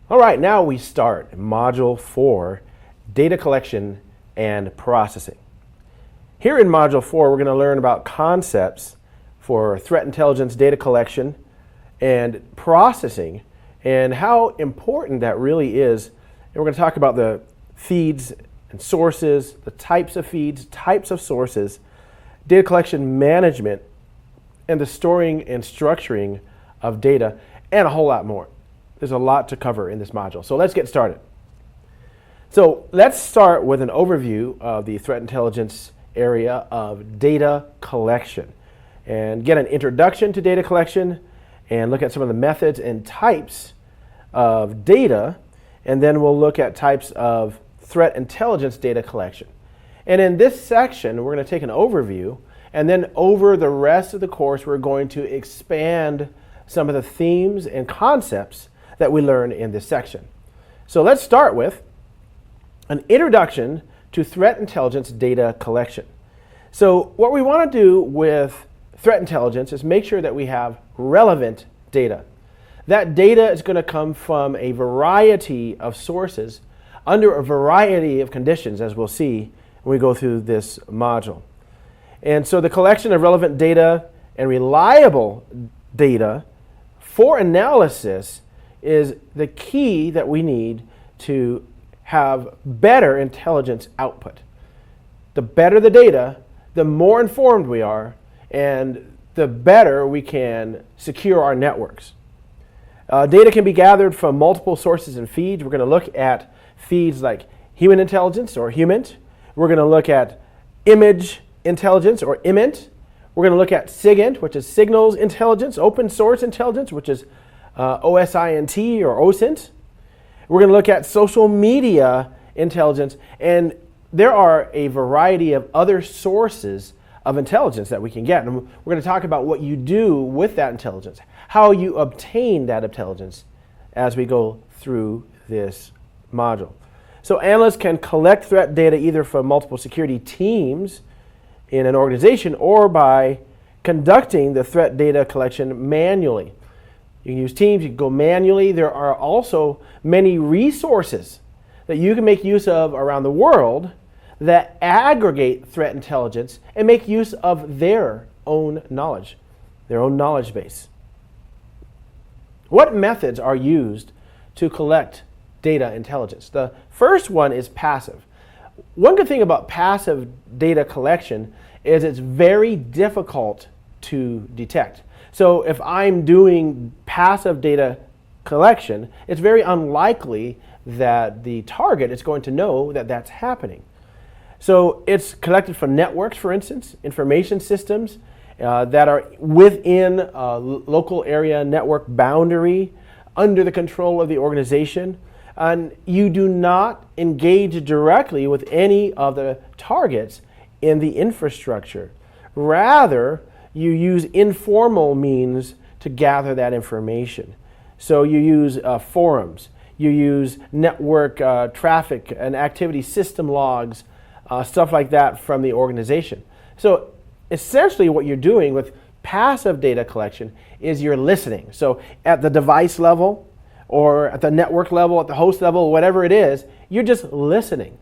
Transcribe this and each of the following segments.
All right, now we start Module 4, Data Collection and Processing. Here in Module 4, we're going to learn about concepts for threat intelligence, data collection, and processing, and how important that really is. And we're going to talk about the feeds and sources, the types of feeds, types of sources, data collection management, and the storing and structuring of data, and a whole lot more. There's a lot to cover in this module. So let's get started. So let's start with an overview of the threat intelligence area of data collection and get an introduction to data collection and look at some of the methods and types of data, and then we'll look at types of threat intelligence data collection. And in this section, we're going to take an overview, and then over the rest of the course, we're going to expand some of the themes and concepts that we learn in this section. So let's start with an introduction to threat intelligence data collection. So what we want to do with threat intelligence is make sure that we have relevant data. That data is going to come from a variety of sources under a variety of conditions, as we'll see when we go through this module. And so the collection of relevant data and reliable data for analysis is the key that we need to have better intelligence output. The better the data, the more informed we are, and the better we can secure our networks. Data can be gathered from multiple sources and feeds. We're going to look at feeds like human intelligence or HUMINT. We're going to look at image intelligence or IMINT. We're going to look at SIGINT, which is signals intelligence, open source intelligence, which is OSINT or OSINT. We're going to look at social media intelligence, and there are a variety of other sources of intelligence that we can get. And we're going to talk about what you do with that intelligence, how you obtain that intelligence as we go through this module. So analysts can collect threat data either from multiple security teams in an organization or by conducting the threat data collection manually. You can use teams, you can go manually. There are also many resources that you can make use of around the world that aggregate threat intelligence and make use of their own knowledge base. What methods are used to collect data intelligence? The first one is passive. One good thing about passive data collection is it's very difficult to detect. So if I'm doing passive data collection, it's very unlikely that the target is going to know that that's happening. So it's collected from networks, for instance, information systems that are within a local area network boundary under the control of the organization. And you do not engage directly with any of the targets in the infrastructure. Rather, you use informal means to gather that information. So you use forums, you use network traffic and activity system logs, stuff like that from the organization. So essentially what you're doing with passive data collection is you're listening. So at the device level or at the network level, at the host level, whatever it is, you're just listening.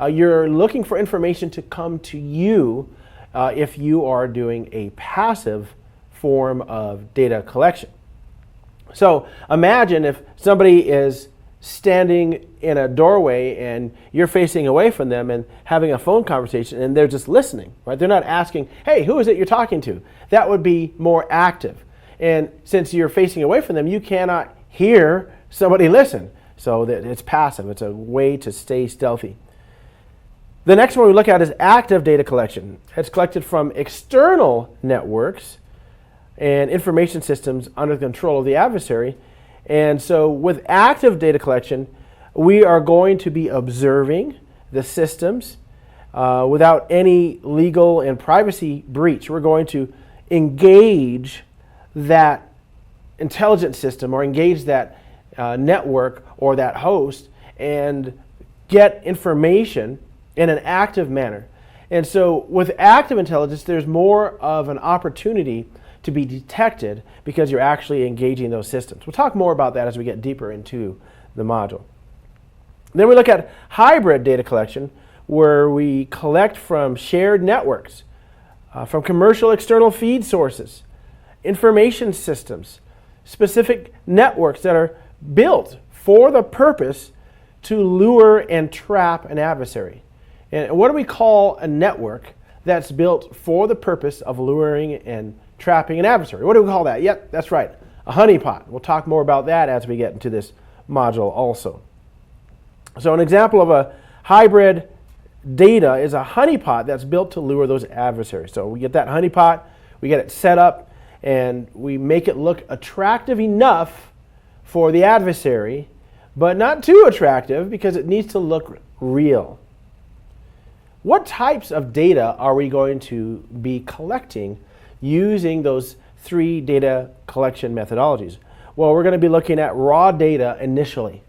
You're looking for information to come to you if you are doing a passive form of data collection. So imagine if somebody is standing in a doorway and you're facing away from them and having a phone conversation and they're just listening, right? They're not asking, hey, who is it you're talking to? That would be more active. And since you're facing away from them, you cannot hear somebody listen. So that it's passive. It's a way to stay stealthy. The next one we look at is active data collection. It's collected from external networks and information systems under the control of the adversary. And so with active data collection, we are going to be observing the systems without any legal and privacy breach. We're going to engage that intelligence system or engage that network or that host and get information in an active manner. And so with active intelligence, there's more of an opportunity to be detected because you're actually engaging those systems. We'll talk more about that as we get deeper into the module. Then we look at hybrid data collection, where we collect from shared networks, from commercial external feed sources, information systems, specific networks that are built for the purpose to lure and trap an adversary. And what do we call a network that's built for the purpose of luring and trapping an adversary? What do we call that? Yep, that's right, a honeypot. We'll talk more about that as we get into this module also. So an example of a hybrid data is a honeypot that's built to lure those adversaries. So we get that honeypot, we get it set up, and we make it look attractive enough for the adversary, but not too attractive because it needs to look real. What types of data are we going to be collecting using those 3 data collection methodologies? Well, we're going to be looking at raw data initially.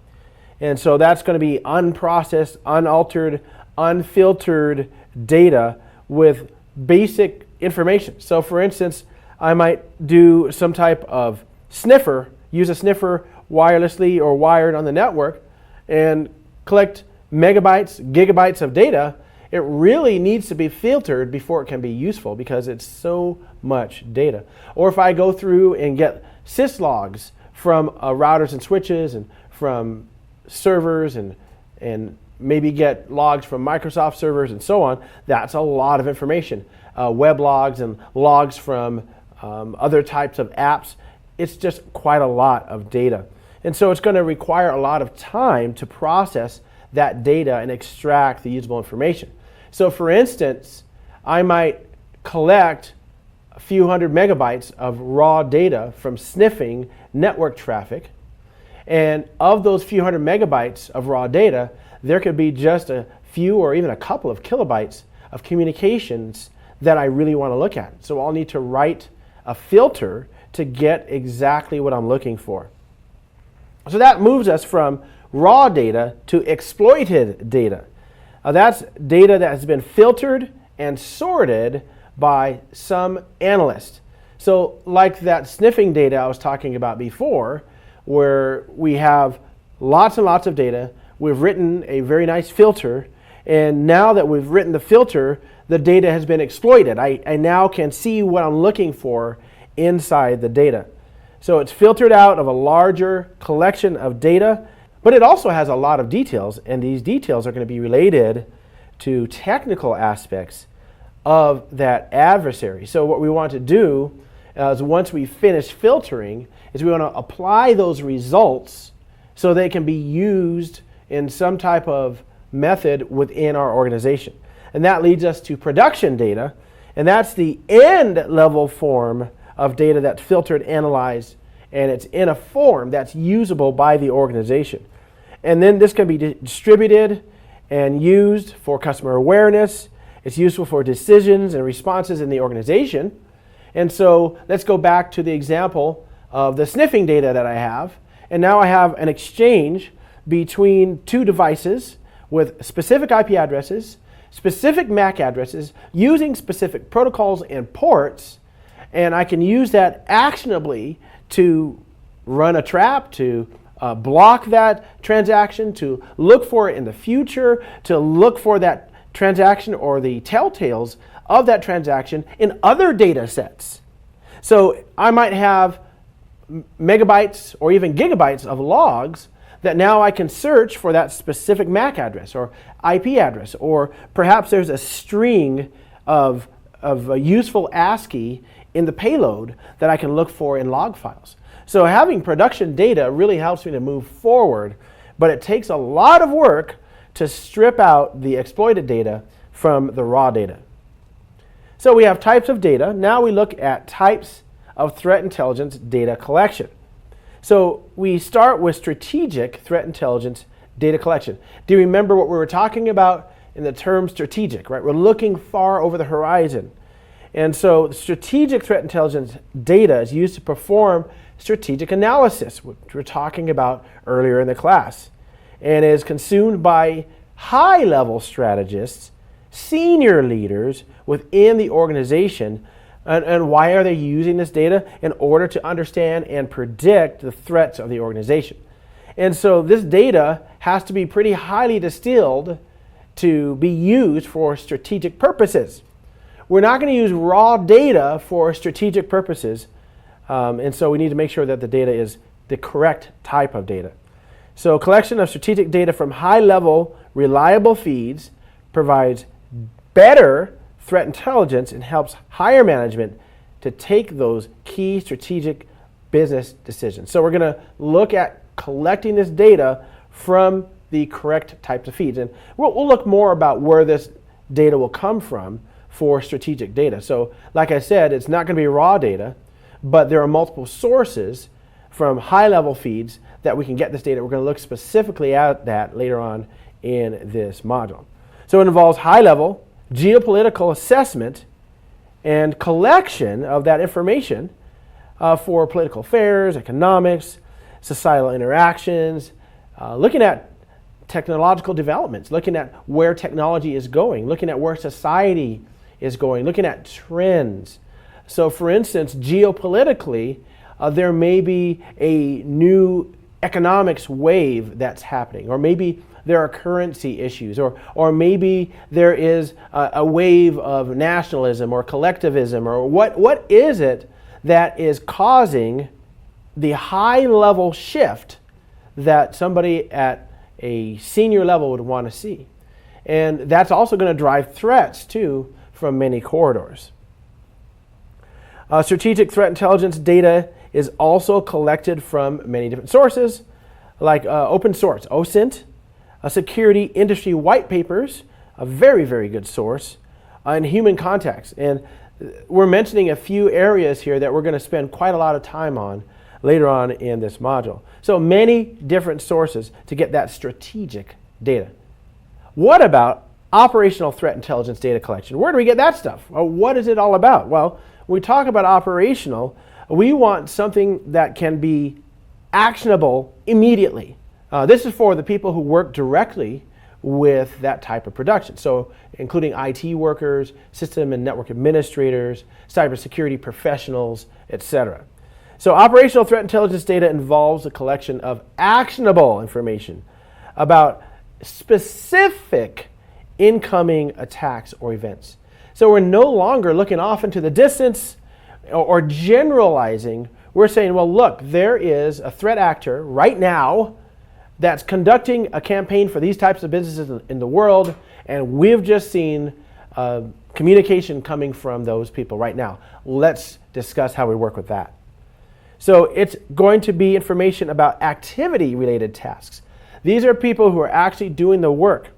And so that's going to be unprocessed, unaltered, unfiltered data with basic information. So for instance, I might do some type of sniffer, use a sniffer wirelessly or wired on the network and collect megabytes, gigabytes of data. It really needs to be filtered before it can be useful because it's so much data. Or if I go through and get syslogs from routers and switches and from servers and maybe get logs from Microsoft servers and so on, that's a lot of information. Web logs and logs from other types of apps. It's just quite a lot of data. And so it's going to require a lot of time to process that data and extract the usable information. So for instance, I might collect a few hundred megabytes of raw data from sniffing network traffic. And of those few hundred megabytes of raw data, there could be just a few or even a couple of kilobytes of communications that I really want to look at. So I'll need to write a filter to get exactly what I'm looking for. So that moves us from raw data to exploited data. That's data that has been filtered and sorted by some analyst. So like that sniffing data I was talking about before, where we have lots and lots of data, we've written a very nice filter, and now that we've written the filter, the data has been exploited. I now can see what I'm looking for inside the data. So it's filtered out of a larger collection of data, but it also has a lot of details, and these details are going to be related to technical aspects of that adversary. So what we want to do is once we finish filtering is we want to apply those results so they can be used in some type of method within our organization. And that leads us to production data, and that's the end level form of data that's filtered, analyzed, and it's in a form that's usable by the organization. And then this can be distributed and used for customer awareness. It's useful for decisions and responses in the organization. And so let's go back to the example of the sniffing data that I have. And now I have an exchange between 2 devices with specific IP addresses, specific MAC addresses, using specific protocols and ports. And I can use that actionably to run a trap, to block that transaction, to look for it in the future, to look for that transaction or the telltales of that transaction in other data sets. So I might have megabytes or even gigabytes of logs that now I can search for that specific MAC address or IP address, or perhaps there's a string of a useful ASCII in the payload that I can look for in log files. So having production data really helps me to move forward, but it takes a lot of work to strip out the exploited data from the raw data. So we have types of data. Now we look at types of threat intelligence data collection. So we start with strategic threat intelligence data collection. Do you remember what we were talking about in the term strategic, right? We're looking far over the horizon. And so strategic threat intelligence data is used to perform strategic analysis, which we were talking about earlier in the class, and is consumed by high-level strategists, senior leaders within the organization. And why are they using this data? In order to understand and predict the threats of the organization. And so this data has to be pretty highly distilled to be used for strategic purposes. We're not going to use raw data for strategic purposes, and so we need to make sure that the data is the correct type of data. So collection of strategic data from high-level, reliable feeds provides better threat intelligence and helps higher management to take those key strategic business decisions. So we're going to look at collecting this data from the correct types of feeds. And we'll look more about where this data will come from for strategic data. So like I said, it's not going to be raw data, but there are multiple sources from high-level feeds that we can get this data. We're going to look specifically at that later on in this module. So it involves high-level geopolitical assessment and collection of that information for political affairs, economics, societal interactions, looking at technological developments, looking at where technology is going, looking at where society is going, looking at trends. So for instance, geopolitically, there may be a new economics wave that's happening, or maybe there are currency issues, or maybe there is a wave of nationalism or collectivism, or what is it that is causing the high-level shift that somebody at a senior level would want to see. And that's also going to drive threats, too, from many corridors. Strategic threat intelligence data is also collected from many different sources, like open source, OSINT, security industry white papers, a very, very good source, and human contacts. And we're mentioning a few areas here that we're going to spend quite a lot of time on later on in this module. So many different sources to get that strategic data. What about operational threat intelligence data collection? Where do we get that stuff? Well, what is it all about? Well, when we talk about operational, we want something that can be actionable immediately. This is for the people who work directly with that type of production. So including IT workers, system and network administrators, cybersecurity professionals, etc. So operational threat intelligence data involves the collection of actionable information about specific incoming attacks or events. So we're no longer looking off into the distance or generalizing. We're saying, well, look, there is a threat actor right now that's conducting a campaign for these types of businesses in the world, and we've just seen communication coming from those people right now. Let's discuss how we work with that. So it's going to be information about activity-related tasks. These are people who are actually doing the work.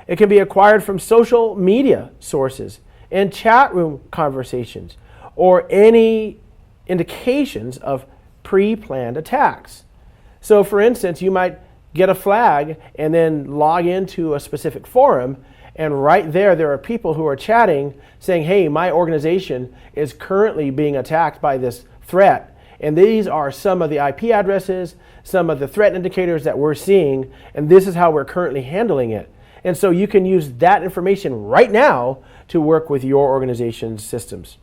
It can be acquired from social media sources and chat room conversations, or any indications of pre-planned attacks. So for instance, you might get a flag and then log into a specific forum, and right there are people who are chatting saying, hey, my organization is currently being attacked by this threat, and these are some of the IP addresses, some of the threat indicators that we're seeing, and this is how we're currently handling it. And so you can use that information right now to work with your organization's systems.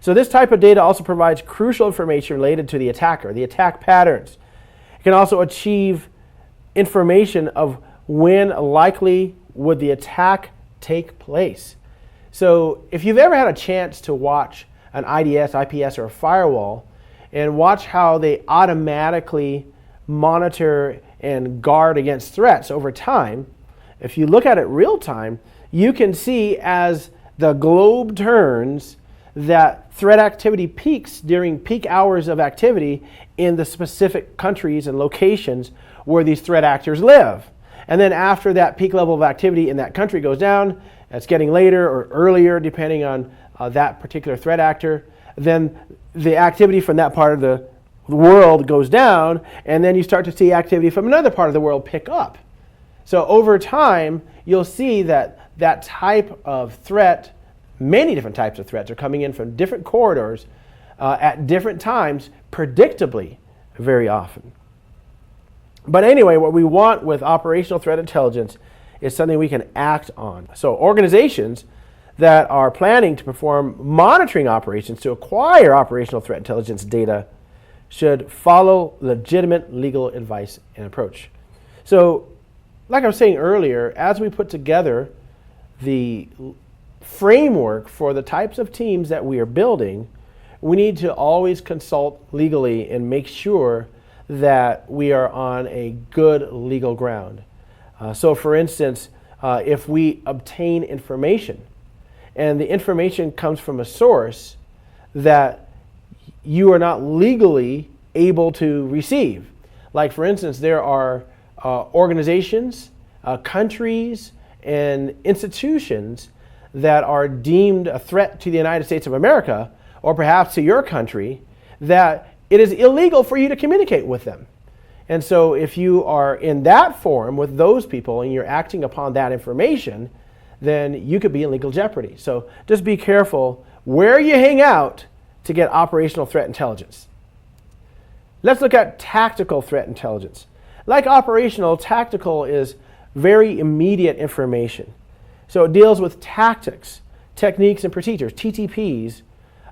So this type of data also provides crucial information related to the attacker, the attack patterns. It can also achieve information of when likely would the attack take place. So if you've ever had a chance to watch an IDS, IPS, or a firewall and watch how they automatically monitor and guard against threats over time, if you look at it real time, you can see as the globe turns that threat activity peaks during peak hours of activity in the specific countries and locations where these threat actors live. And then after that peak level of activity in that country goes down, it's getting later or earlier depending on that particular threat actor, then the activity from that part of the world goes down, and then you start to see activity from another part of the world pick up. So over time, you'll see that that type of threat, many different types of threats are coming in from different corridors at different times, predictably, very often. But anyway, what we want with operational threat intelligence is something we can act on. So organizations that are planning to perform monitoring operations to acquire operational threat intelligence data should follow legitimate legal advice and approach. So, like I was saying earlier, as we put together the framework for the types of teams that we are building, we need to always consult legally and make sure that we are on a good legal ground. So for instance, if we obtain information and the information comes from a source that you are not legally able to receive, like for instance, there are organizations, countries, and institutions that are deemed a threat to the United States of America, or perhaps to your country, that it is illegal for you to communicate with them. And so if you are in that forum with those people and you're acting upon that information, then you could be in legal jeopardy. So just be careful where you hang out to get operational threat intelligence. Let's look at tactical threat intelligence. Like operational, tactical is very immediate information. So it deals with tactics, techniques, and procedures, TTPs,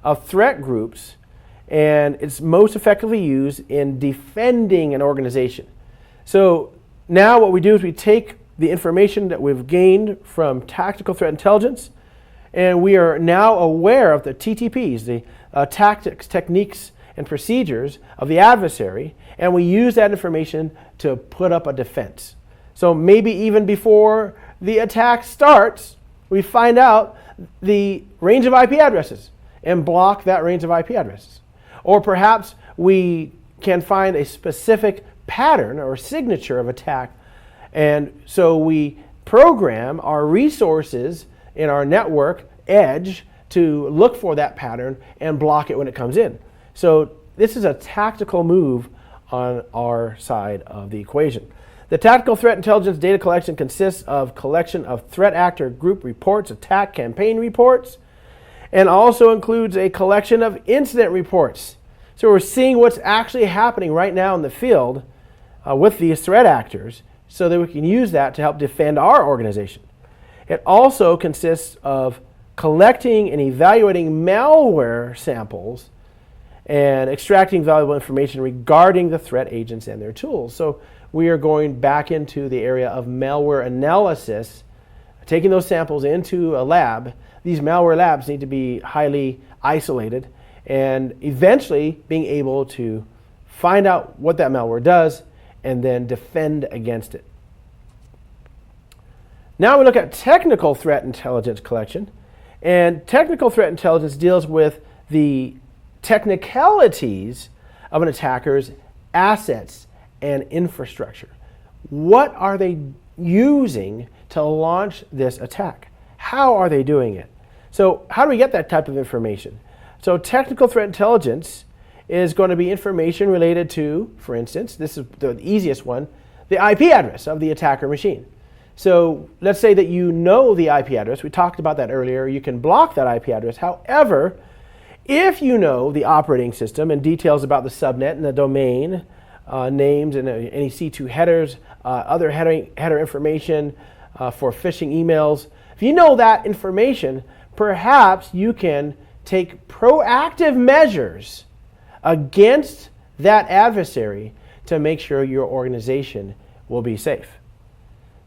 of threat groups, and it's most effectively used in defending an organization. So now what we do is we take the information that we've gained from tactical threat intelligence, and we are now aware of the TTPs, the tactics, techniques, and procedures of the adversary, and we use that information to put up a defense. So maybe even before the attack starts, we find out the range of IP addresses and block that range of IP addresses. Or perhaps we can find a specific pattern or signature of attack, and so we program our resources in our network edge to look for that pattern and block it when it comes in. So this is a tactical move on our side of the equation. The tactical threat intelligence data collection consists of collection of threat actor group reports, attack campaign reports, and also includes a collection of incident reports. So we're seeing what's actually happening right now in the field with these threat actors so that we can use that to help defend our organization. It also consists of collecting and evaluating malware samples and extracting valuable information regarding the threat agents and their tools. So we are going back into the area of malware analysis, taking those samples into a lab. These malware labs need to be highly isolated and eventually being able to find out what that malware does and then defend against it. Now we look at technical threat intelligence collection. And technical threat intelligence deals with the technicalities of an attacker's assets and infrastructure. What are they using to launch this attack? How are they doing it? So how do we get that type of information? So technical threat intelligence is going to be information related to, for instance, this is the easiest one, the IP address of the attacker machine. So let's say that you know the IP address. We talked about that earlier. You can block that IP address. However, if you know the operating system and details about the subnet and the domain, names and any C2 headers, other header information for phishing emails, if you know that information, perhaps you can take proactive measures against that adversary to make sure your organization will be safe.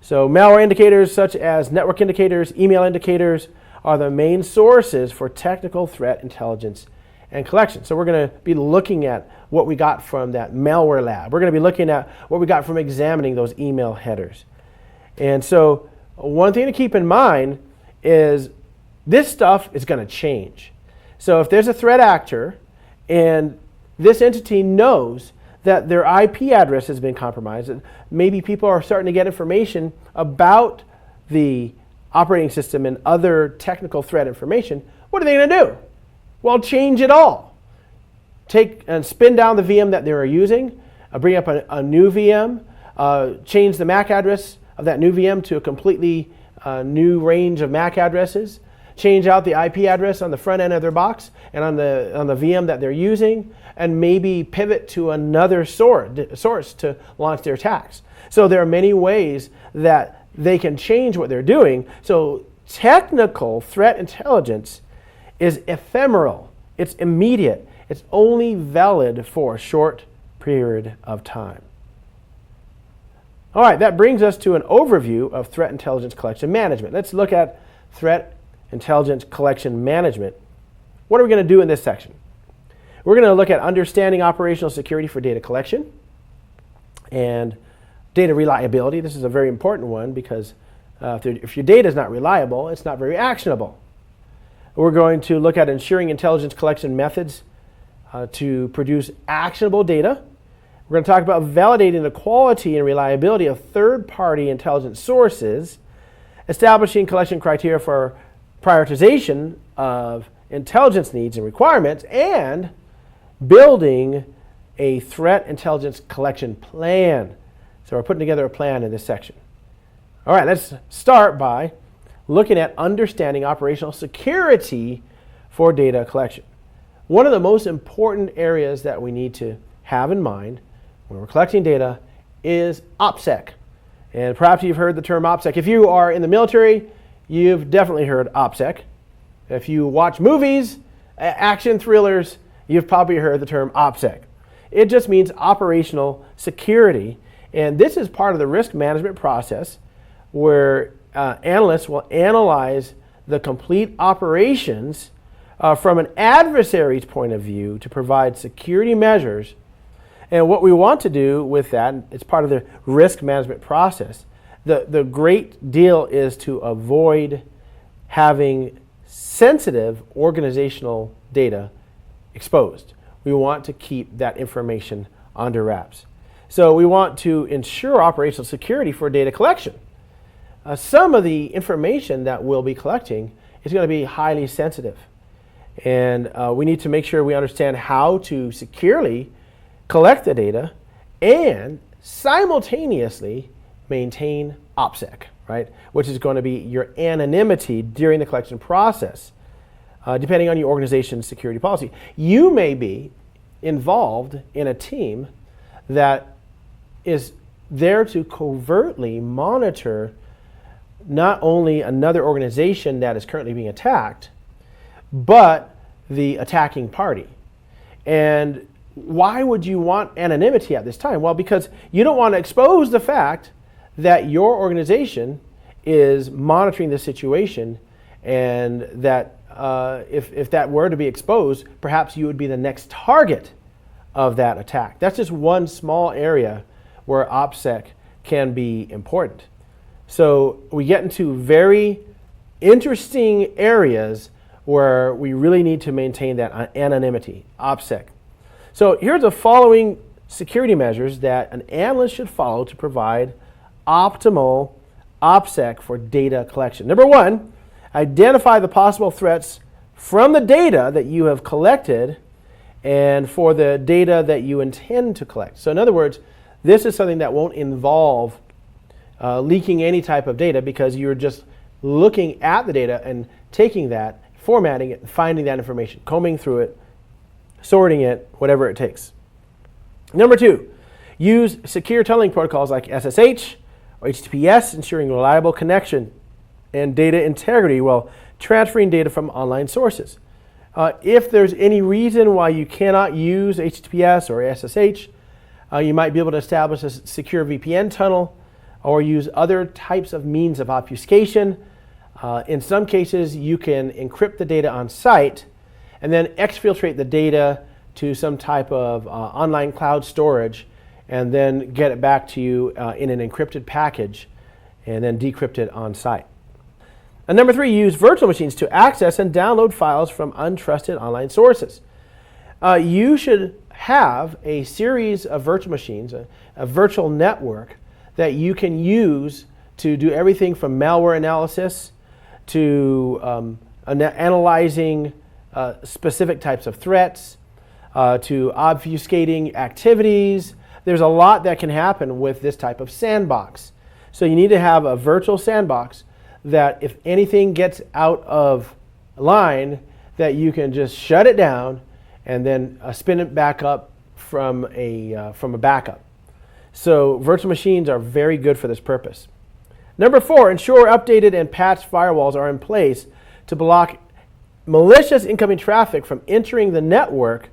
So malware indicators such as network indicators, email indicators are the main sources for technical threat intelligence and collection. So we're going to be looking at what we got from that malware lab. We're going to be looking at what we got from examining those email headers. And so one thing to keep in mind is this stuff is going to change. So if there's a threat actor and this entity knows that their IP address has been compromised, and maybe people are starting to get information about the operating system and other technical threat information, what are they going to do? Well, change it all. Take and spin down the VM that they were using, bring up a new VM, change the MAC address of that new VM to a completely new range of MAC addresses, change out the IP address on the front end of their box and on the VM that they're using, and maybe pivot to another source to launch their attacks. So there are many ways that they can change what they're doing. So technical threat intelligence is ephemeral, it's immediate, It's only valid for a short period of time. All right, that brings us to an overview of threat intelligence collection management. Let's look at threat intelligence collection management. What are we going to do in this section? We're going to look at understanding operational security for data collection and data reliability. This is a very important one because if your data is not reliable, it's not very actionable. We're going to look at ensuring intelligence collection methods to produce actionable data. We're going to talk about validating the quality and reliability of third-party intelligence sources, establishing collection criteria for prioritization of intelligence needs and requirements, and building a threat intelligence collection plan. So we're putting together a plan in this section. All right, let's start by looking at understanding operational security for data collection. One of the most important areas that we need to have in mind when we're collecting data is OPSEC. And perhaps you've heard the term OPSEC. If you are in the military, you've definitely heard OPSEC. If you watch movies, action thrillers, you've probably heard the term OPSEC. It just means operational security. And this is part of the risk management process where analysts will analyze the complete operations from an adversary's point of view to provide security measures. And what we want to do with that, it's part of the risk management process, the great deal is to avoid having sensitive organizational data exposed. We want to keep that information under wraps. So we want to ensure operational security for data collection. Some of the information that we'll be collecting is going to be highly sensitive. And we need to make sure we understand how to securely collect the data and simultaneously maintain OPSEC, right? Which is going to be your anonymity during the collection process, depending on your organization's security policy. You may be involved in a team that is there to covertly monitor not only another organization that is currently being attacked, but the attacking party. And why would you want anonymity at this time? Well, because you don't want to expose the fact that your organization is monitoring the situation, and that if that were to be exposed, perhaps you would be the next target of that attack. That's just one small area where OPSEC can be important. So we get into very interesting areas where we really need to maintain that anonymity, OPSEC. So here's the following security measures that an analyst should follow to provide optimal OPSEC for data collection. Number one, identify the possible threats from the data that you have collected and for the data that you intend to collect. So in other words, this is something that won't involve leaking any type of data, because you're just looking at the data and taking that, formatting it, finding that information, combing through it, sorting it, whatever it takes. Number two, use secure tunneling protocols like SSH or HTTPS, ensuring reliable connection and data integrity while transferring data from online sources. If there's any reason why you cannot use HTTPS or SSH, you might be able to establish a secure VPN tunnel or use other types of means of obfuscation. In some cases, you can encrypt the data on site and then exfiltrate the data to some type of online cloud storage and then get it back to you in an encrypted package and then decrypt it on site. And number three, use virtual machines to access and download files from untrusted online sources. You should have a series of virtual machines, a virtual network that you can use to do everything from malware analysis to analyzing specific types of threats, to obfuscating activities. There's a lot that can happen with this type of sandbox. So you need to have a virtual sandbox that if anything gets out of line, that you can just shut it down and then spin it back up from a backup. So virtual machines are very good for this purpose. Number four, ensure updated and patched firewalls are in place to block malicious incoming traffic from entering the network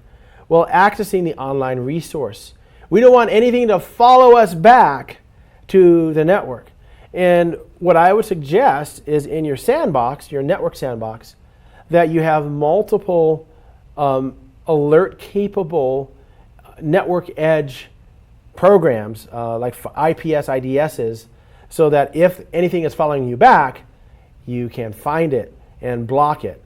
while accessing the online resource. We don't want anything to follow us back to the network. And what I would suggest is in your sandbox, your network sandbox, that you have multiple alert-capable network edge programs like IPS, IDSs, so that if anything is following you back, you can find it and block it.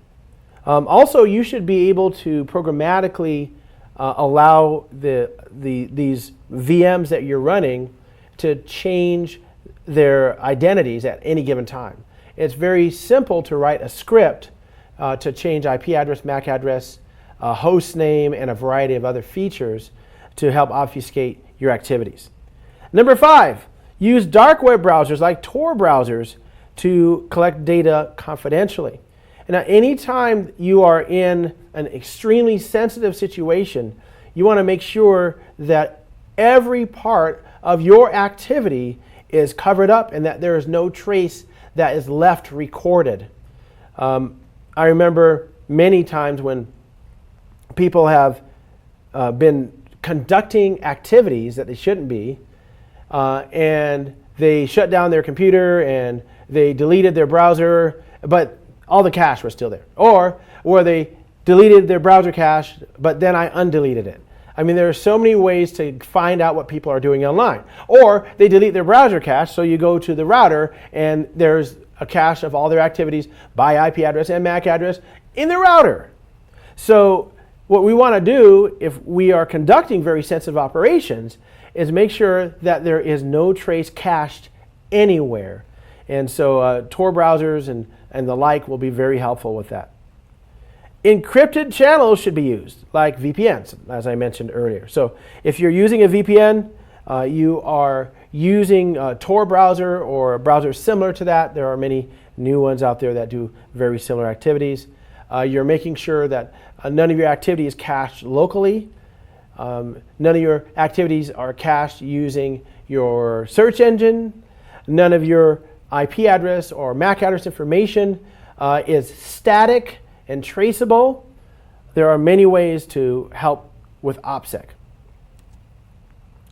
Also, you should be able to programmatically allow these VMs that you're running to change their identities at any given time. It's very simple to write a script to change IP address, MAC address, host name, and a variety of other features to help obfuscate your activities. Number 5, use dark web browsers like Tor browsers to collect data confidentially. And now, anytime you are in an extremely sensitive situation, you want to make sure that every part of your activity is covered up and that there is no trace that is left recorded. I remember many times when people have been conducting activities that they shouldn't be, and they shut down their computer and they deleted their browser, but all the cache was still there. Or where they deleted their browser cache, but then I undeleted it. I mean, there are so many ways to find out what people are doing online. Or they delete their browser cache, so you go to the router and there's a cache of all their activities by IP address and MAC address in the router. So what we want to do if we are conducting very sensitive operations is make sure that there is no trace cached anywhere. And so Tor browsers and the like will be very helpful with that. Encrypted channels should be used, like VPNs, as I mentioned earlier. So if you're using a VPN, you are using a Tor browser or a browser similar to that. There are many new ones out there that do very similar activities. You're making sure that none of your activity is cached locally. None of your activities are cached using your search engine. None of your IP address or MAC address information is static and traceable. There are many ways to help with OPSEC.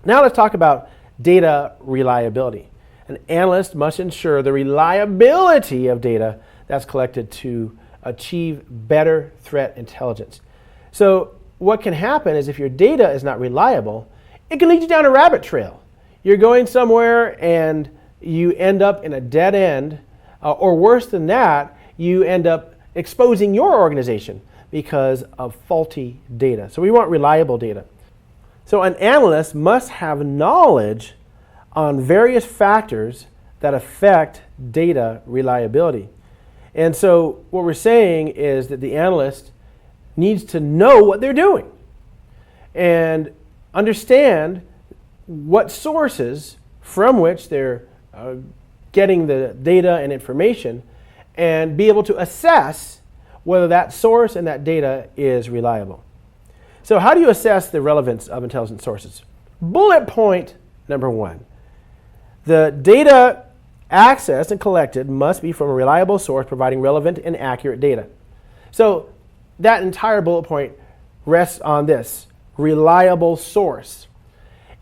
Now let's talk about data reliability. An analyst must ensure the reliability of data that's collected to achieve better threat intelligence. So what can happen is if your data is not reliable, it can lead you down a rabbit trail. You're going somewhere and you end up in a dead end, or worse than that, you end up exposing your organization because of faulty data. So we want reliable data. So an analyst must have knowledge on various factors that affect data reliability. And so what we're saying is that the analyst needs to know what they're doing and understand what sources from which they're getting the data and information, and be able to assess whether that source and that data is reliable. So how do you assess the relevance of intelligence sources? Bullet point number 1. The data accessed and collected must be from a reliable source providing relevant and accurate data. So that entire bullet point rests on this, reliable source.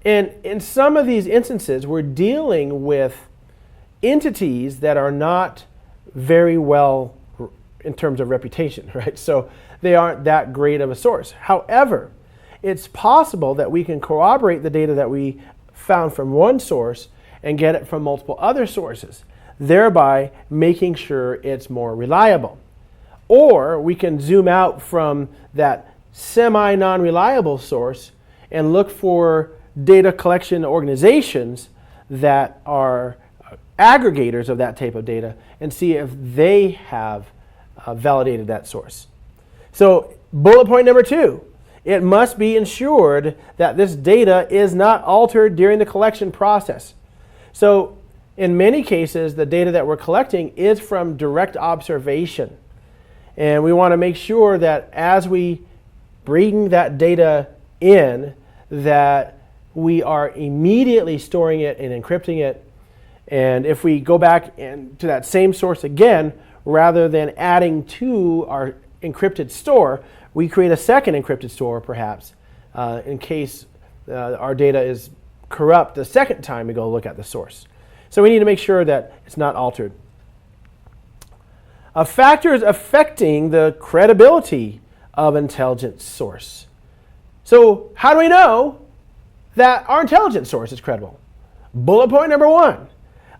And in some of these instances, we're dealing with entities that are not very well in terms of reputation, right? So they aren't that great of a source. However, it's possible that we can corroborate the data that we found from one source and get it from multiple other sources, thereby making sure it's more reliable. Or we can zoom out from that semi-non-reliable source and look for data collection organizations that are aggregators of that type of data and see if they have validated that source. So bullet point number 2, it must be ensured that this data is not altered during the collection process. So in many cases, the data that we're collecting is from direct observation. And we want to make sure that as we bring that data in, that we are immediately storing it and encrypting it. And if we go back to that same source again, rather than adding to our encrypted store, we create a second encrypted store, perhaps, in case our data is corrupt the second time we go look at the source. So we need to make sure that it's not altered. Factors affecting the credibility of intelligence source. So how do we know that our intelligence source is credible? Bullet point number 1,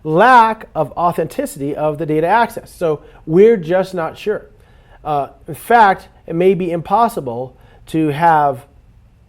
lack of authenticity of the data access. So we're just not sure. In fact, it may be impossible to have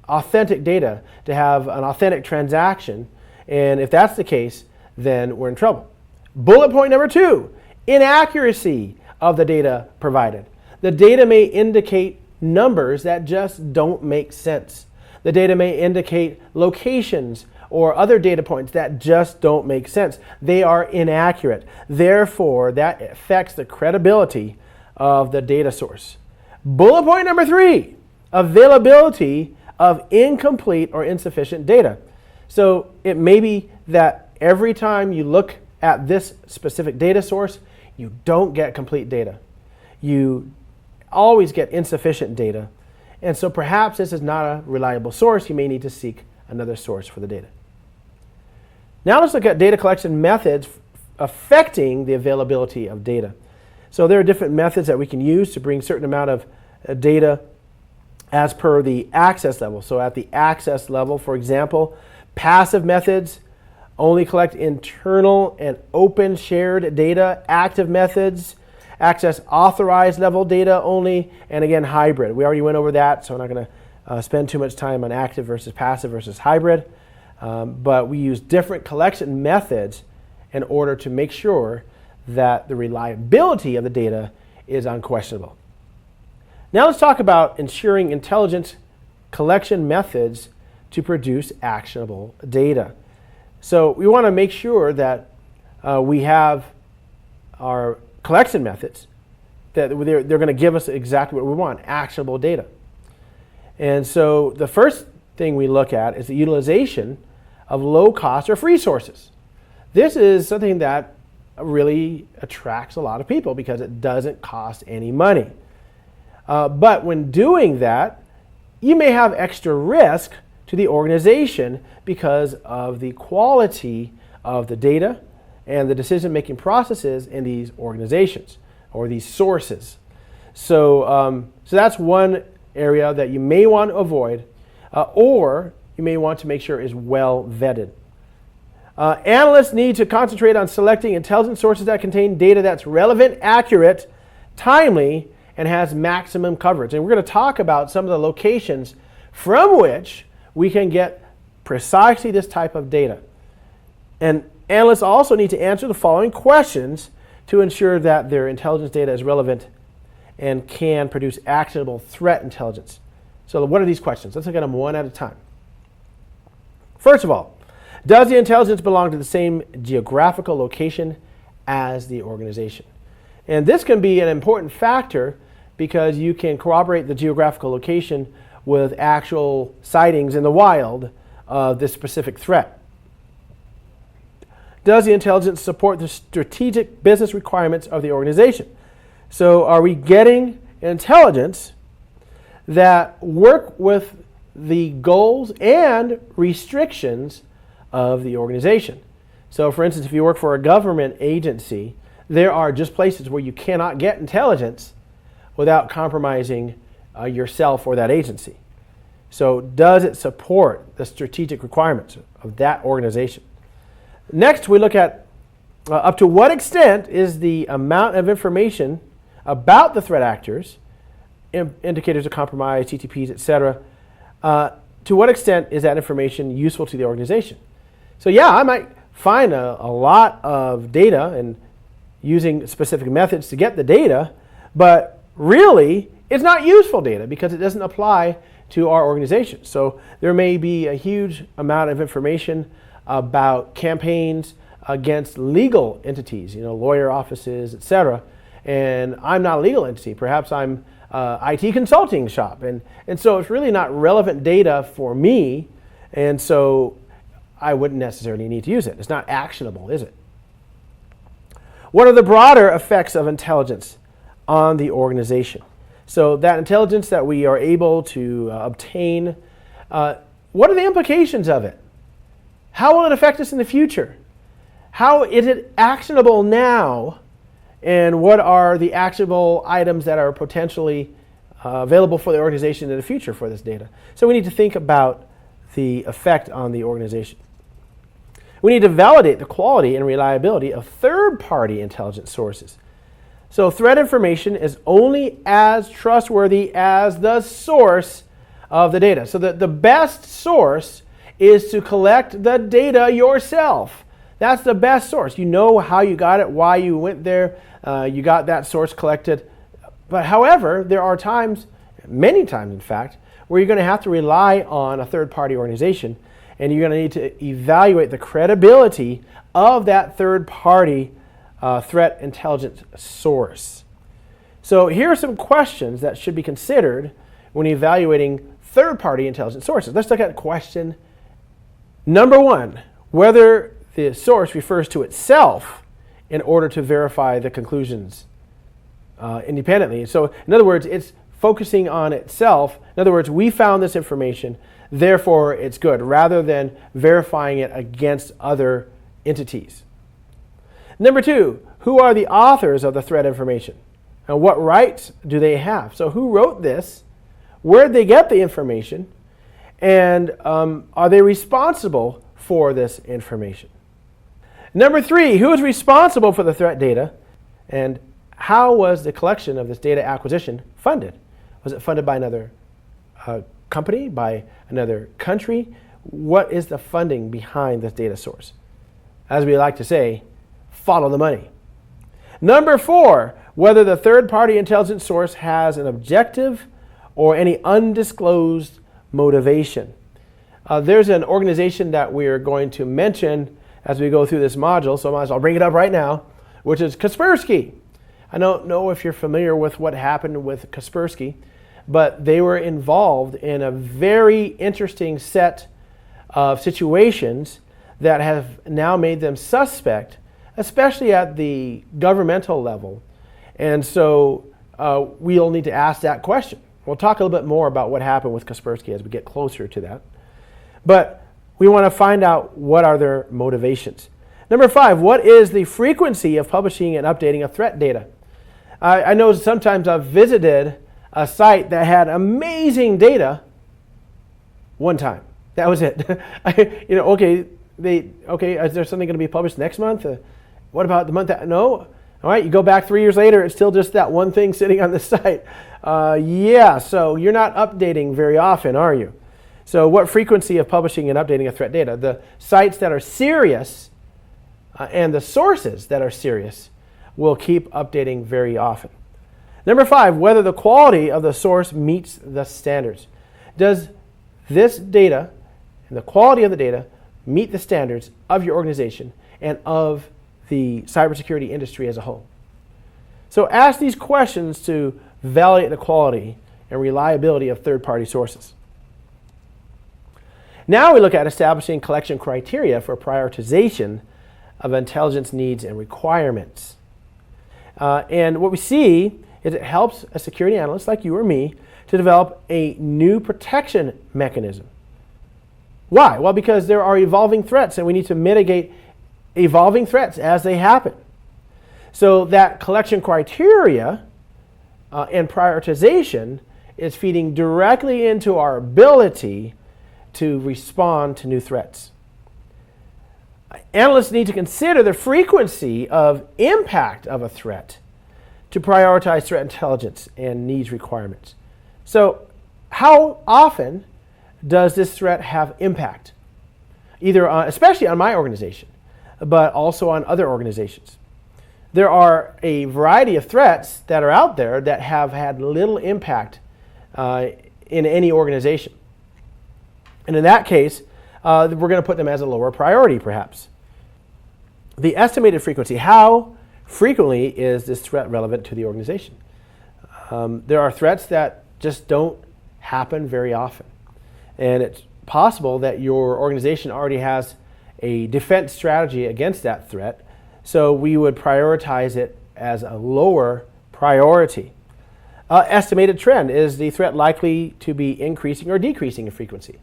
authentic data, to have an authentic transaction, and if that's the case, then we're in trouble. Bullet point number 2, inaccuracy of the data provided. The data may indicate numbers that just don't make sense. The data may indicate locations or other data points that just don't make sense. They are inaccurate. Therefore, that affects the credibility of the data source. Bullet point number 3, availability of incomplete or insufficient data. So it may be that every time you look at this specific data source, you don't get complete data. You always get insufficient data. And so perhaps this is not a reliable source. You may need to seek another source for the data. Now let's look at data collection methods affecting the availability of data. So there are different methods that we can use to bring a certain amount of data as per the access level. So at the access level, for example, passive methods only collect internal and open shared data. Active methods access authorized level data only, and again, hybrid. We already went over that, so I'm not going to spend too much time on active versus passive versus hybrid. But we use different collection methods in order to make sure that the reliability of the data is unquestionable. Now let's talk about ensuring intelligence collection methods to produce actionable data. So we want to make sure that we have our collection methods that they're going to give us exactly what we want, actionable data. And so the first thing we look at is the utilization of low cost or free sources. This is something that really attracts a lot of people because it doesn't cost any money. But when doing that, you may have extra risk to the organization because of the quality of the data and the decision-making processes in these organizations or these sources. So that's one area that you may want to avoid, or you may want to make sure is well vetted. Analysts need to concentrate on selecting intelligence sources that contain data that's relevant, accurate, timely, and has maximum coverage. And we're going to talk about some of the locations from which we can get precisely this type of data. And analysts also need to answer the following questions to ensure that their intelligence data is relevant and can produce actionable threat intelligence. So what are these questions? Let's look at them one at a time. First of all, does the intelligence belong to the same geographical location as the organization? And this can be an important factor because you can corroborate the geographical location with actual sightings in the wild of this specific threat. Does the intelligence support the strategic business requirements of the organization? So are we getting intelligence that work with the goals and restrictions of the organization? So for instance, if you work for a government agency, there are just places where you cannot get intelligence without compromising yourself or that agency. So does it support the strategic requirements of that organization? Next, we look at up to what extent is the amount of information about the threat actors, indicators of compromise, TTPs, etc., to what extent is that information useful to the organization? So yeah, I might find a lot of data and using specific methods to get the data, but really it's not useful data because it doesn't apply to our organization. So there may be a huge amount of information about campaigns against legal entities, lawyer offices, etc. And I'm not a legal entity. Perhaps I'm IT consulting shop. And so it's really not relevant data for me. And so I wouldn't necessarily need to use it. It's not actionable, is it? What are the broader effects of intelligence on the organization? So that intelligence that we are able to obtain, what are the implications of it? How will it affect us in the future? How is it actionable now? And what are the actionable items that are potentially available for the organization in the future for this data? So we need to think about the effect on the organization. We need to validate the quality and reliability of third-party intelligence sources. So threat information is only as trustworthy as the source of the data. So the best source is to collect the data yourself. That's the best source. You know how you got it, why you went there, you got that source collected. But however, there are times, many times in fact, where you're going to have to rely on a third-party organization, and you're going to need to evaluate the credibility of that third-party threat intelligence source. So here are some questions that should be considered when evaluating third-party intelligence sources. Let's look at question number 1, whether the source refers to itself in order to verify the conclusions independently. So in other words, it's focusing on itself. In other words, we found this information, therefore it's good, rather than verifying it against other entities. Number 2, who are the authors of the threat information? And what rights do they have? So who wrote this? Where did they get the information? And are they responsible for this information? Number 3, who is responsible for the threat data? And how was the collection of this data acquisition funded? Was it funded by another company, by another country? What is the funding behind this data source? As we like to say, follow the money. Number 4, whether the third-party intelligence source has an objective or any undisclosed motivation. There's an organization that we're going to mention as we go through this module, so I might as well bring it up right now, which is Kaspersky. I don't know if you're familiar with what happened with Kaspersky, but they were involved in a very interesting set of situations that have now made them suspect, especially at the governmental level. And so we'll need to ask that question. We'll talk a little bit more about what happened with Kaspersky as we get closer to that. But we want to find out what are their motivations. Number 5, what is the frequency of publishing and updating of threat data? I know sometimes I've visited a site that had amazing data one time. That was it. Okay, is there something going to be published next month? What about the month that, no? All right, you go back 3 years later, it's still just that one thing sitting on the site. So you're not updating very often, are you? So what frequency of publishing and updating of threat data? The sites that are serious and the sources that are serious will keep updating very often. Number 5, whether the quality of the source meets the standards. Does this data and the quality of the data meet the standards of your organization and of the cybersecurity industry as a whole? So ask these questions to validate the quality and reliability of third-party sources. Now we look at establishing collection criteria for prioritization of intelligence needs and requirements. And what we see is it helps a security analyst like you or me to develop a new protection mechanism. Why? Well, because there are evolving threats and we need to mitigate evolving threats as they happen. So that collection criteria and prioritization is feeding directly into our ability to respond to new threats. Analysts need to consider the frequency of impact of a threat to prioritize threat intelligence and needs requirements. So how often does this threat have impact? Either on, especially on my organization, but also on other organizations. There are a variety of threats that are out there that have had little impact in any organization. And in that case, we're going to put them as a lower priority, perhaps. The estimated frequency, how frequently is this threat relevant to the organization? There are threats that just don't happen very often. And it's possible that your organization already has a defense strategy against that threat, so we would prioritize it as a lower priority. Estimated trend. Is the threat likely to be increasing or decreasing in frequency?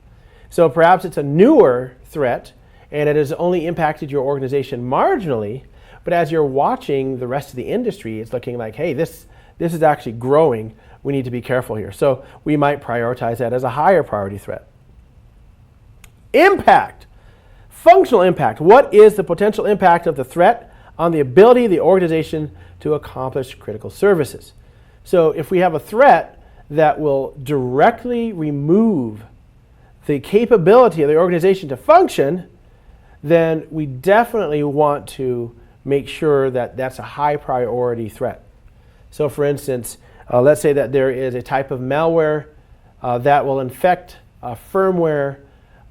So perhaps it's a newer threat and it has only impacted your organization marginally, but as you're watching the rest of the industry, it's looking like, hey, this is actually growing. We need to be careful here. So we might prioritize that as a higher priority threat. Impact. Functional impact. What is the potential impact of the threat on the ability of the organization to accomplish critical services? So if we have a threat that will directly remove the capability of the organization to function, then we definitely want to make sure that that's a high priority threat. So for instance, let's say that there is a type of malware that will infect firmware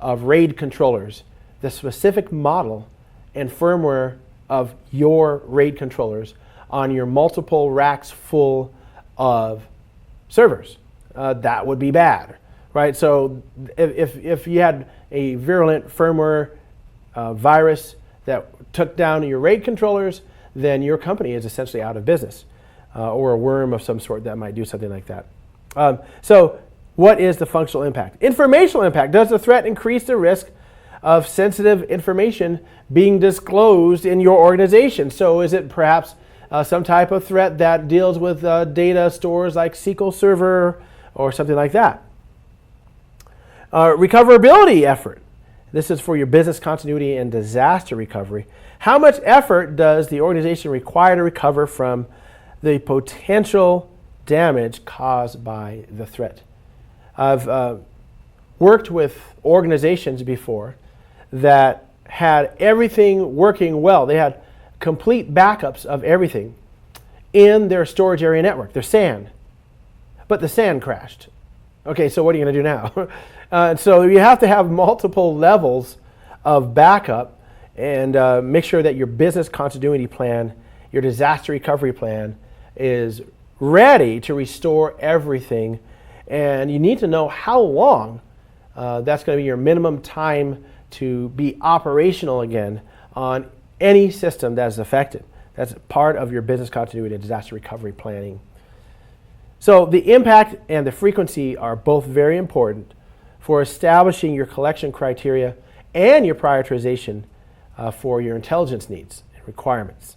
of RAID controllers, the specific model and firmware of your RAID controllers on your multiple racks full of servers. That would be bad, right? So if you had a virulent firmware virus that took down your RAID controllers, then your company is essentially out of business, or a worm of some sort that might do something like that. So what is the functional impact? Informational impact. Does the threat increase the risk of sensitive information being disclosed in your organization? So is it perhaps some type of threat that deals with data stores like SQL Server or something like that? Recoverability effort. This is for your business continuity and disaster recovery. How much effort does the organization require to recover from the potential damage caused by the threat? I've worked with organizations before that had everything working well. They had complete backups of everything in their storage area network, their SAN. But the SAN crashed. Okay, so what are you going to do now? So you have to have multiple levels of backup and make sure that your business continuity plan, your disaster recovery plan is ready to restore everything. And you need to know how long that's going to be your minimum time to be operational again on any system that is affected. That's part of your business continuity and disaster recovery planning. So the impact and the frequency are both very important for establishing your collection criteria and your prioritization for your intelligence needs and requirements.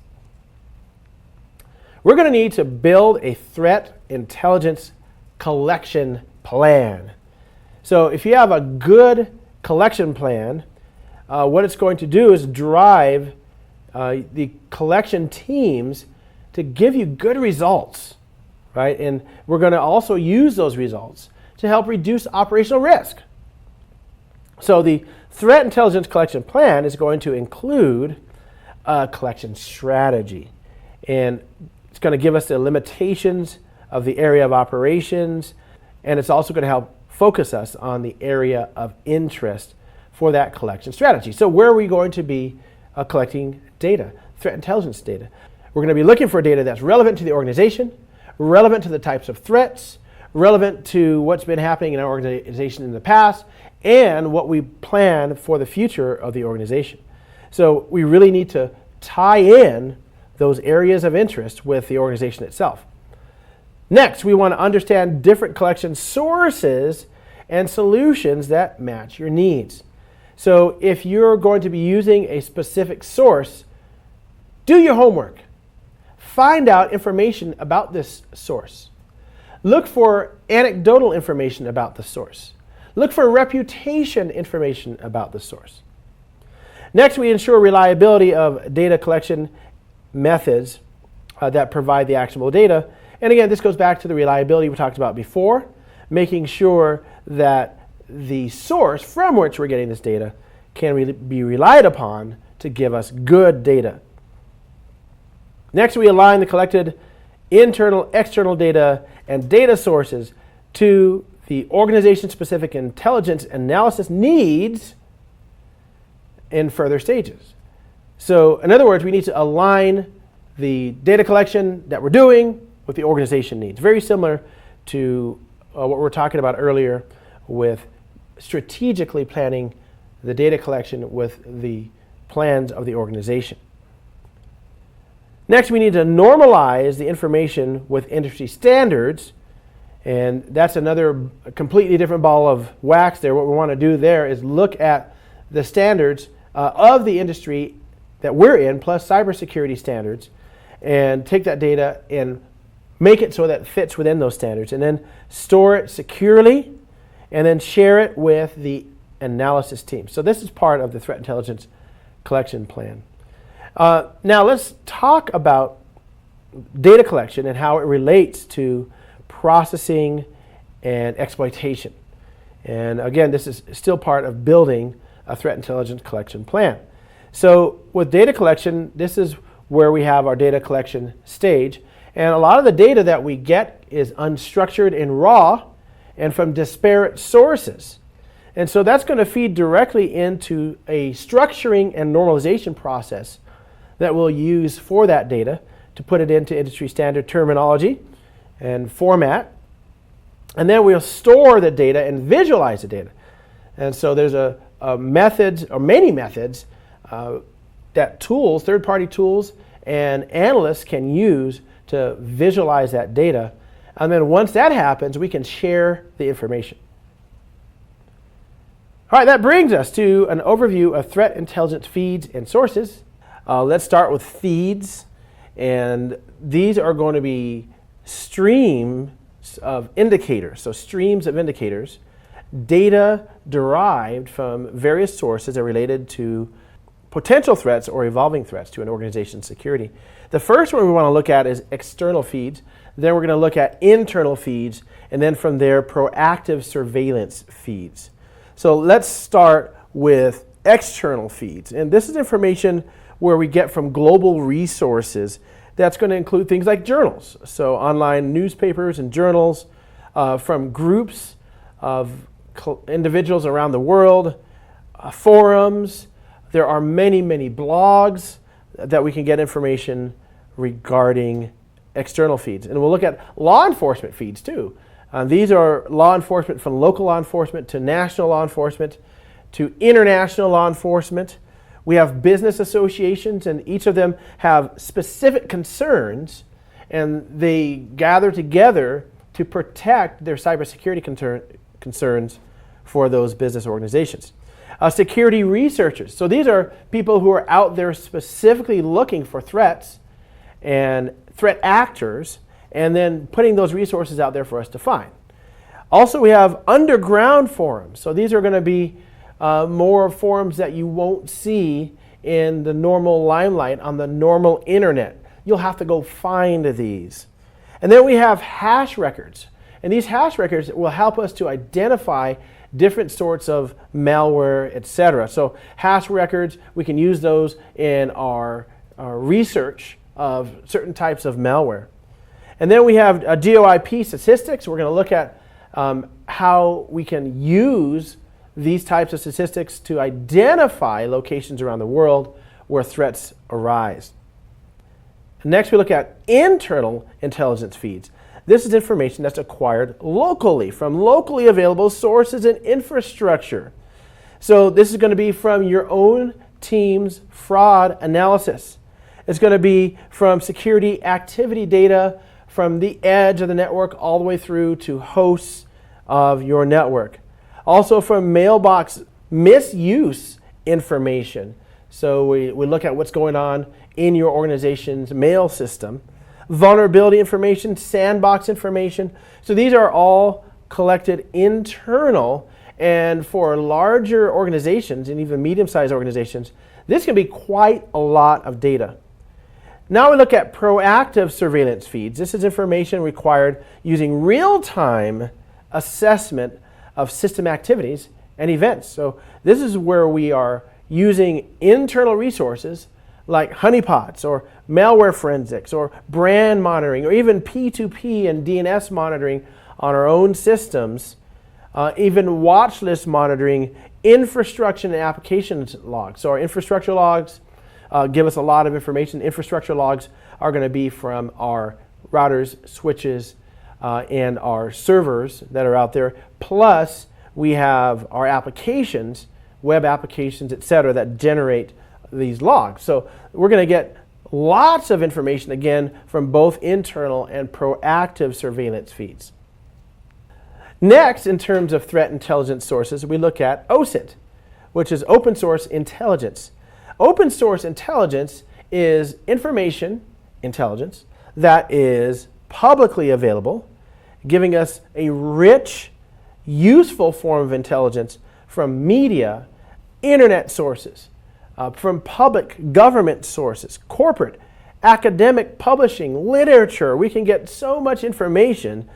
We're going to need to build a threat intelligence collection plan. So if you have a good collection plan, what it's going to do is drive the collection teams to give you good results, right? And we're going to also use those results to help reduce operational risk. So the threat intelligence collection plan is going to include a collection strategy. And it's going to give us the limitations of the area of operations, and it's also going to help focus us on the area of interest for that collection strategy. So where are we going to be collecting data, threat intelligence data? We're going to be looking for data that's relevant to the organization, relevant to the types of threats, relevant to what's been happening in our organization in the past, and what we plan for the future of the organization. So we really need to tie in those areas of interest with the organization itself. Next, we want to understand different collection sources and solutions that match your needs. So if you're going to be using a specific source, do your homework. Find out information about this source. Look for anecdotal information about the source. Look for reputation information about the source. Next, we ensure reliability of data collection methods that provide the actionable data. And again, this goes back to the reliability we talked about before, making sure that the source from which we're getting this data can be relied upon to give us good data. Next, we align the collected internal, external data and data sources to the organization-specific intelligence analysis needs in further stages. So in other words, we need to align the data collection that we're doing with the organization needs. Very similar to what we were talking about earlier with strategically planning the data collection with the plans of the organization. Next, we need to normalize the information with industry standards And that's another completely different ball of wax there. What we want to do there is look at the standards of the industry that we're in, plus cybersecurity standards, and take that data and make it so that it fits within those standards, and then store it securely, and then share it with the analysis team. So this is part of the threat intelligence collection plan. Now let's talk about data collection and how it relates to processing and exploitation. And again, this is still part of building a threat intelligence collection plan. So with data collection, this is where we have our data collection stage. And a lot of the data that we get is unstructured and raw and from disparate sources. And so that's going to feed directly into a structuring and normalization process that we'll use for that data to put it into industry standard terminology and format. And then we'll store the data and visualize the data. And so there's a methods, or many methods, that tools, third-party tools, and analysts can use to visualize that data. And then once that happens, we can share the information. All right, that brings us to an overview of threat intelligence feeds and sources. Let's start with feeds. And these are going to be streams of indicators. So streams of indicators, data derived from various sources that are related to potential threats or evolving threats to an organization's security. The first one we want to look at is external feeds. Then we're going to look at internal feeds, and then from there, proactive surveillance feeds. So let's start with external feeds. And this is information where we get from global resources. That's going to include things like journals. So online newspapers and journals from groups of individuals around the world, forums. There are many, many blogs that we can get information regarding external feeds. And we'll look at law enforcement feeds too. These are law enforcement from local law enforcement to national law enforcement to international law enforcement. We have business associations, and each of them have specific concerns, and they gather together to protect their cybersecurity concerns for those business organizations. Security researchers. So these are people who are out there specifically looking for threats and threat actors, and then putting those resources out there for us to find. Also, we have underground forums. So these are going to be more forums that you won't see in the normal limelight on the normal internet. You'll have to go find these. And then we have hash records. And these hash records will help us to identify different sorts of malware, etc. So hash records, we can use those in our research of certain types of malware. And then we have DOIP statistics. We're going to look at how we can use these types of statistics to identify locations around the world where threats arise. Next, we look at internal intelligence feeds. This is information that's acquired locally from locally available sources and infrastructure. So this is going to be from your own team's fraud analysis. It's going to be from security activity data from the edge of the network all the way through to hosts of your network. Also from mailbox misuse information. So we look at what's going on in your organization's mail system. Vulnerability information, sandbox information. So these are all collected internal, and for larger organizations and even medium-sized organizations, this can be quite a lot of data. Now we look at proactive surveillance feeds. This is information required using real-time assessment of system activities and events. So this is where we are using internal resources like honeypots or malware forensics or brand monitoring or even P2P and DNS monitoring on our own systems, even watch list monitoring, infrastructure and applications logs. So our infrastructure logs give us a lot of information. Infrastructure logs are going to be from our routers, switches, and our servers that are out there. Plus, we have our applications, web applications, etc., that generate these logs. So we're going to get lots of information, again, from both internal and proactive surveillance feeds. Next, in terms of threat intelligence sources, we look at OSINT, which is open source intelligence. Open source intelligence is information intelligence that is publicly available, giving us a rich, useful form of intelligence from media, internet sources, from public government sources, corporate, academic publishing, literature. We can get so much information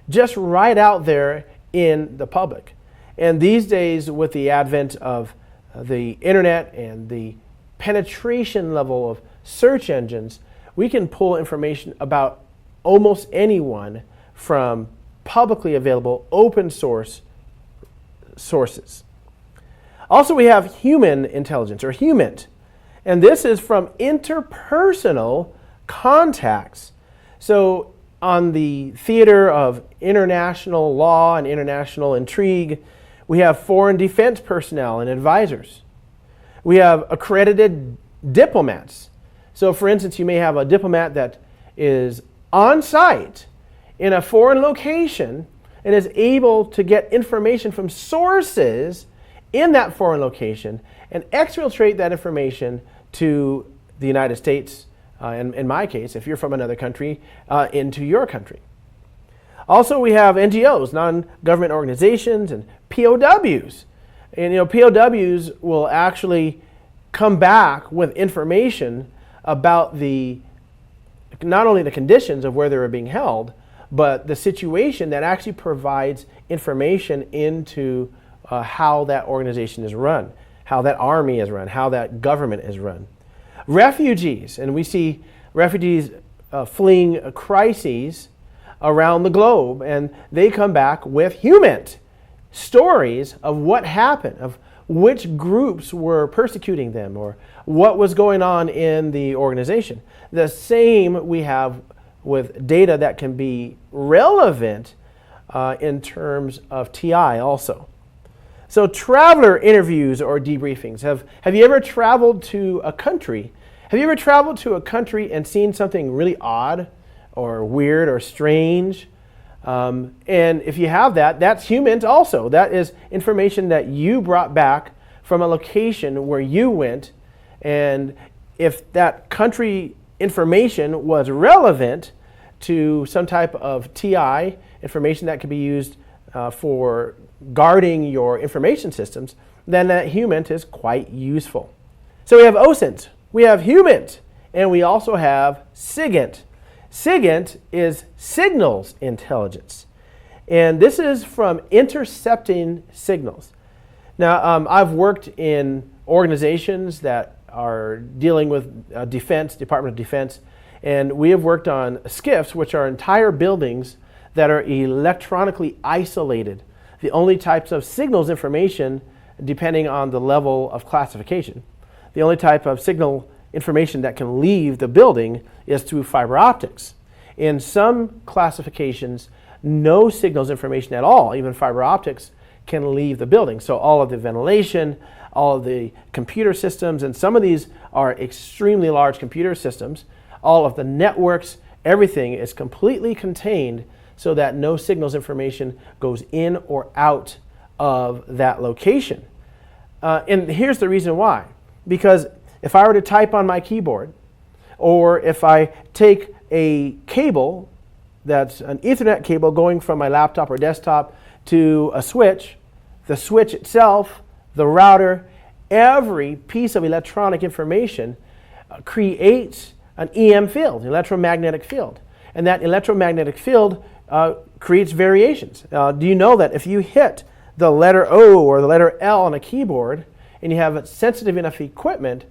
just right out there in the public. And these days, with the advent of the internet and the penetration level of search engines, we can pull information about almost anyone from publicly available open source sources. Also, we have human intelligence, or HUMINT, and this is from interpersonal contacts. So on the theater of international law and international intrigue, we have foreign defense personnel and advisors. We have accredited diplomats. So for instance, you may have a diplomat that is on site in a foreign location and is able to get information from sources in that foreign location and exfiltrate that information to the United States, and in my case, if you're from another country, into your country. Also, we have NGOs, non-government organizations, and POWs. And POWs will actually come back with information about not only the conditions of where they were being held, but the situation that actually provides information into how that organization is run, how that army is run, how that government is run. Refugees, and we see refugees fleeing crises around the globe, and they come back with HUMINT, stories of what happened, of which groups were persecuting them, or what was going on in the organization. The same we have with data that can be relevant in terms of TI also. So traveler interviews or debriefings. Have you ever traveled to a country? Have you ever traveled to a country and seen something really odd or weird or strange? And if you have that, that's HUMINT also. That is information that you brought back from a location where you went. And if that country information was relevant to some type of TI information that could be used for guarding your information systems, then that HUMINT is quite useful. So we have OSINT, we have HUMINT, and we also have SIGINT. SIGINT is signals intelligence, and this is from intercepting signals. Now, I've worked in organizations that are dealing with defense, Department of Defense, and we have worked on SCIFs, which are entire buildings that are electronically isolated. The only types of signals information, depending on the level of classification, the only type of signal information that can leave the building is through fiber optics. In some classifications, no signals information at all, even fiber optics, can leave the building. So all of the ventilation, all of the computer systems, and some of these are extremely large computer systems, all of the networks, everything is completely contained so that no signals information goes in or out of that location. And here's the reason why. Because if I were to type on my keyboard, or if I take a cable that's an Ethernet cable going from my laptop or desktop to a switch, the switch itself, the router, every piece of electronic information creates an EM field, electromagnetic field. And that electromagnetic field creates variations. Do you know that if you hit the letter O or the letter L on a keyboard and you have sensitive enough equipment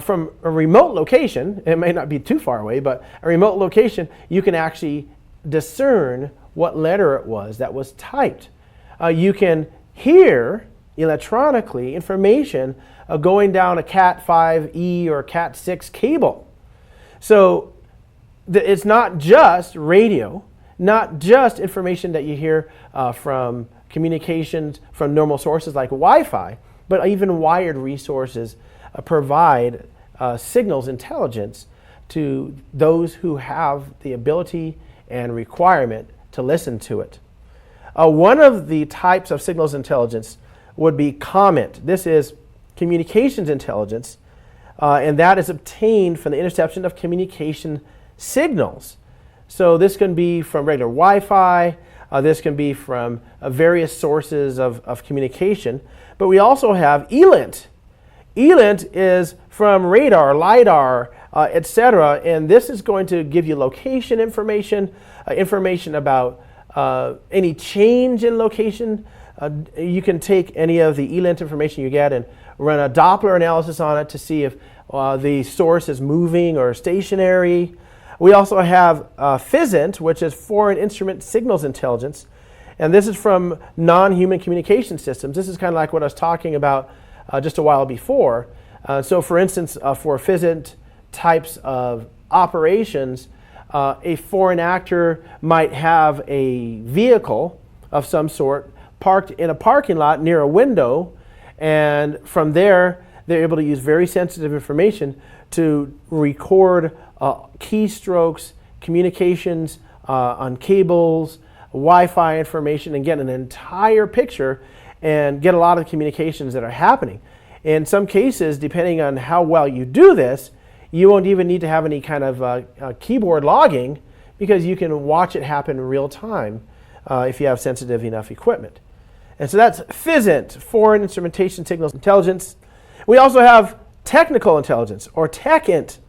from a remote location, it may not be too far away, but a remote location, you can actually discern what letter it was that was typed. You can hear electronically information going down a Cat5e or Cat6 cable. So it's not just radio, not just information that you hear from communications from normal sources like Wi-Fi, but even wired resources provide signals intelligence to those who have the ability and requirement to listen to it. One of the types of signals intelligence would be comment. This is communications intelligence, and that is obtained from the interception of communication signals. So this can be from regular Wi-Fi, this can be from various sources of communication, but we also have ELINT. ELINT is from radar, LiDAR, etc., and this is going to give you location information, information about any change in location. You can take any of the ELINT information you get and run a Doppler analysis on it to see if the source is moving or stationary. We also have FISINT, which is Foreign Instrument Signals Intelligence, and this is from non-human communication systems. This is kind of like what I was talking about just a while before. So for instance, for FISINT types of operations, a foreign actor might have a vehicle of some sort parked in a parking lot near a window, and from there they're able to use very sensitive information to record keystrokes, communications on cables, Wi-Fi information, and get an entire picture and get a lot of communications that are happening. In some cases, depending on how well you do this, you won't even need to have any kind of keyboard logging, because you can watch it happen in real time if you have sensitive enough equipment. And so that's FISINT, Foreign Instrumentation Signals Intelligence. We also have technical intelligence, or TechInt.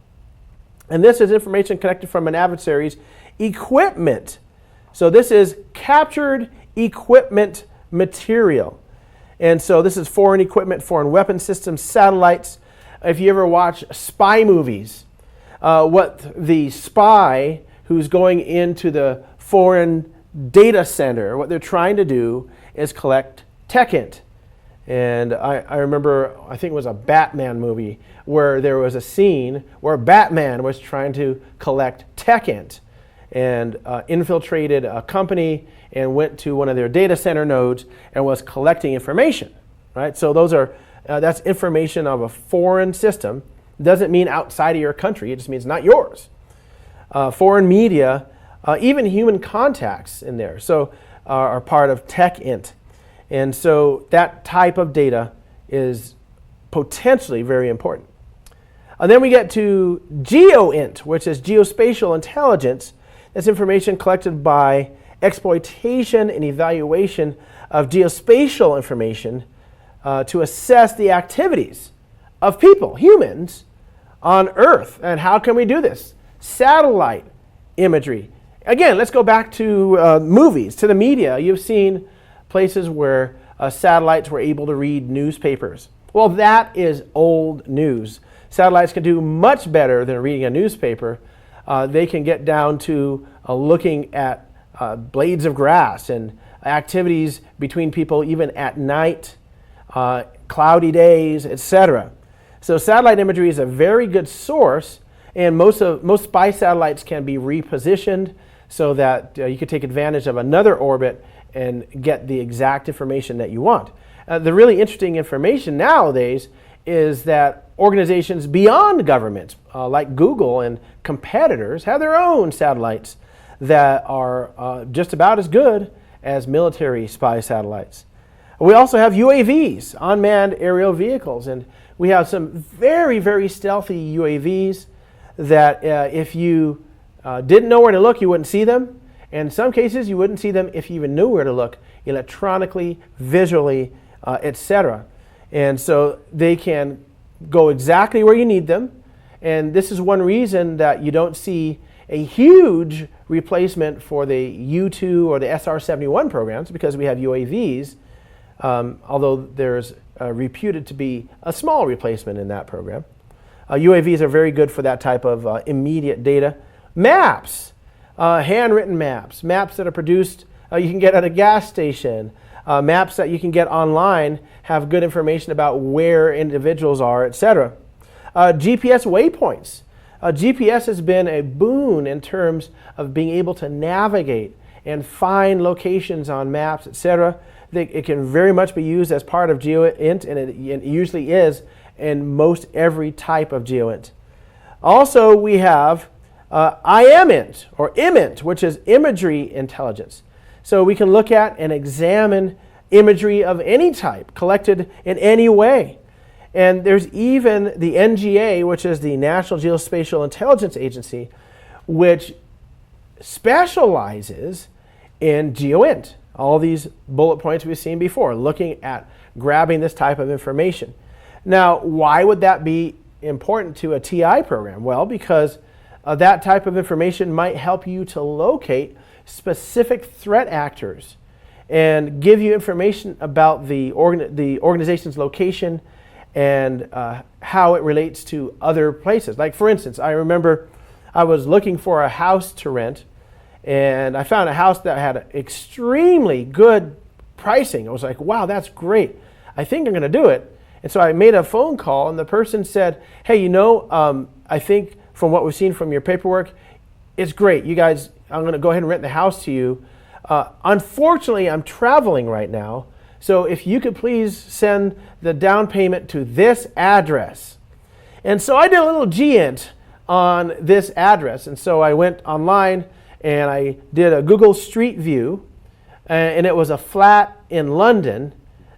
And this is information collected from an adversary's equipment. So this is captured equipment material. And so this is foreign equipment, foreign weapon systems, satellites. If you ever watch spy movies, what the spy who's going into the foreign data center, what they're trying to do is collect TechInt. And I remember, I think it was a Batman movie, where there was a scene where Batman was trying to collect TechInt and infiltrated a company and went to one of their data center nodes and was collecting information, right? So those are, that's information of a foreign system. Doesn't mean outside of your country, it just means not yours. Foreign media, even human contacts in there, so are part of TechInt. And so that type of data is potentially very important. And then we get to GeoInt, which is geospatial intelligence. That's information collected by exploitation and evaluation of geospatial information to assess the activities of people, humans, on Earth. And how can we do this? Satellite imagery. Again, let's go back to movies, to the media. You've seen places where satellites were able to read newspapers. Well, that is old news. Satellites can do much better than reading a newspaper. They can get down to looking at blades of grass and activities between people even at night, cloudy days, etc. So satellite imagery is a very good source, and most spy satellites can be repositioned so that you can take advantage of another orbit and get the exact information that you want. The really interesting information nowadays is that organizations beyond government, like Google and competitors, have their own satellites that are just about as good as military spy satellites. We also have UAVs, unmanned aerial vehicles, and we have some very, very stealthy UAVs that if you didn't know where to look, you wouldn't see them. And in some cases, you wouldn't see them if you even knew where to look, electronically, visually, etc. And so they can go exactly where you need them. And this is one reason that you don't see a huge replacement for the U-2 or the SR-71 programs, because we have UAVs, although there's reputed to be a small replacement in that program. UAVs are very good for that type of immediate data. Maps. Handwritten maps, maps that are produced, you can get at a gas station, maps that you can get online have good information about where individuals are, etc. GPS waypoints. GPS has been a boon in terms of being able to navigate and find locations on maps, etc. It can very much be used as part of GeoInt, and it usually is in most every type of GeoInt. Also, we have IMINT, or IMINT, which is imagery intelligence. So we can look at and examine imagery of any type collected in any way. And there's even the NGA, which is the National Geospatial Intelligence Agency, which specializes in GeoInt. All these bullet points we've seen before, looking at grabbing this type of information. Now, why would that be important to a TI program? Well, because that type of information might help you to locate specific threat actors and give you information about the organization's location and how it relates to other places. Like, for instance, I remember I was looking for a house to rent, and I found a house that had extremely good pricing. I was like, wow, that's great. I think I'm going to do it. And so I made a phone call, and the person said, hey, I think from what we've seen from your paperwork, it's great. You guys, I'm going to go ahead and rent the house to you. Unfortunately, I'm traveling right now, so if you could please send the down payment to this address. And so I did a little GeoInt on this address. And so I went online and I did a Google Street View, and it was a flat in London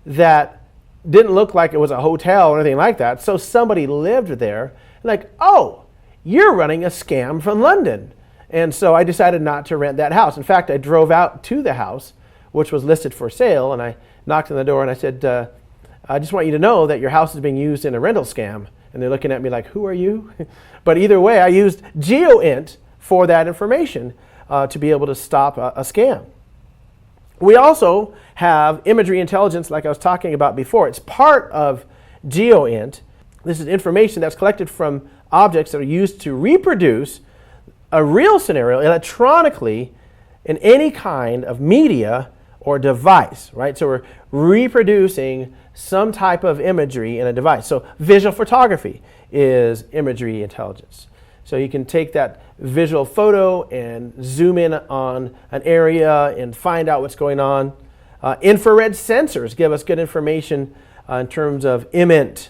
that didn't look like it was a hotel or anything like that. So somebody lived there. Like, oh, you're running a scam from London. And so I decided not to rent that house. In fact, I drove out to the house, which was listed for sale, and I knocked on the door and I said, I just want you to know that your house is being used in a rental scam. And they're looking at me like, who are you? But either way, I used GeoInt for that information to be able to stop a scam. We also have imagery intelligence, like I was talking about before. It's part of GeoInt. This is information that's collected from objects that are used to reproduce a real scenario electronically in any kind of media or device, right? So we're reproducing some type of imagery in a device. So visual photography is imagery intelligence. So you can take that visual photo and zoom in on an area and find out what's going on. Infrared sensors give us good information in terms of IMINT.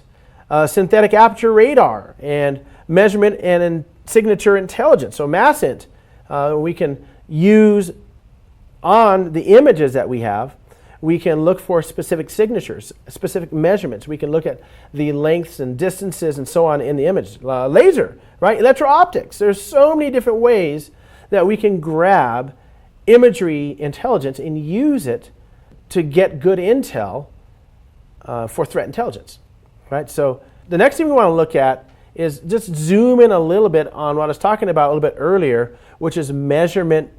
Synthetic aperture radar and measurement and signature intelligence. So MASINT, we can use on the images that we have. We can look for specific signatures, specific measurements. We can look at the lengths and distances and so on in the image. Laser, right? Electro-optics. There's so many different ways that we can grab imagery intelligence and use it to get good intel for threat intelligence, right? So the next thing we want to look at is just zoom in a little bit on what I was talking about a little bit earlier, which is measurement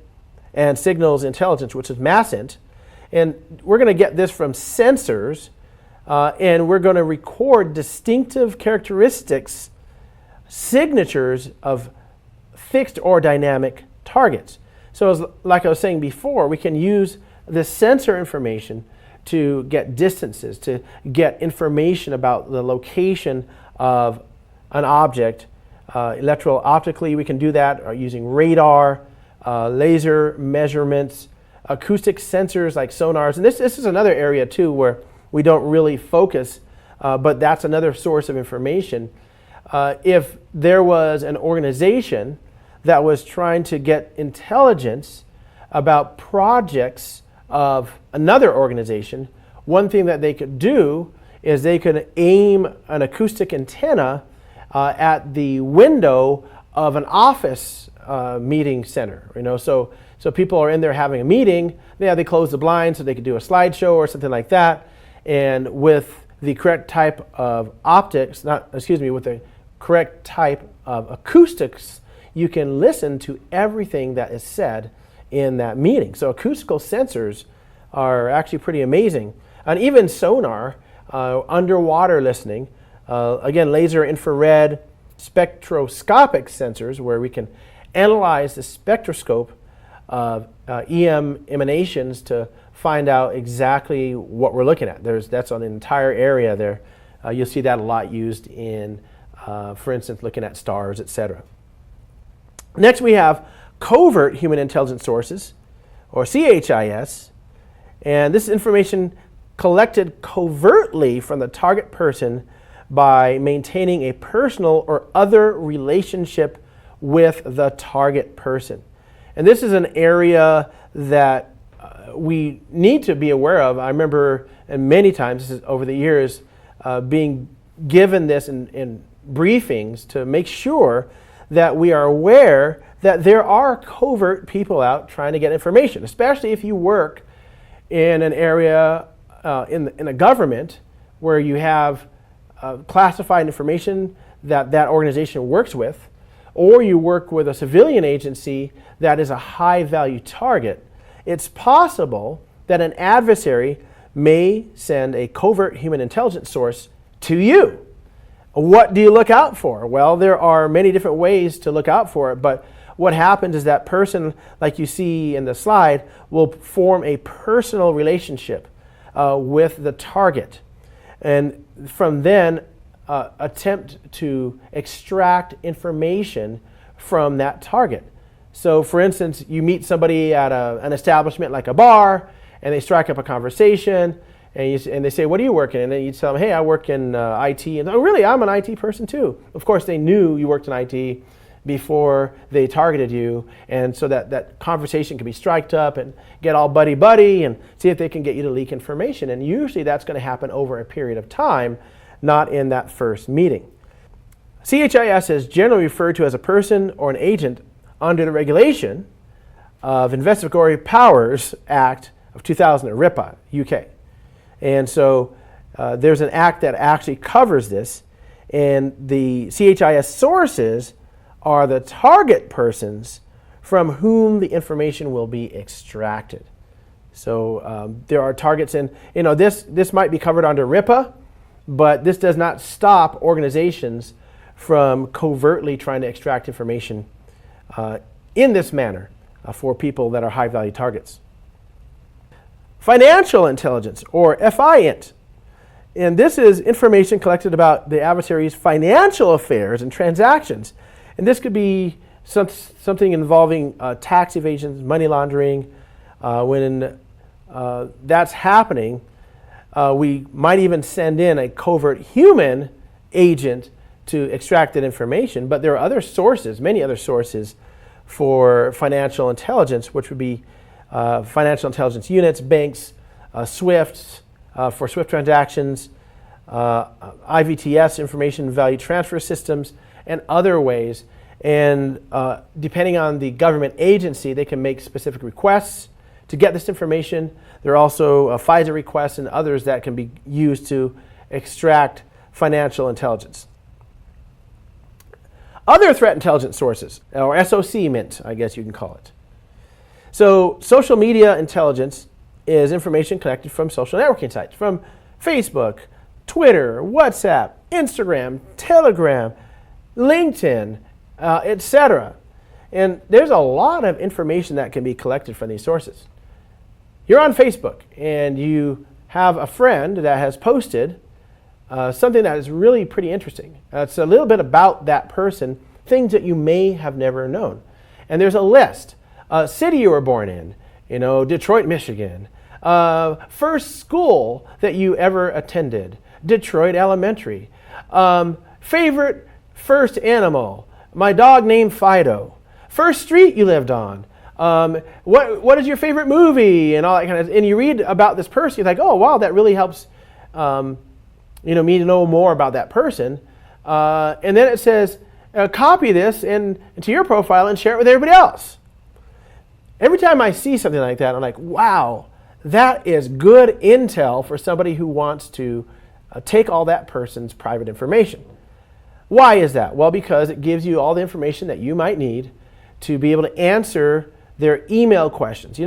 and signals intelligence, which is MASINT. And we're going to get this from sensors, and we're going to record distinctive characteristics, signatures of fixed or dynamic targets. So like I was saying before, we can use this sensor information to get distances, to get information about the location of an object. Electro-optically, we can do that using radar, laser measurements, acoustic sensors like sonars. And this is another area too where we don't really focus, but that's another source of information. If there was an organization that was trying to get intelligence about projects of another organization, one thing that they could do is they could aim an acoustic antenna at the window of an office meeting center. So people are in there having a meeting. They close the blinds so they could do a slideshow or something like that. And with the correct type of optics, with the correct type of acoustics, you can listen to everything that is said in that meeting. So acoustical sensors are actually pretty amazing. And even sonar, underwater listening, again, laser, infrared, spectroscopic sensors where we can analyze the spectroscope of EM emanations to find out exactly what we're looking at. That's on an entire area there. You'll see that a lot used in, for instance, looking at stars, etc. Next, we have covert human intelligence sources, or CHIS, and this is information collected covertly from the target person by maintaining a personal or other relationship with the target person. And this is an area that we need to be aware of. I remember, and many times over the years, being given this in briefings to make sure that we are aware that there are covert people out trying to get information, especially if you work in an area in a government where you have classified information that that organization works with, or you work with a civilian agency that is a high value target. It's possible that an adversary may send a covert human intelligence source to you. What do you look out for? Well, there are many different ways to look out for it, but what happens is that person, like you see in the slide, will form a personal relationship with the target, and from then attempt to extract information from that target. So for instance, you meet somebody at an establishment like a bar, and they strike up a conversation, and they say, what do you work in? And then you tell them, hey, I work in IT. And oh, really, I'm an IT person too. Of course, they knew you worked in IT before they targeted you, and so that conversation can be striked up and get all buddy-buddy and see if they can get you to leak information. And usually that's going to happen over a period of time, not in that first meeting. CHIS is generally referred to as a person or an agent under the regulation of Investigatory Powers Act of 2000, RIPA, UK. And so there's an act that actually covers this, and the CHIS sources are the target persons from whom the information will be extracted. So there are targets, and this might be covered under RIPA, but this does not stop organizations from covertly trying to extract information in this manner for people that are high value targets. Financial intelligence, or FIINT. And this is information collected about the adversary's financial affairs and transactions. And this could be something involving tax evasion, money laundering. When that's happening, we might even send in a covert human agent to extract that information. But there are other sources, many other sources for financial intelligence, which would be financial intelligence units, banks, SWIFT, for SWIFT transactions, IVTS, information value transfer systems, and other ways. And depending on the government agency, they can make specific requests to get this information. There are also FISA requests and others that can be used to extract financial intelligence. Other threat intelligence sources, or SOC Mint, I guess you can call it. So social media intelligence is information collected from social networking sites, from Facebook, Twitter, WhatsApp, Instagram, Telegram, LinkedIn, etc. And there's a lot of information that can be collected from these sources. You're on Facebook and you have a friend that has posted something that is really pretty interesting. It's a little bit about that person, things that you may have never known. And there's a list. City you were born in, Detroit, Michigan. First school that you ever attended, Detroit Elementary. Favorite first animal, my dog named Fido. First street you lived on. What is your favorite movie, and all that kind of. And you read about this person, you're like, oh wow, that really helps. Me to know more about that person. And then it says, copy this and to your profile and share it with everybody else. Every time I see something like that, I'm like, wow, that is good intel for somebody who wants to take all that person's private information. Why is that? Well, because it gives you all the information that you might need to be able to answer their email questions.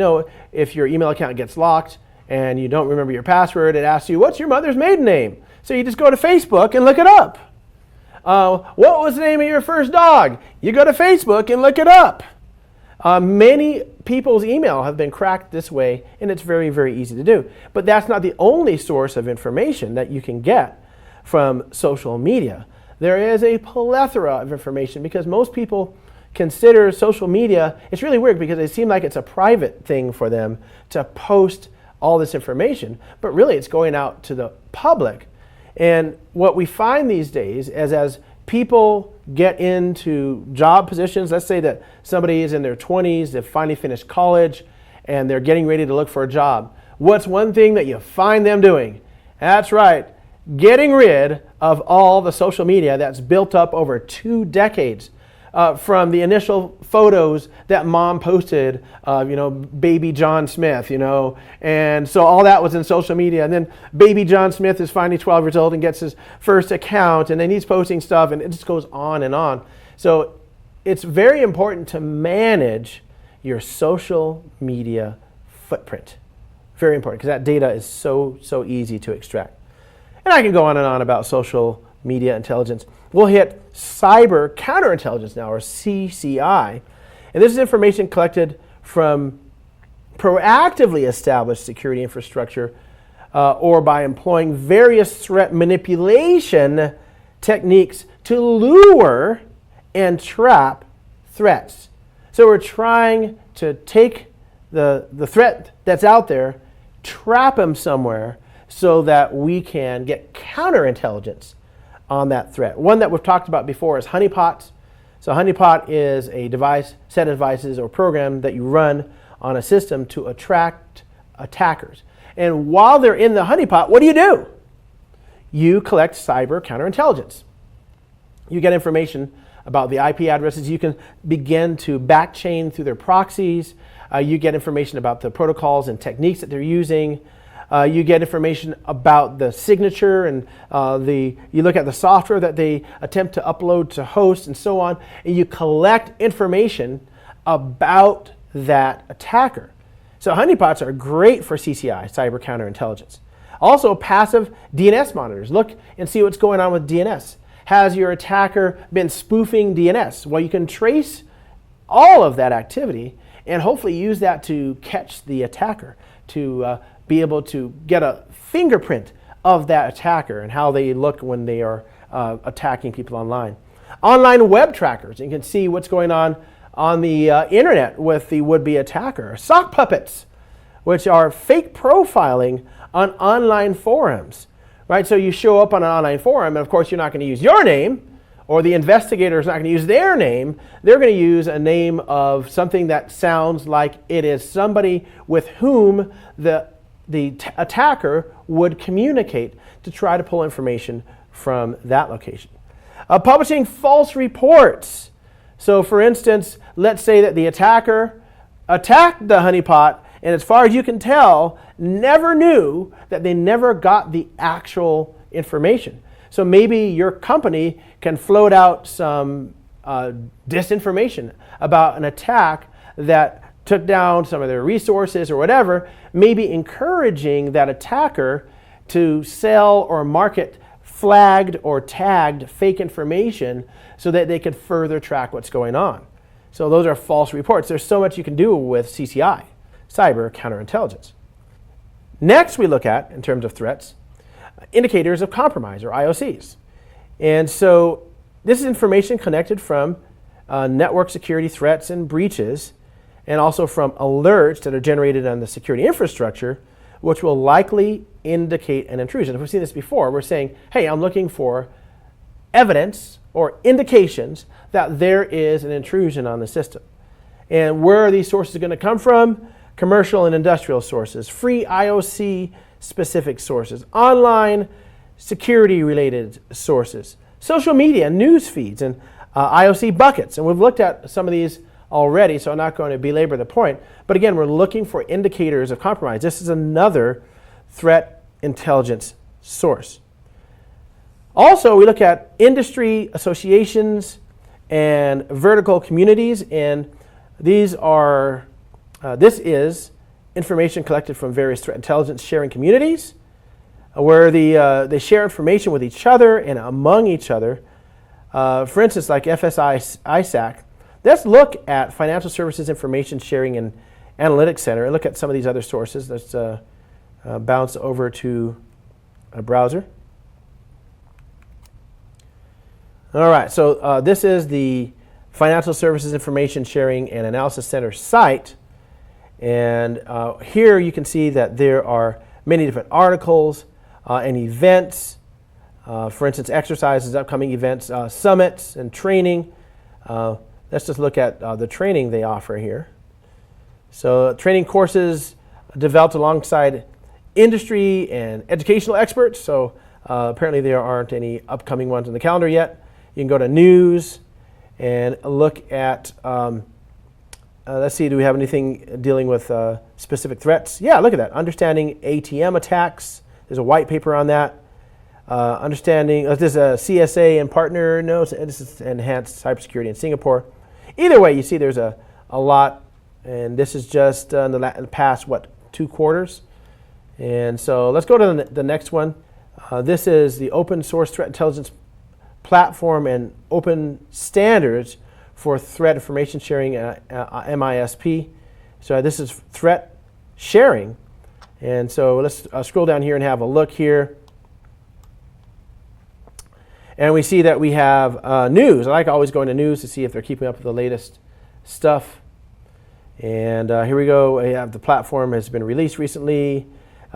If your email account gets locked and you don't remember your password, it asks you, what's your mother's maiden name? So you just go to Facebook and look it up. What was the name of your first dog? You go to Facebook and look it up. Many people's email have been cracked this way, and it's very, very easy to do. But that's not the only source of information that you can get from social media. There is a plethora of information because most people consider social media, it's really weird because it seems like it's a private thing for them to post all this information, but really it's going out to the public. And what we find these days is as people get into job positions, let's say that somebody is in their 20s, they've finally finished college, and they're getting ready to look for a job, what's one thing that you find them doing? That's right, getting rid of all the social media that's built up over 2 decades. From the initial photos that mom posted of, baby John Smith, and so all that was in social media. And then baby John Smith is finally 12 years old and gets his first account, and then he's posting stuff, and it just goes on and on. So it's very important to manage your social media footprint. Very important, because that data is so easy to extract. And I can go on and on about social media intelligence. We'll hit cyber counterintelligence now, or CCI. And this is information collected from proactively established security infrastructure or by employing various threat manipulation techniques to lure and trap threats. So we're trying to take the threat that's out there, trap them somewhere so that we can get counterintelligence on that threat. One that we've talked about before is honeypots. So honeypot is a set of devices or program that you run on a system to attract attackers. And while they're in the honeypot, what do? You collect cyber counterintelligence. You get information about the IP addresses. You can begin to backchain through their proxies. You get information about the protocols and techniques that they're using. You get information about the signature, and you look at the software that they attempt to upload to host and so on, and you collect information about that attacker. So honeypots are great for CCI, cyber counterintelligence. Also, passive DNS monitors. Look and see what's going on with DNS. Has your attacker been spoofing DNS? Well, you can trace all of that activity and hopefully use that to catch the attacker, to be able to get a fingerprint of that attacker and how they look when they are attacking people online. Online web trackers. You can see what's going on the internet with the would-be attacker. Sock puppets, which are fake profiling on online forums. Right? So you show up on an online forum, and of course you're not going to use your name, or the investigator is not going to use their name. They're going to use a name of something that sounds like it is somebody with whom the attacker would communicate to try to pull information from that location. Publishing false reports. So for instance, let's say that the attacker attacked the honeypot, and as far as you can tell, never knew that they never got the actual information. So maybe your company can float out some disinformation about an attack that took down some of their resources or whatever, maybe encouraging that attacker to sell or market flagged or tagged fake information so that they could further track what's going on. So those are false reports. There's so much you can do with CCI, cyber counterintelligence. Next, we look at, in terms of threats, indicators of compromise, or IOCs. And so this is information connected from network security threats and breaches, and also from alerts that are generated on the security infrastructure, which will likely indicate an intrusion. If we've seen this before, we're saying, hey, I'm looking for evidence or indications that there is an intrusion on the system. And where are these sources going to come from? Commercial and industrial sources, free IOC specific sources, online security related sources, social media, news feeds, and IOC buckets. And we've looked at some of these already, so I'm not going to belabor the point. But again, we're looking for indicators of compromise. This is another threat intelligence source. Also, we look at industry associations and vertical communities, and these are this is information collected from various threat intelligence sharing communities, where they share information with each other and among each other. For instance, like FSI ISAC. Let's look at Financial Services Information Sharing and Analytics Center and look at some of these other sources. Let's bounce over to a browser. All right, so this is the Financial Services Information Sharing and Analysis Center site. And here you can see that there are many different articles and events. For instance, exercises, upcoming events, summits, and training. Let's just look at the training they offer here. So training courses developed alongside industry and educational experts. So apparently there aren't any upcoming ones on the calendar yet. You can go to news and look at, let's see, do we have anything dealing with specific threats? Yeah, look at that. Understanding ATM attacks. There's a white paper on that. Understanding, this is a CSA and partner notes. This is enhanced cybersecurity in Singapore. Either way, you see there's a lot. And this is just in the past, 2 quarters. And so let's go to the next one. This is the open source threat intelligence platform and open standards for threat information sharing, MISP. So this is threat sharing. And so let's scroll down here and have a look here. And we see that we have news. I like always going to news to see if they're keeping up with the latest stuff. And here we go. We have the platform has been released recently.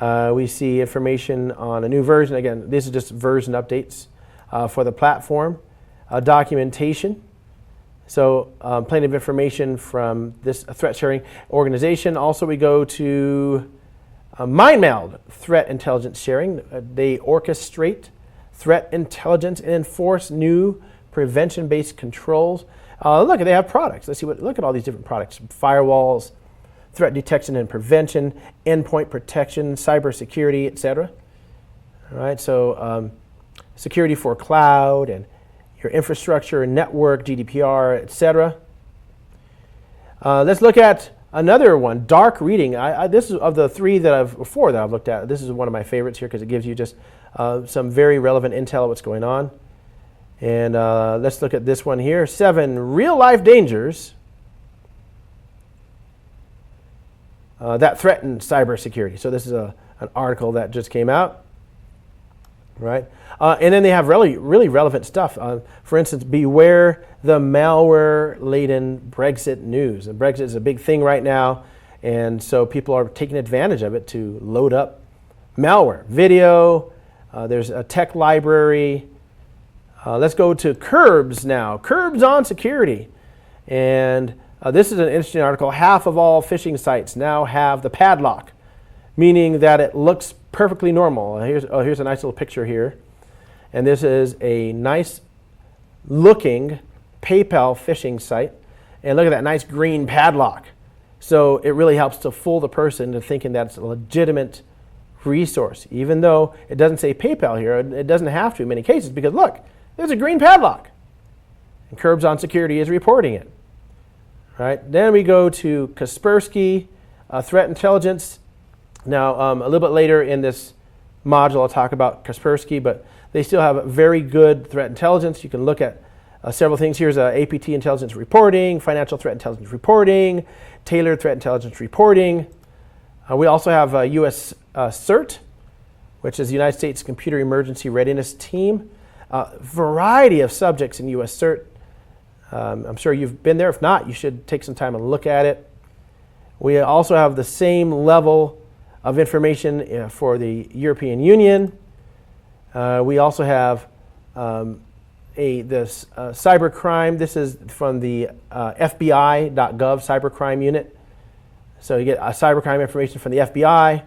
We see information on a new version. Again, this is just version updates for the platform. Documentation. So plenty of information from this threat sharing organization. Also, we go to MindMeld threat intelligence sharing. They orchestrate threat intelligence and enforce new prevention-based controls. Look, they have products. Let's see look at all these different products. Firewalls, threat detection and prevention, endpoint protection, cybersecurity, etc. All right, so security for cloud and your infrastructure, network, GDPR, etc. Let's look at another one, dark reading. This is of the 4 that I've looked at. This is one of my favorites here because it gives you just some very relevant intel of what's going on. And let's look at this one here. 7 real-life dangers that threaten cybersecurity. So this is an article that just came out, right? And then they have really relevant stuff. For instance, beware the malware-laden Brexit news. And Brexit is a big thing right now, and so people are taking advantage of it to load up malware, video. There's a tech library. Let's go to Curbs now. Curbs on security. And this is an interesting article. Half of all phishing sites now have the padlock, meaning that it looks perfectly normal. Here's a nice little picture here. And this is a nice looking PayPal phishing site. And look at that nice green padlock. So it really helps to fool the person into thinking that it's a legitimate resource, even though it doesn't say PayPal here. It doesn't have to in many cases because look, there's a green padlock. And Curbs on Security is reporting it. Right? Then we go to Kaspersky Threat Intelligence. Now, a little bit later in this module, I'll talk about Kaspersky, but they still have very good threat intelligence. You can look at several things. Here's APT intelligence reporting, financial threat intelligence reporting, tailored threat intelligence reporting. We also have US CERT, which is the United States Computer Emergency Readiness Team. Variety of subjects in US CERT. I'm sure you've been there. If not, you should take some time and look at it. We also have the same level of information for the European Union. We also have this cybercrime. This is from the FBI.gov cybercrime unit. So you get cybercrime information from the FBI.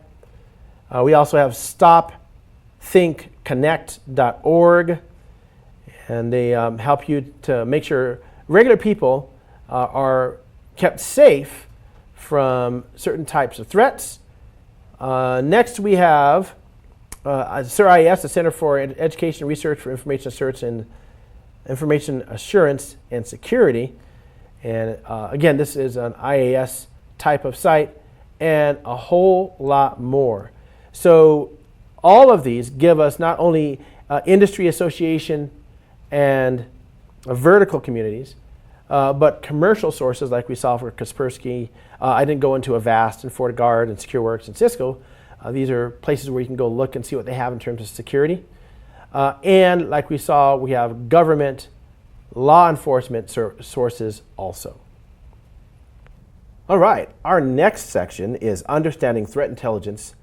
We also have stopthinkconnect.org. And they help you to make sure regular people are kept safe from certain types of threats. Next, we have CERIS, the Center for Education and Research for Information Assurance and Security. And again, this is an IAS type of site and a whole lot more. So all of these give us not only industry association and vertical communities, but commercial sources like we saw for Kaspersky. I didn't go into Avast and FortiGuard and SecureWorks and Cisco. These are places where you can go look and see what they have in terms of security. And like we saw, we have government, law enforcement sources also. All right, our next section is understanding threat intelligence,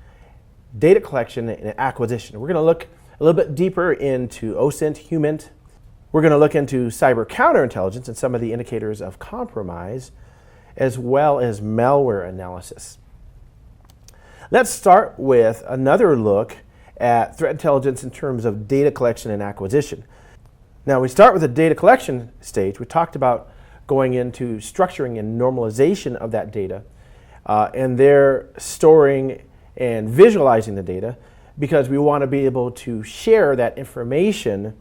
data collection, and acquisition. We're going to look a little bit deeper into OSINT, HUMINT. We're going to look into cyber counterintelligence and some of the indicators of compromise. as well as malware analysis. Let's start with another look at threat intelligence in terms of data collection and acquisition. Now, we start with the data collection stage. We talked about going into structuring and normalization of that data, and there storing and visualizing the data, because we want to be able to share that information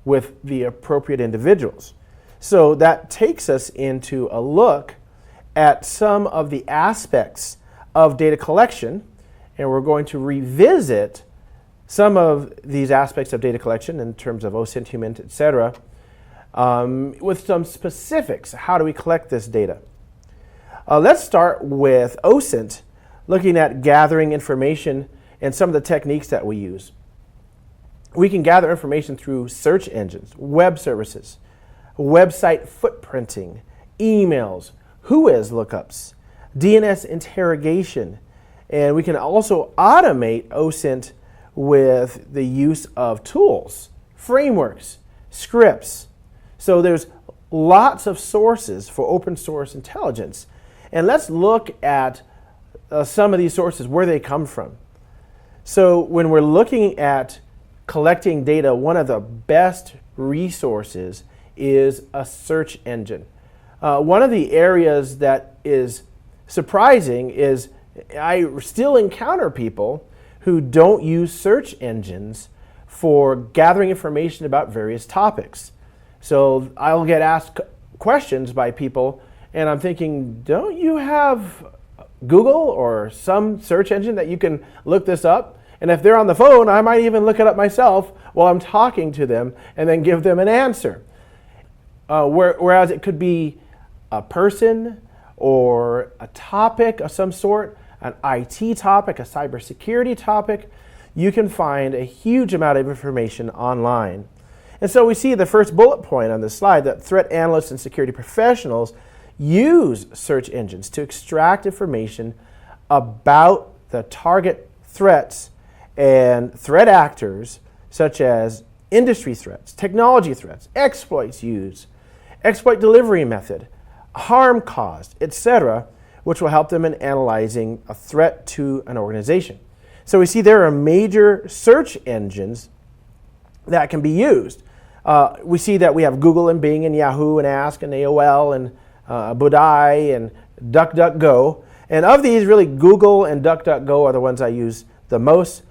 with the appropriate individuals. So that takes us into a look at some of the aspects of data collection, and we're going to revisit some of these aspects of data collection in terms of OSINT, HUMINT, etc., with some specifics. How do we collect this data? Let's start with OSINT, looking at gathering information and some of the techniques that we use. We can gather information through search engines, web services, website footprinting, emails, WHOIS lookups, DNS interrogation, and we can also automate OSINT with the use of tools, frameworks, scripts. So there's lots of sources for open source intelligence. And let's look at some of these sources, where they come from. So when we're looking at collecting data, one of the best resources is a search engine. One of the areas that is surprising is I still encounter people who don't use search engines for gathering information about various topics. So I'll get asked questions by people, and I'm thinking, don't you have Google or some search engine that you can look this up? And if they're on the phone, I might even look it up myself while I'm talking to them and then give them an answer. Whereas it could be a person or a topic of some sort, an IT topic, a cybersecurity topic, you can find a huge amount of information online. And so we see the first bullet point on this slide that threat analysts and security professionals use search engines to extract information about the target threats and threat actors, such as industry threats, technology threats, exploits used, exploit delivery method, harm caused, etc., which will help them in analyzing a threat to an organization. So we see there are major search engines that can be used. We see that we have Google and Bing and Yahoo and Ask and AOL and Budai and DuckDuckGo. And of these, really, Google and DuckDuckGo are the ones I use the most.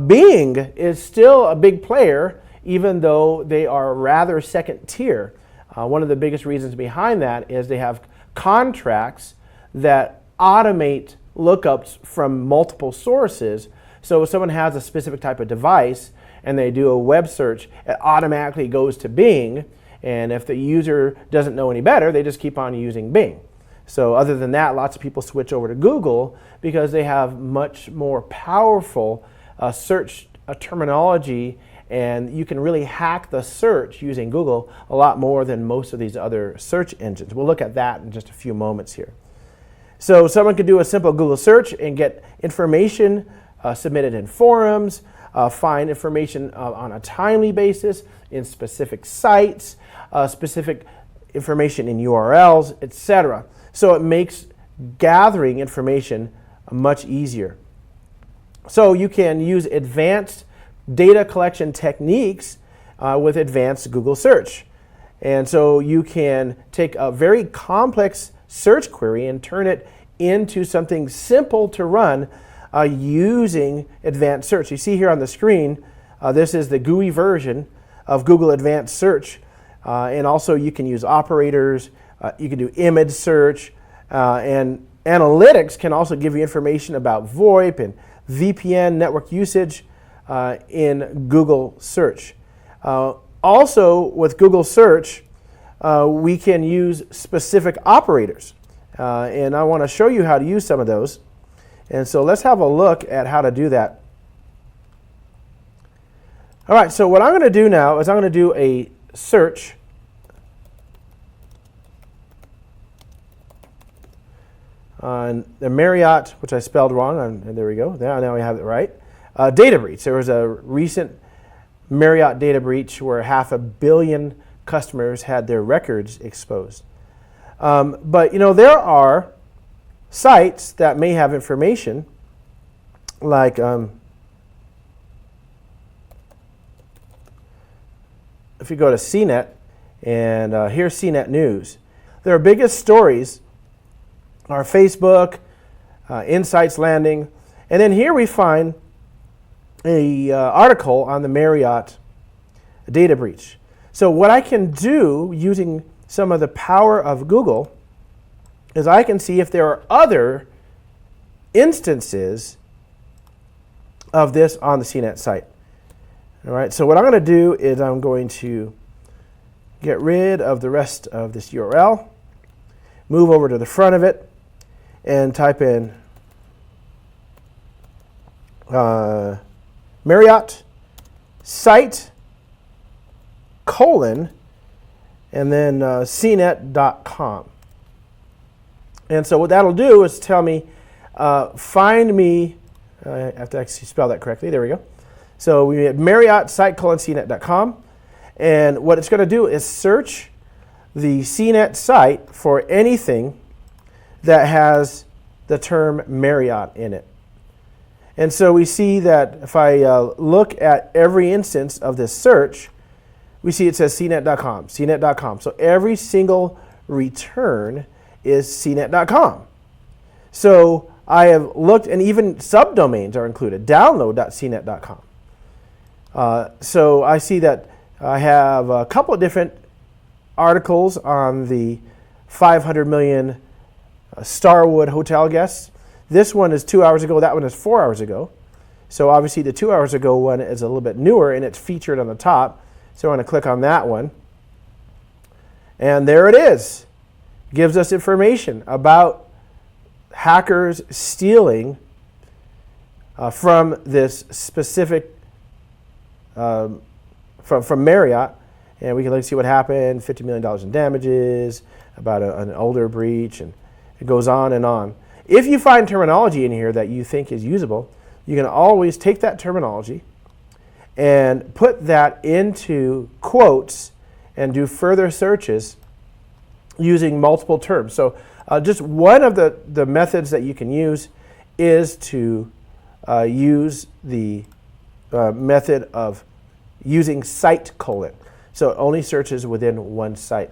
Bing is still a big player, even though they are rather second tier. One of the biggest reasons behind that is they have contracts that automate lookups from multiple sources. So if someone has a specific type of device and they do a web search, it automatically goes to Bing. And if the user doesn't know any better, they just keep on using Bing. So other than that, lots of people switch over to Google because they have much more powerful search terminology, and you can really hack the search using Google a lot more than most of these other search engines. We'll look at that in just a few moments here. So someone could do a simple Google search and get information submitted in forums, find information on a timely basis in specific sites, specific information in URLs, etc. So it makes gathering information much easier. So you can use advanced data collection techniques with advanced Google search. And so you can take a very complex search query and turn it into something simple to run using advanced search. You see here on the screen, this is the GUI version of Google Advanced Search. And also you can use operators, you can do image search, and analytics can also give you information about VoIP and VPN network usage in Google search. Also with Google search, we can use specific operators. And I want to show you how to use some of those. And so let's have a look at how to do that. All right, so what I'm going to do now is I'm going to do a search on the Marriott, which I spelled wrong, and there we go. Now we have it right. Data breach. There was a recent Marriott data breach where 500 million customers had their records exposed. But there are sites that may have information like if you go to CNET, and here's CNET News. Their biggest stories are Facebook, Insights Landing, and then here we find a article on the Marriott data breach. So what I can do using some of the power of Google is I can see if there are other instances of this on the CNET site. All right, so what I'm going to do is I'm going to get rid of the rest of this URL, move over to the front of it, and type in Marriott site : and then cnet.com. And so what that'll do is tell me, find me, I have to actually spell that correctly, there we go. So we had Marriott site : cnet.com, and what it's going to do is search the CNET site for anything that has the term Marriott in it. And so we see that if I look at every instance of this search, we see it says cnet.com, cnet.com. So every single return is cnet.com. So I have looked, and even subdomains are included, download.cnet.com. So I see that I have a couple of different articles on the 500 million Starwood hotel guests. This one is 2 hours ago, that one is 4 hours ago. So obviously the 2 hours ago one is a little bit newer and it's featured on the top. So I'm going to click on that one. And there it is. Gives us information about hackers stealing from this specific, from Marriott. And we can see what happened, $50 million in damages, about an older breach, and it goes on and on. If you find terminology in here that you think is usable, you can always take that terminology and put that into quotes and do further searches using multiple terms. So just one of the methods that you can use is to use the method of using site : so it only searches within one site.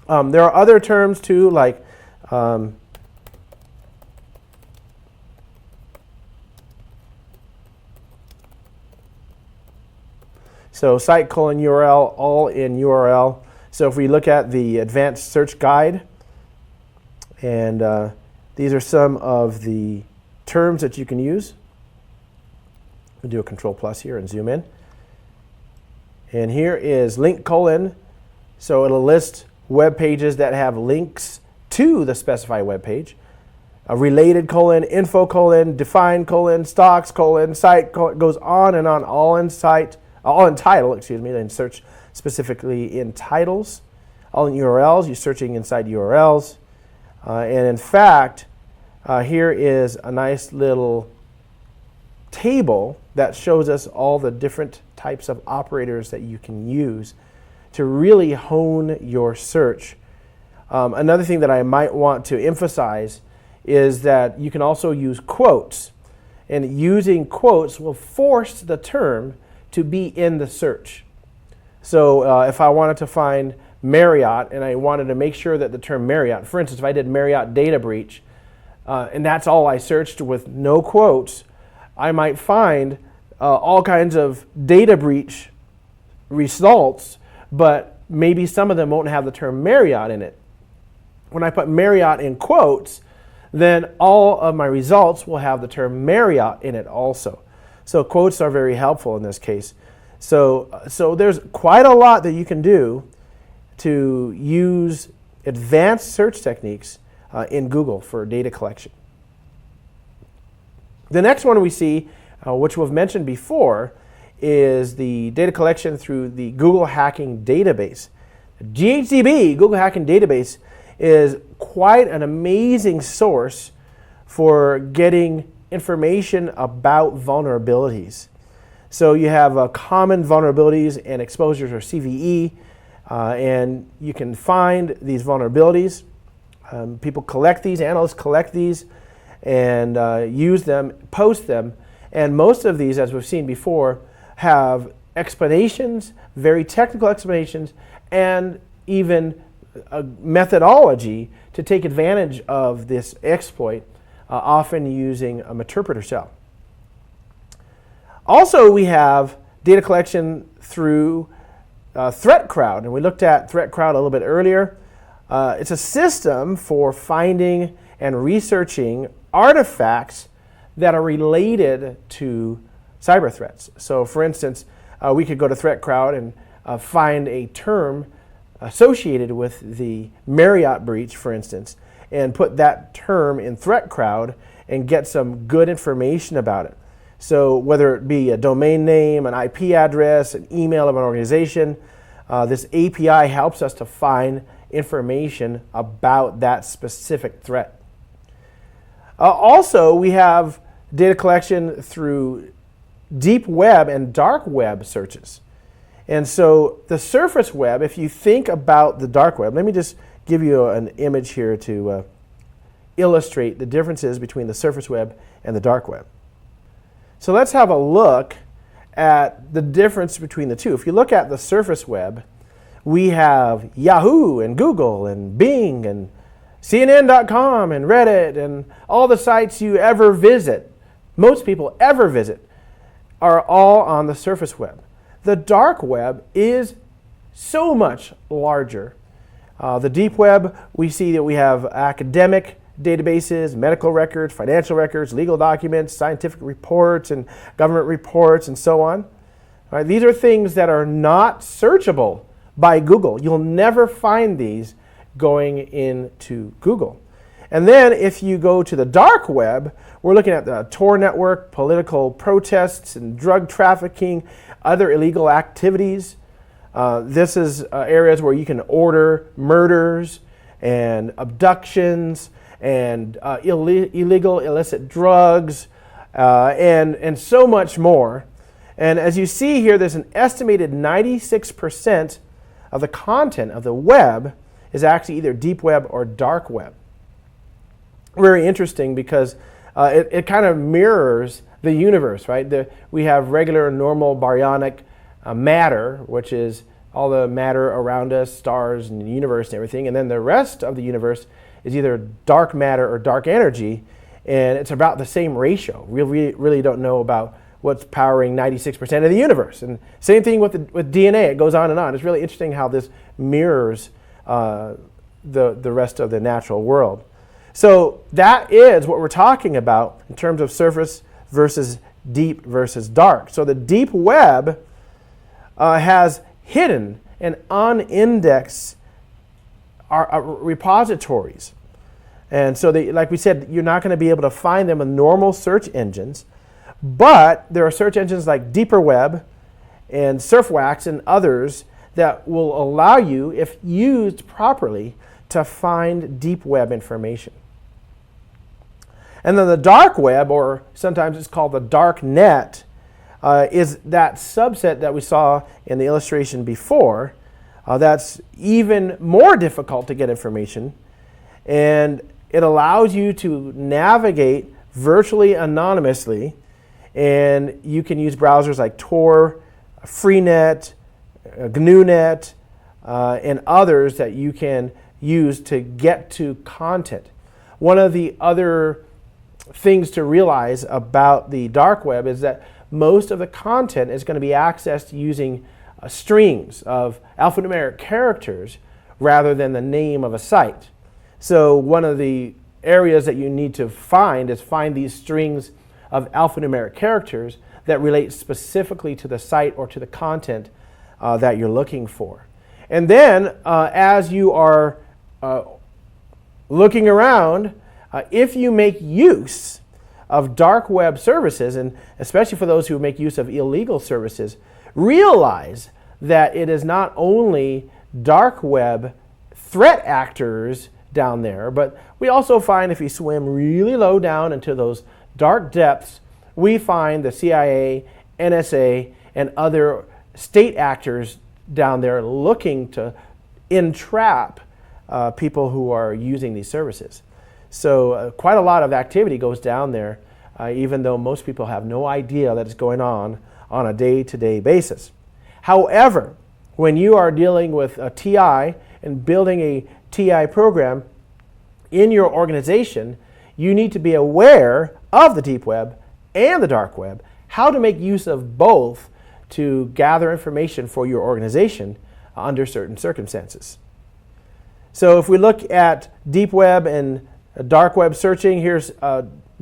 There are other terms too, like so site : URL, all in URL. So if we look at the advanced search guide, and these are some of the terms that you can use. We'll do a Control+ here and zoom in. And here is link : so it'll list web pages that have links to the specified web page. A related : info : define : stocks : site : goes on and on, all in title, then search specifically in titles. All in URLs, you're searching inside URLs. And in fact, here is a nice little table that shows us all the different types of operators that you can use to really hone your search. Another thing that I might want to emphasize is that you can also use quotes. And using quotes will force the term to be in the search. So if I wanted to find Marriott and I wanted to make sure that the term Marriott, for instance, if I did Marriott data breach, and that's all I searched with no quotes, I might find all kinds of data breach results, but maybe some of them won't have the term Marriott in it. When I put Marriott in quotes, then all of my results will have the term Marriott in it also. So quotes are very helpful in this case. So there's quite a lot that you can do to use advanced search techniques in Google for data collection. The next one we see, which we've mentioned before, is the data collection through the Google Hacking Database. GHDB, Google Hacking Database, is quite an amazing source for getting information about vulnerabilities. So you have common vulnerabilities and exposures, or CVE. And you can find these vulnerabilities. People collect these, analysts collect these, and use them, post them. And most of these, as we've seen before, have explanations, very technical explanations, and even a methodology to take advantage of this exploit, often using a interpreter shell. Also, we have data collection through ThreatCrowd, and we looked at ThreatCrowd a little bit earlier. It's a system for finding and researching artifacts that are related to cyber threats. So for instance, we could go to ThreatCrowd and find a term associated with the Marriott breach, for instance, and put that term in ThreatCrowd and get some good information about it. So whether it be a domain name, an IP address, an email of an organization, this API helps us to find information about that specific threat. Also, we have data collection through deep web and dark web searches. And so the surface web, if you think about the dark web, let me just give you an image here to illustrate the differences between the surface web and the dark web. So let's have a look at the difference between the two. If you look at the surface web, we have Yahoo and Google and Bing and CNN.com and Reddit and all the sites you ever visit, most people ever visit, are all on the surface web. The dark web is so much larger. The deep web, we see that we have academic databases, medical records, financial records, legal documents, scientific reports, and government reports, and so on. All right, these are things that are not searchable by Google. You'll never find these going into Google. And then if you go to the dark web, we're looking at the Tor network, political protests, and drug trafficking, other illegal activities. This is areas where you can order murders and abductions and illegal illicit drugs and so much more. And as you see here, there's an estimated 96% of the content of the web is actually either deep web or dark web. Very interesting because it kind of mirrors the universe, right? We have regular, normal, baryonic matter, which is all the matter around us, stars and the universe and everything. And then the rest of the universe is either dark matter or dark energy, and it's about the same ratio. We really don't know about what's powering 96% of the universe. And same thing with DNA, it goes on and on. It's really interesting how this mirrors the rest of the natural world. So that is what we're talking about in terms of surface versus deep versus dark. So the deep web has hidden and unindexed repositories. And so like we said, you're not going to be able to find them in normal search engines, but there are search engines like DeeperWeb and Surfwax and others that will allow you, if used properly, to find deep web information. And then the dark web, or sometimes it's called the dark net, is that subset that we saw in the illustration before. That's even more difficult to get information, and it allows you to navigate virtually anonymously, and you can use browsers like Tor, Freenet, GNUnet, and others that you can use to get to content. One of the other things to realize about the dark web is that most of the content is going to be accessed using strings of alphanumeric characters rather than the name of a site. So one of the areas that you need to find these strings of alphanumeric characters that relate specifically to the site or to the content that you're looking for. And then as you are looking around, if you make use of dark web services, and especially for those who make use of illegal services, realize that it is not only dark web threat actors down there, but we also find if you swim really low down into those dark depths, we find the CIA, NSA, and other state actors down there looking to entrap people who are using these services. So quite a lot of activity goes down there, even though most people have no idea that it's going on a day-to-day basis. However, when you are dealing with a TI and building a TI program in your organization, you need to be aware of the deep web and the dark web, how to make use of both to gather information for your organization under certain circumstances. So if we look at deep web and dark web searching, here's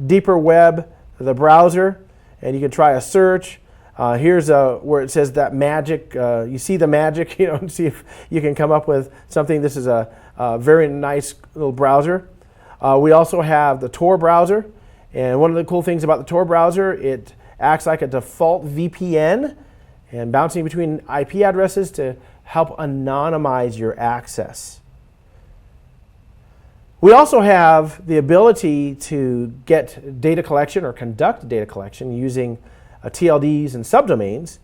deeper web, the browser, and you can try a search. Here's where it says that magic. You see the magic, and see if you can come up with something. This is a very nice little browser. We also have the Tor browser, and one of the cool things about the Tor browser, it acts like a default VPN and bouncing between IP addresses to help anonymize your access. We also have the ability to get data collection or conduct data collection using TLDs and subdomains.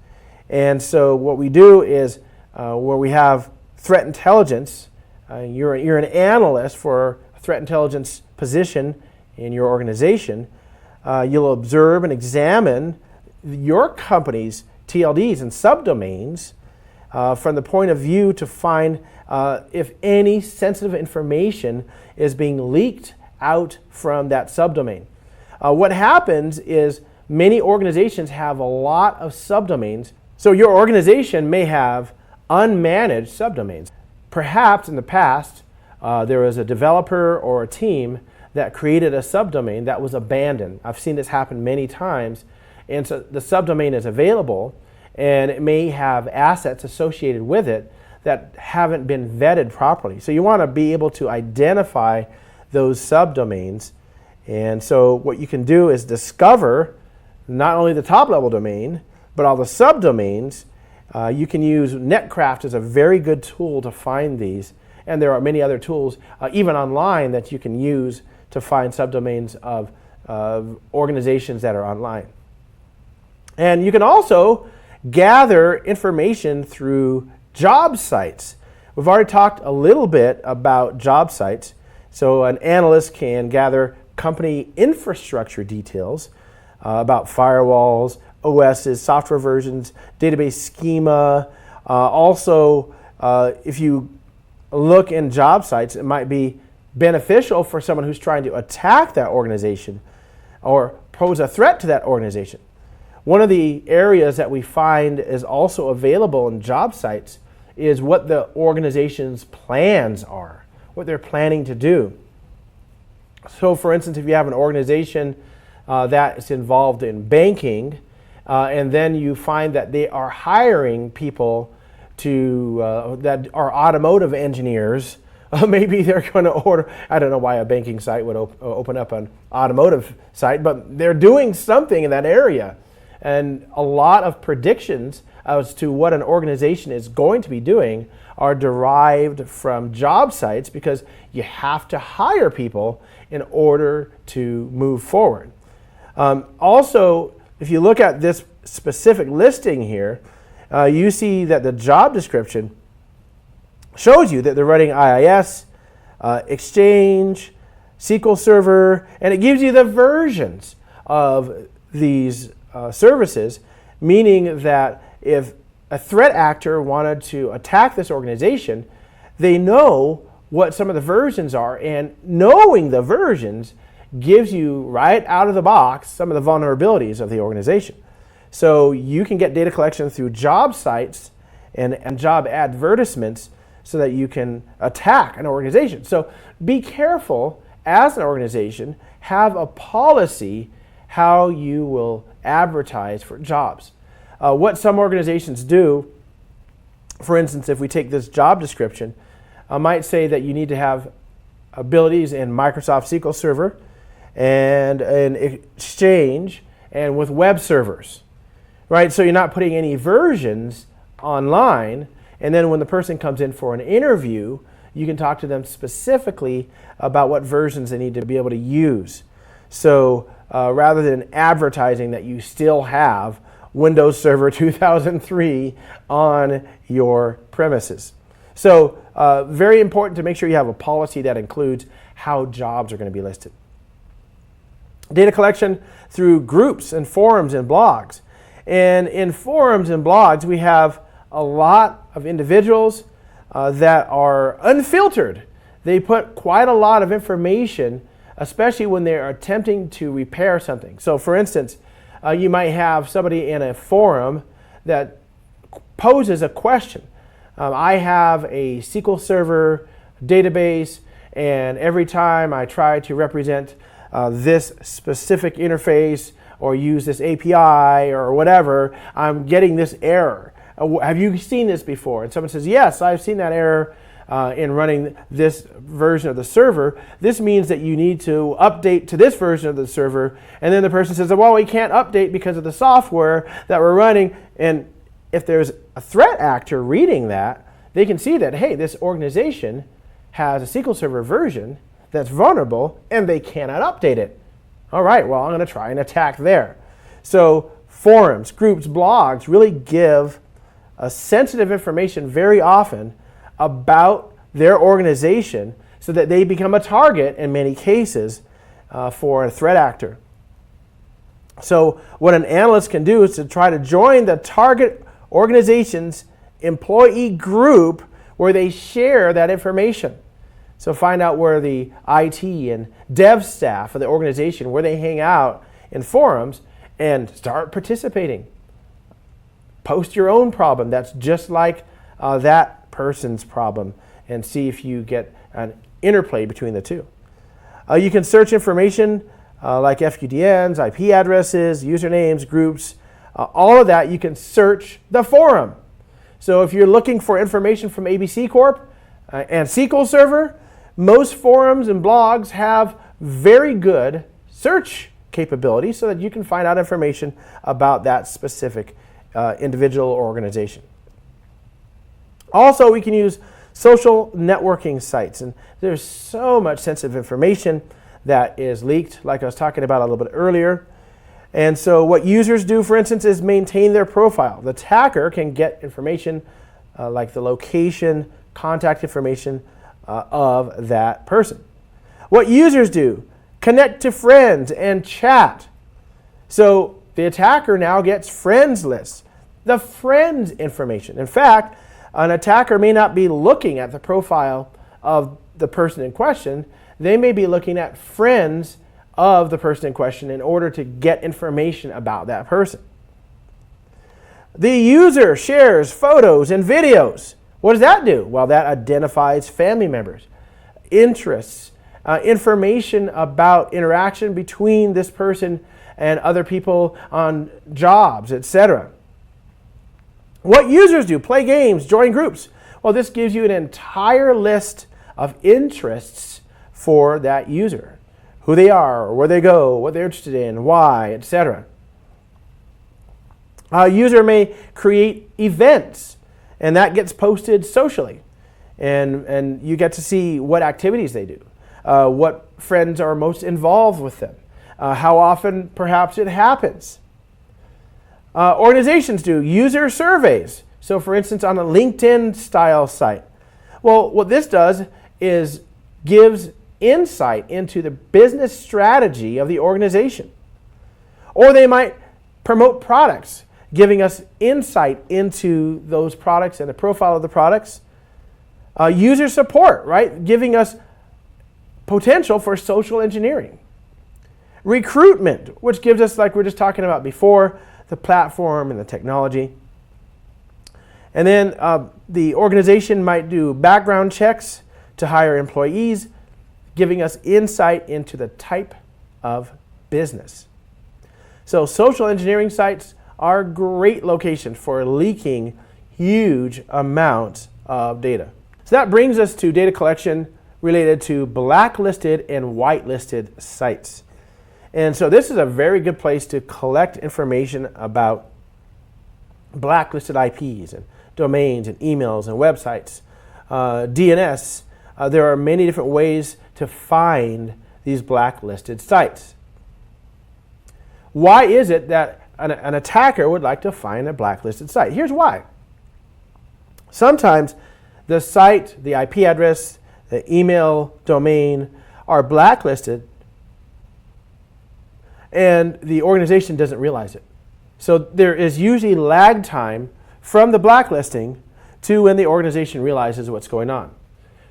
And so what we do is where we have threat intelligence, you're an analyst for a threat intelligence position in your organization. You'll observe and examine your company's TLDs and subdomains from the point of view to find if any sensitive information is being leaked out from that subdomain. What happens is many organizations have a lot of subdomains, so your organization may have unmanaged subdomains. Perhaps in the past, there was a developer or a team that created a subdomain that was abandoned. I've seen this happen many times, and so the subdomain is available, and it may have assets associated with it that haven't been vetted properly. So you want to be able to identify those subdomains, and so what you can do is discover not only the top level domain, but all the subdomains. You can use Netcraft as a very good tool to find these, and there are many other tools, even online, that you can use to find subdomains of organizations that are online. And you can also gather information through job sites. We've already talked a little bit about job sites. So an analyst can gather company infrastructure details about firewalls, OSs, software versions, database schema. Also, if you look in job sites, it might be beneficial for someone who's trying to attack that organization or pose a threat to that organization. One of the areas that we find is also available in job sites is what the organization's plans are, what they're planning to do. So for instance, if you have an organization that is involved in banking, and then you find that they are hiring people that are automotive engineers, maybe they're going to order, I don't know why a banking site would open up an automotive site, but they're doing something in that area. And a lot of predictions as to what an organization is going to be doing are derived from job sites, because you have to hire people in order to move forward. Also, if you look at this specific listing here, you see that the job description shows you that they're running IIS, Exchange, SQL Server, and it gives you the versions of these services, meaning that if a threat actor wanted to attack this organization, they know what some of the versions are, and knowing the versions gives you right out of the box some of the vulnerabilities of the organization. So you can get data collection through job sites and job advertisements so that you can attack an organization. So be careful as an organization, have a policy how you will advertise for jobs. What some organizations do, for instance, if we take this job description, I might say that you need to have abilities in Microsoft SQL Server and an Exchange and with web servers, right? So you're not putting any versions online, and then when the person comes in for an interview, you can talk to them specifically about what versions they need to be able to use. So rather than advertising that you still have Windows Server 2003 on your premises. So very important to make sure you have a policy that includes how jobs are going to be listed. Data collection through groups and forums and blogs. And in forums and blogs, we have a lot of individuals that are unfiltered. They put quite a lot of information, especially when they're attempting to repair something. So for instance, you might have somebody in a forum that poses a question. I have a SQL Server database, and every time I try to represent this specific interface or use this API or whatever, I'm getting this error. Have you seen this before? And someone says, yes, I've seen that error in running this version of the server. This means that you need to update to this version of the server. And then the person says, well, we can't update because of the software that we're running. And if there's a threat actor reading that, they can see that, hey, this organization has a SQL Server version that's vulnerable and they cannot update it. All right, well, I'm going to try and attack there. So forums, groups, blogs really give sensitive information very often about their organization so that they become a target in many cases for a threat actor. So what an analyst can do is to try to join the target organization's employee group where they share that information. So find out where the IT and dev staff of the organization, where they hang out in forums, and start participating. Post your own problem that's just like that person's problem and see if you get an interplay between the two. You can search information like FQDNs, IP addresses, usernames, groups, all of that you can search the forum. So if you're looking for information from ABC Corp and SQL Server, most forums and blogs have very good search capabilities so that you can find out information about that specific individual or organization. Also, we can use social networking sites, and there's so much sensitive information that is leaked, like I was talking about a little bit earlier. And so what users do, for instance, is maintain their profile. The attacker can get information like the location, contact information of that person. What users do, connect to friends and chat. So the attacker now gets friends lists, the friends information. In fact, an attacker may not be looking at the profile of the person in question. They may be looking at friends of the person in question in order to get information about that person. The user shares photos and videos. What does that do? Well, that identifies family members, interests, information about interaction between this person and other people on jobs, etc. What users do, play games, join groups. Well, this gives you an entire list of interests for that user. Who they are, where they go, what they're interested in, why, etc. A user may create events, and that gets posted socially. And you get to see what activities they do, what friends are most involved with them, how often perhaps it happens. Organizations do user surveys. So for instance, on a LinkedIn style site. Well, what this does is gives insight into the business strategy of the organization. Or they might promote products, giving us insight into those products and the profile of the products. User support, right? Giving us potential for social engineering. Recruitment, which gives us, like we were just talking about before, the platform and the technology. And then the organization might do background checks to hire employees, giving us insight into the type of business. So social engineering sites are great locations for leaking huge amounts of data. So that brings us to data collection related to blacklisted and whitelisted sites. And so this is a very good place to collect information about blacklisted IPs and domains and emails and websites, DNS. There are many different ways to find these blacklisted sites. Why is it that an attacker would like to find a blacklisted site. Here's why. Sometimes the site, the IP address, the email domain are blacklisted and the organization doesn't realize it. So there is usually lag time from the blacklisting to when the organization realizes what's going on.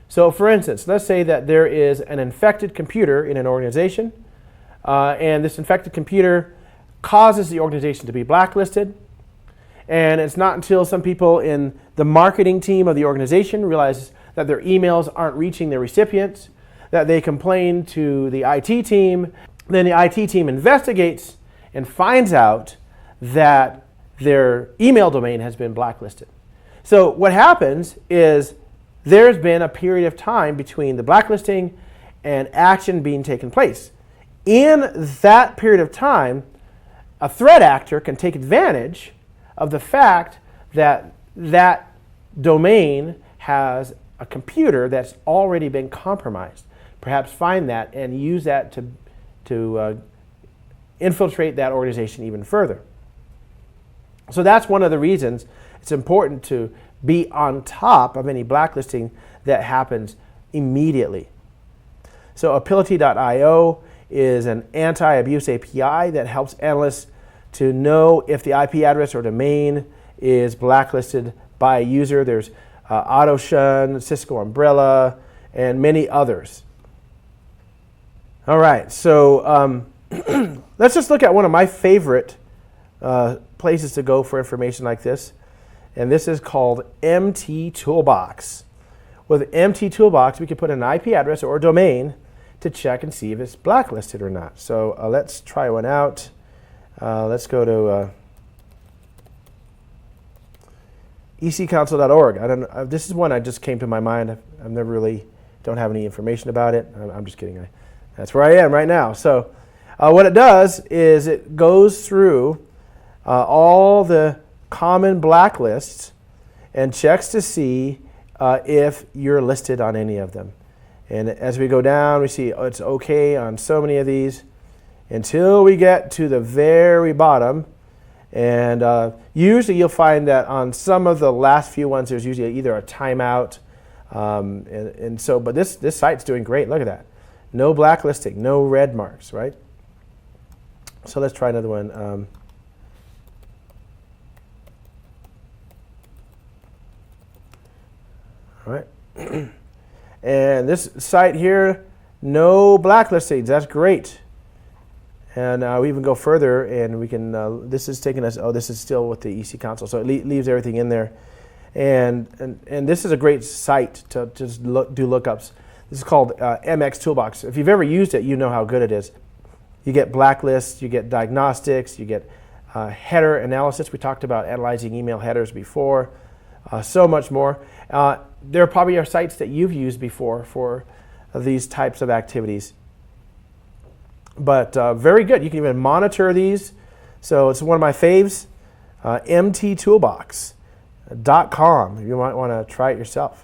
So for instance, let's say that there is an infected computer in an organization, and this infected computer causes the organization to be blacklisted. And it's not until some people in the marketing team of the organization realize that their emails aren't reaching their recipients that they complain to the IT team. Then the IT team investigates and finds out that their email domain has been blacklisted. So what happens is there's been a period of time between the blacklisting and action being taken place. In that period of time, a threat actor can take advantage of the fact that that domain has a computer that's already been compromised. Perhaps find that and use that to infiltrate that organization even further. So that's one of the reasons it's important to be on top of any blacklisting that happens immediately. So Apility.io is an anti-abuse API that helps analysts to know if the IP address or domain is blacklisted by a user. There's AutoShun, Cisco Umbrella, and many others. All right, so let's just look at one of my favorite places to go for information like this, and this is called MT Toolbox. With MT Toolbox, we can put an IP address or a domain to check and see if it's blacklisted or not. So let's try one out. Let's go to ecouncil.org. I don't know, this is one I just came to my mind. I've never really, don't have any information about it. I'm just kidding. That's where I am right now. So what it does is it goes through all the common blacklists and checks to see if you're listed on any of them. And as we go down, we see it's okay on so many of these until we get to the very bottom. And usually you'll find that on some of the last few ones, there's usually either a timeout. But this site's doing great. Look at that. No blacklisting, no red marks, right? So let's try another one. All right. And this site here, no blacklistings. That's great. And we even go further, and we can. This is taking us. Oh, this is still with the EC Council, so it leaves everything in there. And this is a great site to just do lookups. This is called MX Toolbox. If you've ever used it, you know how good it is. You get blacklists, you get diagnostics, you get header analysis. We talked about analyzing email headers before. So much more. There probably are sites that you've used before for these types of activities. But very good. You can even monitor these. So it's one of my faves, mttoolbox.com. You might want to try it yourself.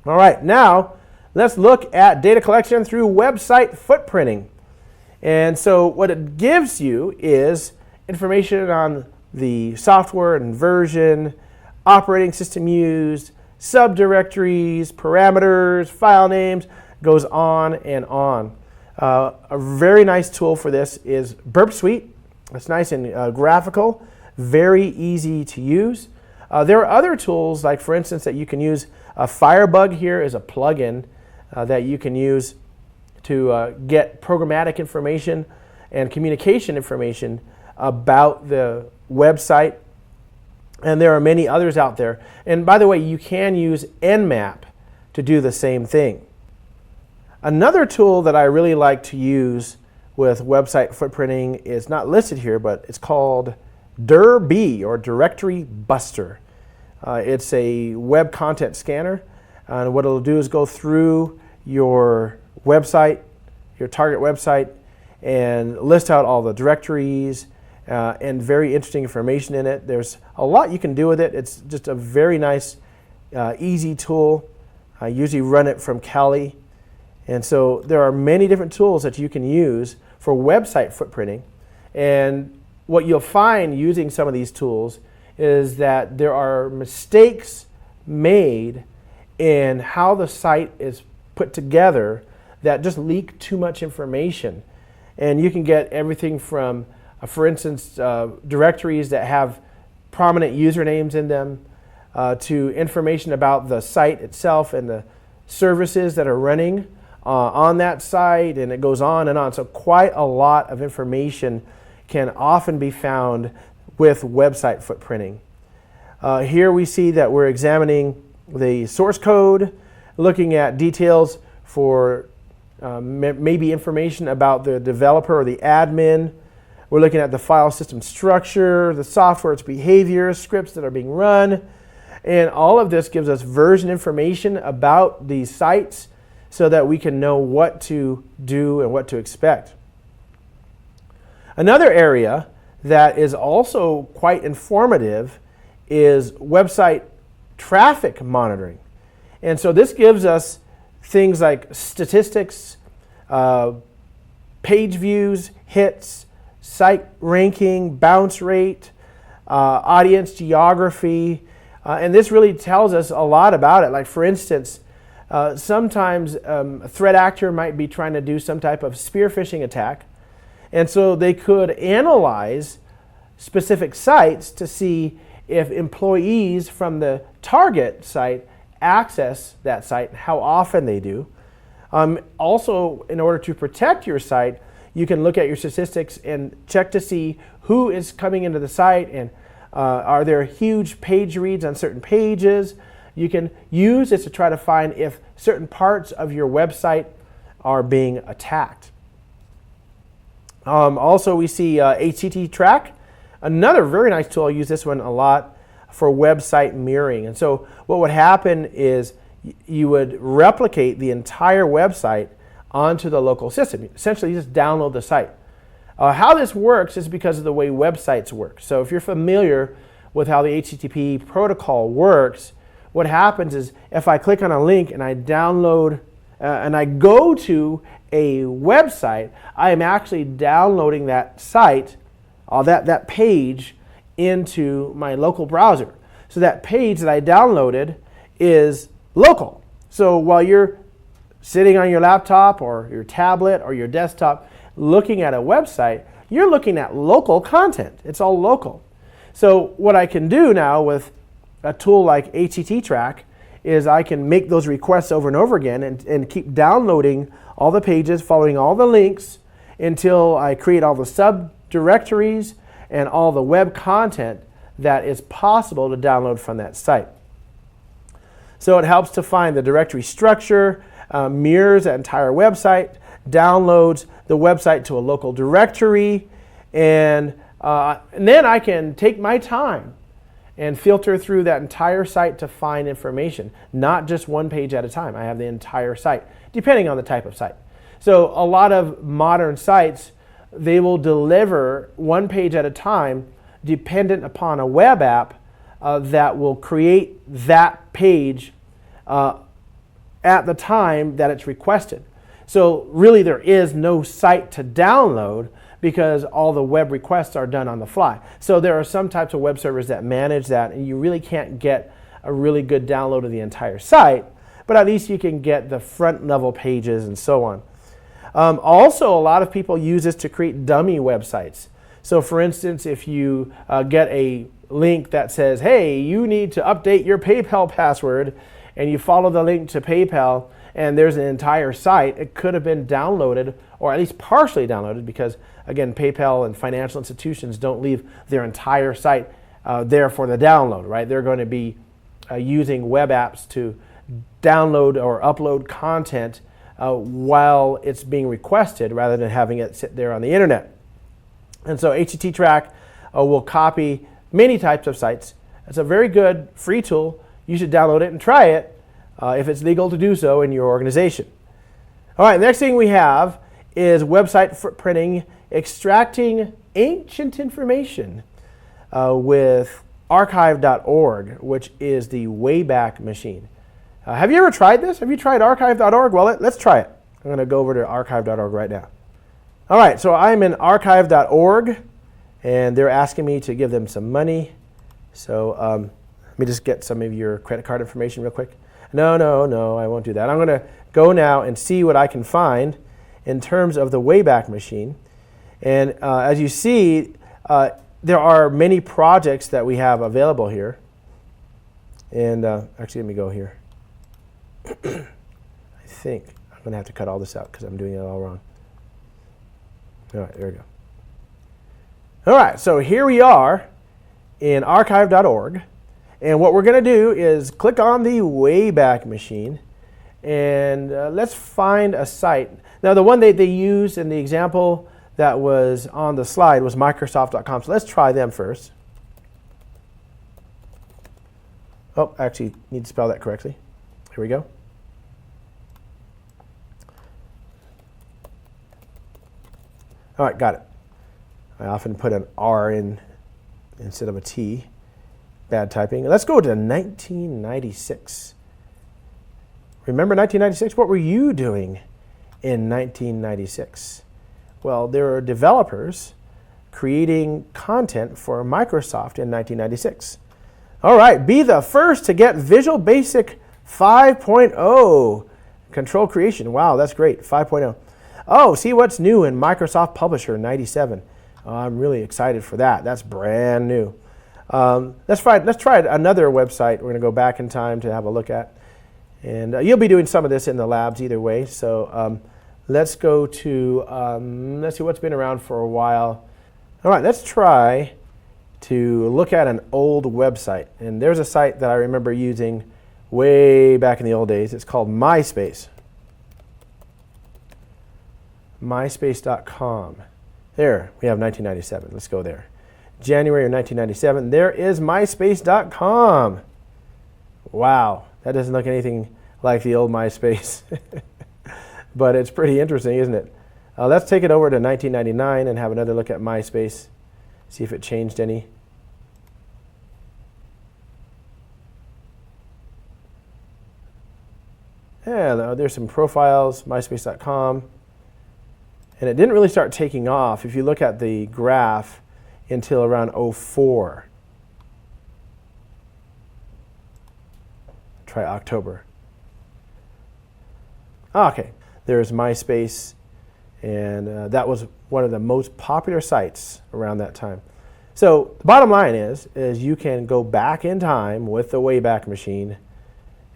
All right, now let's look at data collection through website footprinting. And so what it gives you is information on the software and version, operating system used, subdirectories, parameters, file names, goes on and on. A very nice tool for this is Burp Suite. It's nice and graphical, very easy to use. There are other tools, like for instance, that you can use. Firebug here is a plugin that you can use to get programmatic information and communication information about the website. And there are many others out there. And by the way, you can use Nmap to do the same thing. Another tool that I really like to use with website footprinting is not listed here, but it's called DIRB, or Directory Buster. It's a web content scanner, and what it'll do is go through your website, your target website, and list out all the directories and very interesting information in it. There's a lot you can do with it. It's just a very nice, easy tool. I usually run it from Kali. And so there are many different tools that you can use for website footprinting. And what you'll find using some of these tools is that there are mistakes made in how the site is put together that just leak too much information. And you can get everything from, for instance, directories that have prominent usernames in them, to information about the site itself and the services that are running on that site, and it goes on and on. So quite a lot of information can often be found with website footprinting. Here we see that we're examining the source code, looking at details for maybe information about the developer or the admin. We're looking at the file system structure, the software, its behavior, scripts that are being run. And all of this gives us version information about these sites so that we can know what to do and what to expect. Another area that is also quite informative is website traffic monitoring. And so this gives us things like statistics, page views, hits, site ranking, bounce rate, audience geography, and this really tells us a lot about it. Like for instance, sometimes a threat actor might be trying to do some type of spear phishing attack, and so they could analyze specific sites to see if employees from the target site access that site, how often they do. Also, in order to protect your site, you can look at your statistics and check to see who is coming into the site, and are there huge page reads on certain pages. You can use this to try to find if certain parts of your website are being attacked. Also, we see HTTP Track, another very nice tool. I use this one a lot for website mirroring. And so what would happen is you would replicate the entire website onto the local system. Essentially, you just download the site. How this works is because of the way websites work. So if you're familiar with how the HTTP protocol works, what happens is if I click on a link and I download and I go to a website, I am actually downloading that site, that page, into my local browser. So that page that I downloaded is local. So while you're sitting on your laptop or your tablet or your desktop looking at a website, you're looking at local content. It's all local. So what I can do now with a tool like HTTP Track is I can make those requests over and over again and keep downloading all the pages, following all the links until I create all the subdirectories and all the web content that is possible to download from that site. So it helps to find the directory structure, mirrors that entire website, downloads the website to a local directory, and then I can take my time and filter through that entire site to find information, not just one page at a time. I have the entire site, depending on the type of site. So a lot of modern sites, they will deliver one page at a time dependent upon a web app that will create that page at the time that it's requested. So really there is no site to download because all the web requests are done on the fly. So there are some types of web servers that manage that, and you really can't get a really good download of the entire site, but at least you can get the front level pages and so on. Also, a lot of people use this to create dummy websites. So for instance, if you get a link that says, hey, you need to update your PayPal password, and you follow the link to PayPal, and there's an entire site, it could have been downloaded, or at least partially downloaded, because again, PayPal and financial institutions don't leave their entire site there for the download, right? They're going to be using web apps to download or upload content while it's being requested rather than having it sit there on the internet. And so HTTP Track will copy many types of sites. It's a very good free tool. You should download it and try it if it's legal to do so in your organization. All right, the next thing we have is website footprinting, extracting ancient information with archive.org, which is the Wayback Machine. Have you ever tried this? Have you tried archive.org? Well, let's try it. I'm going to go over to archive.org right now. All right, so I'm in archive.org, and they're asking me to give them some money. So let me just get some of your credit card information real quick. No, I won't do that. I'm going to go now and see what I can find in terms of the Wayback Machine. And as you see, there are many projects that we have available here. And actually, let me go here. I think I'm going to have to cut all this out because I'm doing it all wrong. All right, there we go. All right, so here we are in archive.org. And what we're going to do is click on the Wayback Machine. And let's find a site. Now, the one they used in the example that was on the slide was Microsoft.com. So let's try them first. Oh, actually, need to spell that correctly. Here we go. All right, got it. I often put an R in instead of a T. Bad typing. Let's go to 1996. Remember 1996? What were you doing in 1996? Well, there were developers creating content for Microsoft in 1996. All right, be the first to get Visual Basic 5.0 control creation. Wow, that's great, 5.0. Oh, see what's new in Microsoft Publisher 97. I'm really excited for that. That's brand new. Let's try another website we're going to go back in time to have a look at. And you'll be doing some of this in the labs either way. So let's go to, let's see what's been around for a while. All right, let's try to look at an old website. And there's a site that I remember using way back in the old days. It's called MySpace. MySpace.com. There, we have 1997. Let's go there. January of 1997. There is MySpace.com. Wow, that doesn't look anything like the old MySpace. But it's pretty interesting, isn't it? Let's take it over to 1999 and have another look at MySpace. See if it changed any. Yeah, there's some profiles, MySpace.com. And it didn't really start taking off, if you look at the graph, until around 2004. Try October. Okay, there's MySpace, and that was one of the most popular sites around that time. So the bottom line is you can go back in time with the Wayback Machine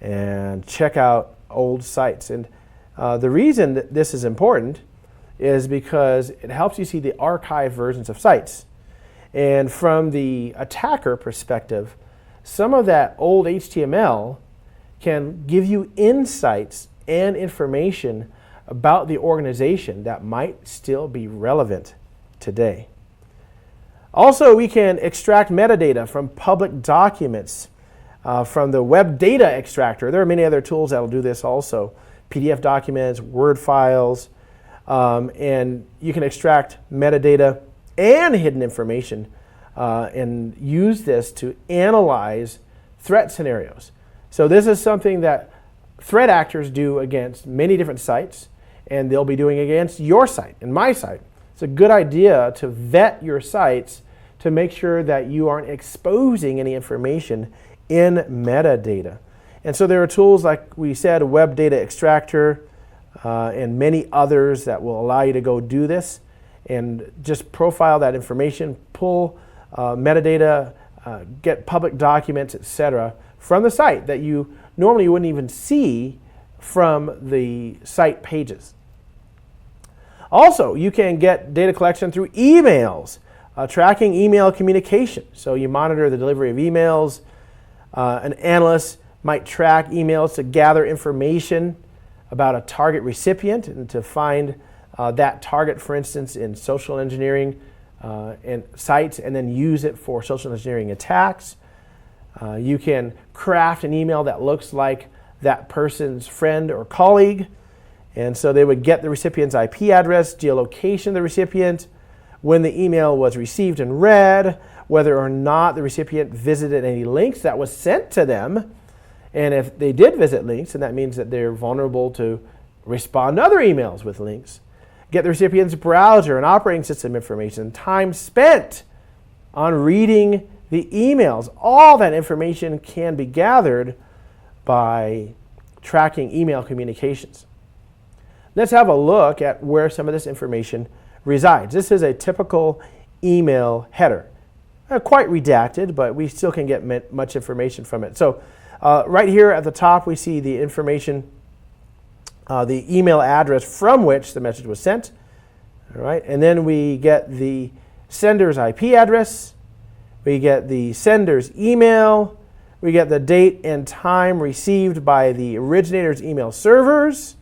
and check out old sites. And the reason that this is important is because it helps you see the archive versions of sites. And from the attacker perspective, some of that old HTML can give you insights and information about the organization that might still be relevant today. Also, we can extract metadata from public documents from the Web Data Extractor. There are many other tools that will do this also. PDF documents, Word files, and you can extract metadata and hidden information and use this to analyze threat scenarios. So this is something that threat actors do against many different sites, and they'll be doing against your site and my site. It's a good idea to vet your sites to make sure that you aren't exposing any information in metadata. And so there are tools like we said, Web Data Extractor, and many others that will allow you to go do this and just profile that information, pull metadata, get public documents, etc. from the site that you normally wouldn't even see from the site pages. Also, you can get data collection through emails, tracking email communication. So you monitor the delivery of emails. An analyst might track emails to gather information about a target recipient and to find that target, for instance, in social engineering and sites, and then use it for social engineering attacks. You can craft an email that looks like that person's friend or colleague. And so they would get the recipient's IP address, geolocation of the recipient, when the email was received and read, whether or not the recipient visited any links that was sent to them. And if they did visit links, then that means that they're vulnerable to respond to other emails with links. get the recipient's browser and operating system information, time spent on reading the emails. All that information can be gathered by tracking email communications. Let's have a look at where some of this information resides. This is a typical email header. Quite redacted, but we still can get much information from it. So right here at the top, we see the information, the email address from which the message was sent. All right, and then we get the sender's IP address, we get the sender's email, we get the date and time received by the originator's email servers,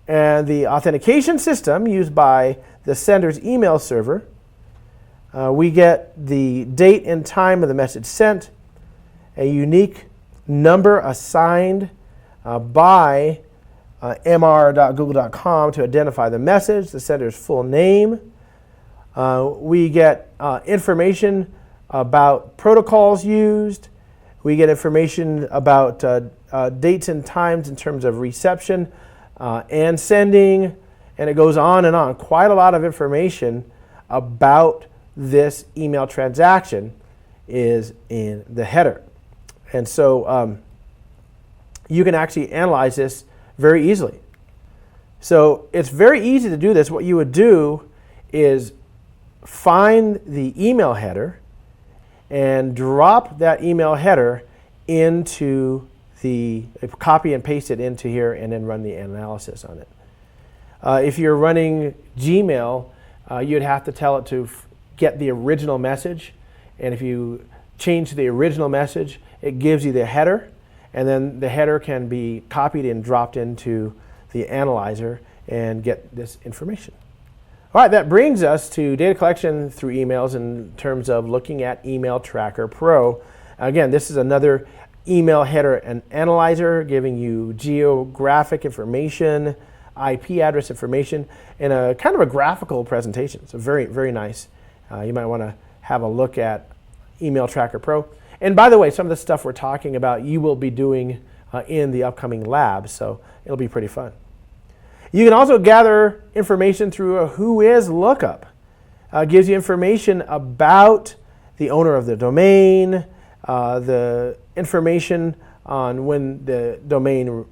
and the authentication system used by the sender's email server. We get the date and time of the message sent, a unique number assigned by mr.google.com to identify the message, the sender's full name. We get information about protocols used. We get information about dates and times in terms of reception and sending, and it goes on and on. Quite a lot of information about this email transaction is in the header. And so you can actually analyze this very easily. So it's very easy to do this. What you would do is find the email header and drop that email header into copy and paste it into here and then run the analysis on it. If you're running Gmail, you'd have to tell it to get the original message, and if you change the original message, it gives you the header, and then the header can be copied and dropped into the analyzer and get this information. All right, that brings us to data collection through emails in terms of looking at Email Tracker Pro. Again, this is another email header and analyzer giving you geographic information, IP address information, and a kind of a graphical presentation. So very, very nice. You might want to have a look at Email Tracker Pro. And by the way, some of the stuff we're talking about you will be doing in the upcoming lab, so it'll be pretty fun. You can also gather information through a Whois lookup. Gives you information about the owner of the domain, the information on when the domain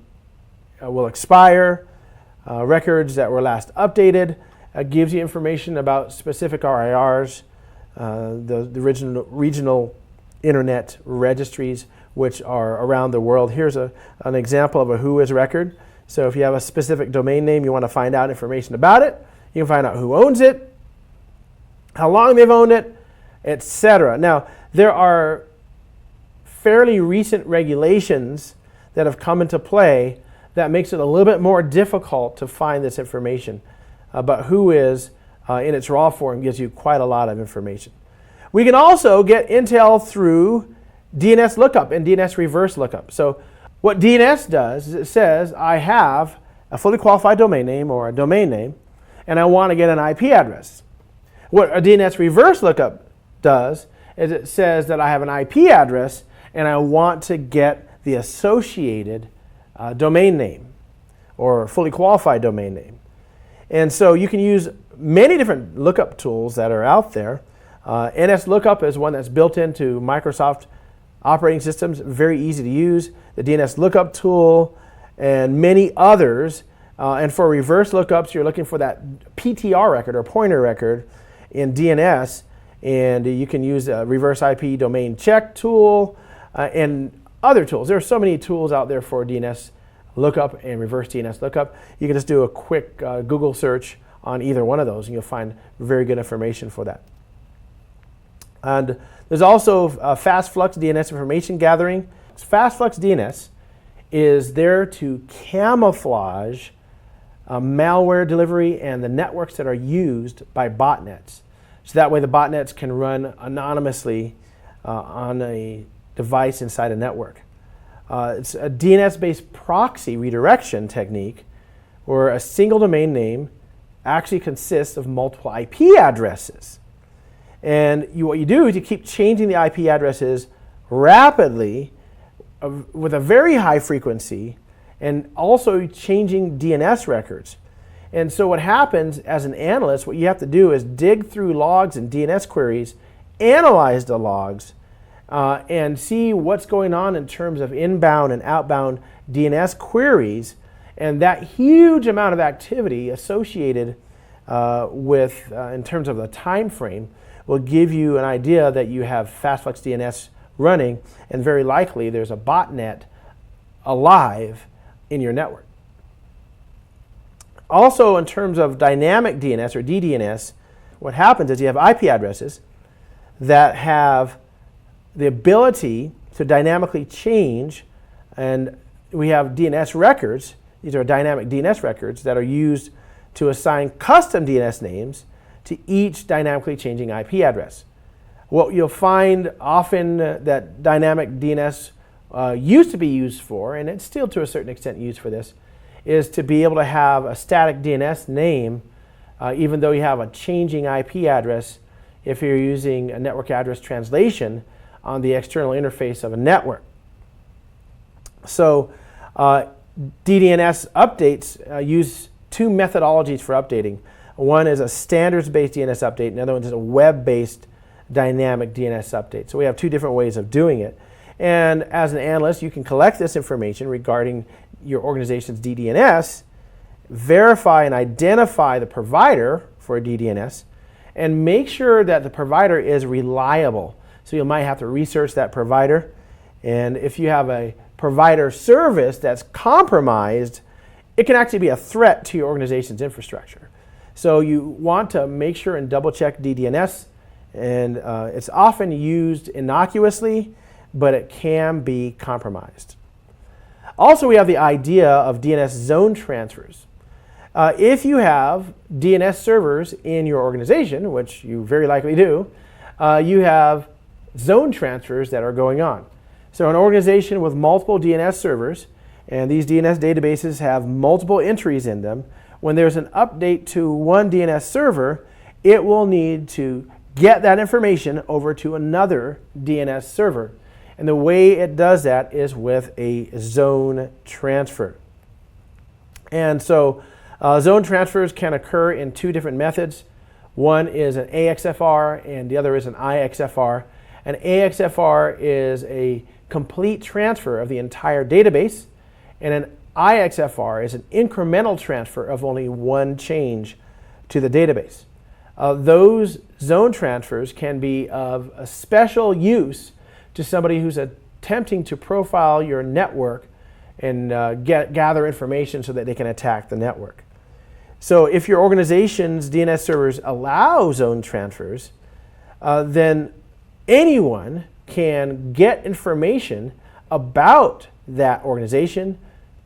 will expire, records that were last updated. Gives you information about specific RIRs, the regional internet registries, which are around the world. Here's an example of a Whois record. So if you have a specific domain name, you want to find out information about it. You can find out who owns it, how long they've owned it, etc. Now, there are fairly recent regulations that have come into play that makes it a little bit more difficult to find this information. But Whois, in its raw form, gives you quite a lot of information. We can also get intel through DNS lookup and DNS reverse lookup. So what DNS does is it says, I have a fully qualified domain name or a domain name, and I want to get an IP address. What a DNS reverse lookup does is it says that I have an IP address and I want to get the associated domain name or fully qualified domain name. And so you can use many different lookup tools that are out there. NSLookup is one that's built into Microsoft operating systems, very easy to use. The DNS lookup tool and many others. And for reverse lookups, you're looking for that PTR record or pointer record in DNS, and you can use a reverse IP domain check tool and other tools. There are so many tools out there for DNS lookup and reverse DNS lookup. You can just do a quick Google search on either one of those, and you'll find very good information for that. And there's also Fast Flux DNS information gathering. Fast Flux DNS is there to camouflage malware delivery and the networks that are used by botnets. So that way the botnets can run anonymously on a device inside a network. It's a DNS-based proxy redirection technique where a single domain name actually consists of multiple IP addresses. And what you do is you keep changing the IP addresses rapidly with a very high frequency and also changing DNS records. And so what happens as an analyst, what you have to do is dig through logs and DNS queries, analyze the logs, and see what's going on in terms of inbound and outbound DNS queries, and that huge amount of activity associated in terms of the time frame will give you an idea that you have Fastflex DNS running, and very likely there's a botnet alive in your network. Also, in terms of dynamic DNS or DDNS, what happens is you have IP addresses that have the ability to dynamically change, and we have DNS records. These are dynamic DNS records that are used to assign custom DNS names to each dynamically changing IP address. What you'll find often that dynamic DNS used to be used for, and it's still to a certain extent used for this, is to be able to have a static DNS name even though you have a changing IP address if you're using a network address translation on the external interface of a network. So DDNS updates use two methodologies for updating. One is a standards-based DNS update, and the other one is a web-based dynamic DNS update. So we have two different ways of doing it. And as an analyst, you can collect this information regarding your organization's DDNS, verify and identify the provider for a DDNS, and make sure that the provider is reliable. So you might have to research that provider. And if you have a provider service that's compromised, it can actually be a threat to your organization's infrastructure. So you want to make sure and double check DDNS, and it's often used innocuously, but it can be compromised. Also, we have the idea of DNS zone transfers. If you have DNS servers in your organization, which you very likely do, you have zone transfers that are going on. So an organization with multiple DNS servers, and these DNS databases have multiple entries in them, when there's an update to one DNS server, it will need to get that information over to another DNS server. And the way it does that is with a zone transfer. And so zone transfers can occur in two different methods. One is an AXFR and the other is an IXFR. An AXFR is a complete transfer of the entire database, and an IXFR is an incremental transfer of only one change to the database. Those zone transfers can be of a special use to somebody who's attempting to profile your network and gather information so that they can attack the network. So if your organization's DNS servers allow zone transfers, then anyone can get information about that organization,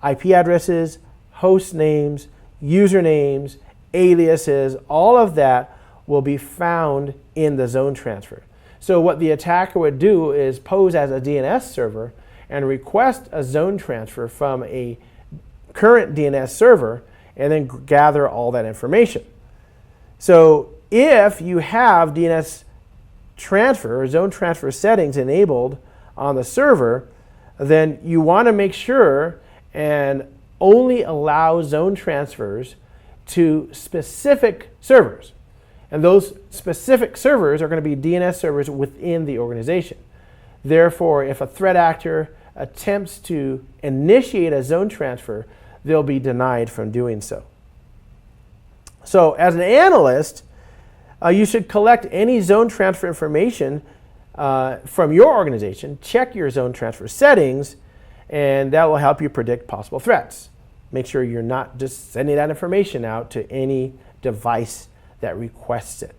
IP addresses, host names, usernames, aliases, all of that will be found in the zone transfer. So what the attacker would do is pose as a DNS server and request a zone transfer from a current DNS server and then gather all that information. So if you have DNS transfer or zone transfer settings enabled on the server, then you want to make sure and only allow zone transfers to specific servers. And those specific servers are going to be DNS servers within the organization. Therefore, if a threat actor attempts to initiate a zone transfer, they'll be denied from doing so. So as an analyst, you should collect any zone transfer information from your organization, check your zone transfer settings, and that will help you predict possible threats. Make sure you're not just sending that information out to any device that requests it.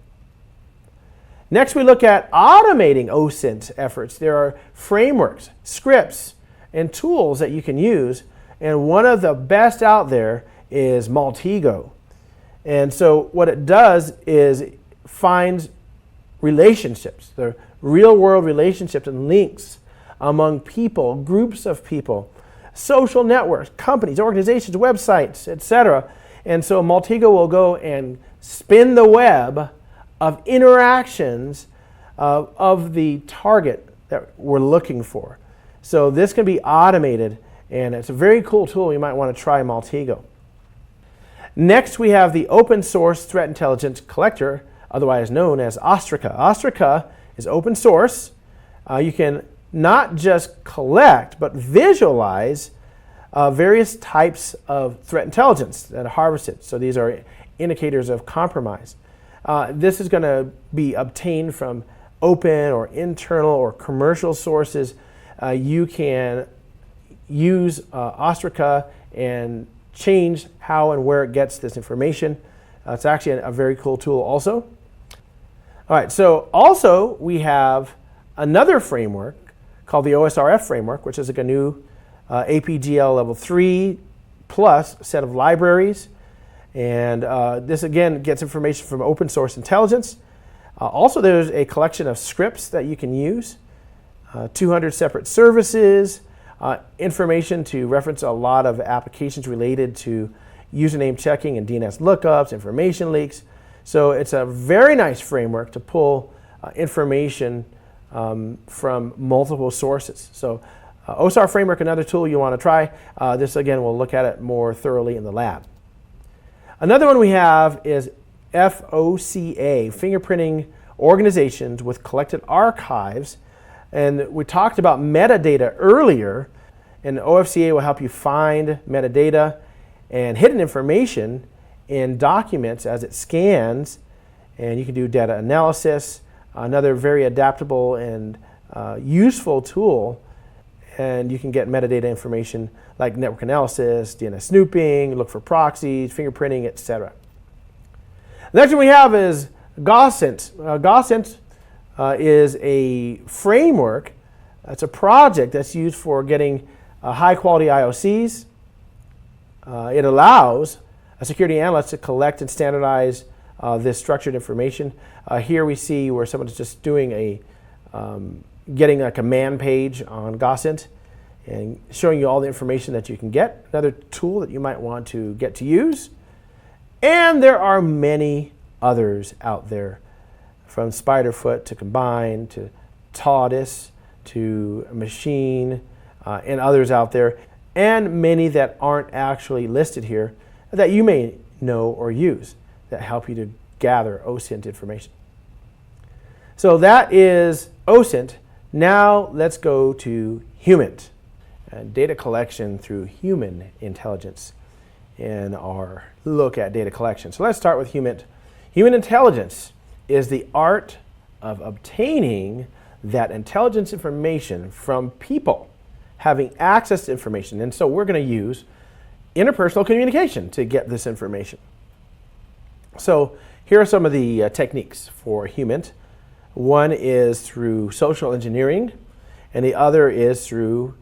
Next, we look at automating OSINT efforts. There are frameworks, scripts, and tools that you can use, and one of the best out there is Maltego. And so what it does is finds relationships, the real-world relationships and links among people, groups of people, social networks, companies, organizations, websites, etc. And so Maltego will go and spin the web of interactions of the target that we're looking for. So this can be automated, and it's a very cool tool. You might want to try Maltego. Next, we have the open source threat intelligence collector, otherwise known as Ostrika. Ostrika is open source. You can not just collect, but visualize various types of threat intelligence that are harvested. So these are indicators of compromise. This is going to be obtained from open or internal or commercial sources. You can use Ostrika and change how and where it gets this information. It's actually a very cool tool also. All right, so also we have another framework called the OSRF framework, which is like a new APGL level 3 plus set of libraries. And this again gets information from open source intelligence. Also there's a collection of scripts that you can use, 200 separate services, information to reference a lot of applications related to username checking and DNS lookups, information leaks. So it's a very nice framework to pull information from multiple sources. So OSR framework, another tool you want to try. This again, we'll look at it more thoroughly in the lab. Another one we have is FOCA, Fingerprinting Organizations with Collected Archives. And we talked about metadata earlier, and OFCA will help you find metadata and hidden information in documents as it scans, and you can do data analysis, another very adaptable and useful tool, and you can get metadata information like network analysis, DNS snooping, look for proxies, fingerprinting, etc. The next one we have is Gaussint. Gaussint is a framework. It's a project that's used for getting high quality IOCs. It allows a security analyst to collect and standardize this structured information. Here we see where someone's just doing getting a command page on Gaussint and showing you all the information that you can get. Another tool that you might want to get to use. And there are many others out there, from Spiderfoot to Combine to TODIS to Machine and others out there, and many that aren't actually listed here that you may know or use that help you to gather OSINT information. So that is OSINT. Now let's go to HUMINT, data collection through human intelligence in our look at data collection. So let's start with HUMINT. Human intelligence is the art of obtaining that intelligence information from people having access to information. And so we're going to use interpersonal communication to get this information. So here are some of the techniques for HUMINT. One is through social engineering, and the other is through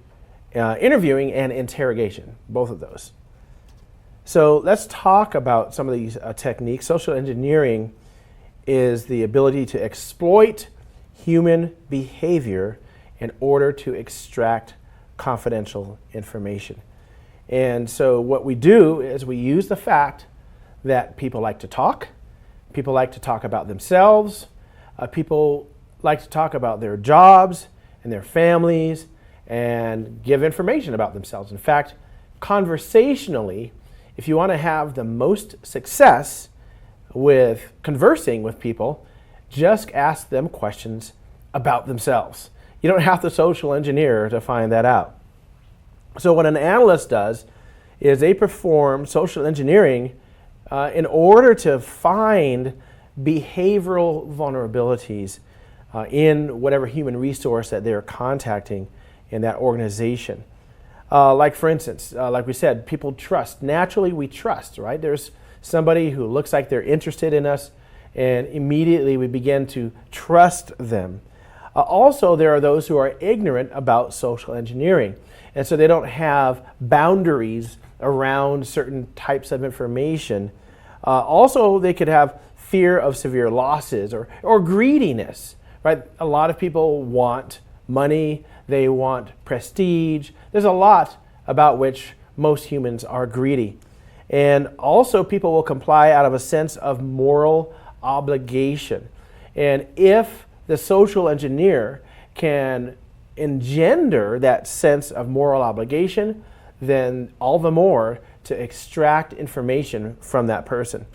interviewing and interrogation, both of those. So let's talk about some of these techniques. Social engineering is the ability to exploit human behavior in order to extract confidential information. And so what we do is we use the fact that people like to talk about themselves, people like to talk about their jobs and their families and give information about themselves. In fact, conversationally, if you want to have the most success with conversing with people, just ask them questions about themselves. You don't have to social engineer to find that out. So what an analyst does is they perform social engineering in order to find behavioral vulnerabilities in whatever human resource that they're contacting in that organization. Like for instance, like we said, people trust. Naturally we trust, right? There's somebody who looks like they're interested in us, and immediately we begin to trust them. Also, there are those who are ignorant about social engineering, and so they don't have boundaries around certain types of information. Also, they could have fear of severe losses or greediness, right? A lot of people want money, they want prestige. There's a lot about which most humans are greedy. And also people will comply out of a sense of moral obligation. And if the social engineer can engender that sense of moral obligation, then all the more to extract information from that person.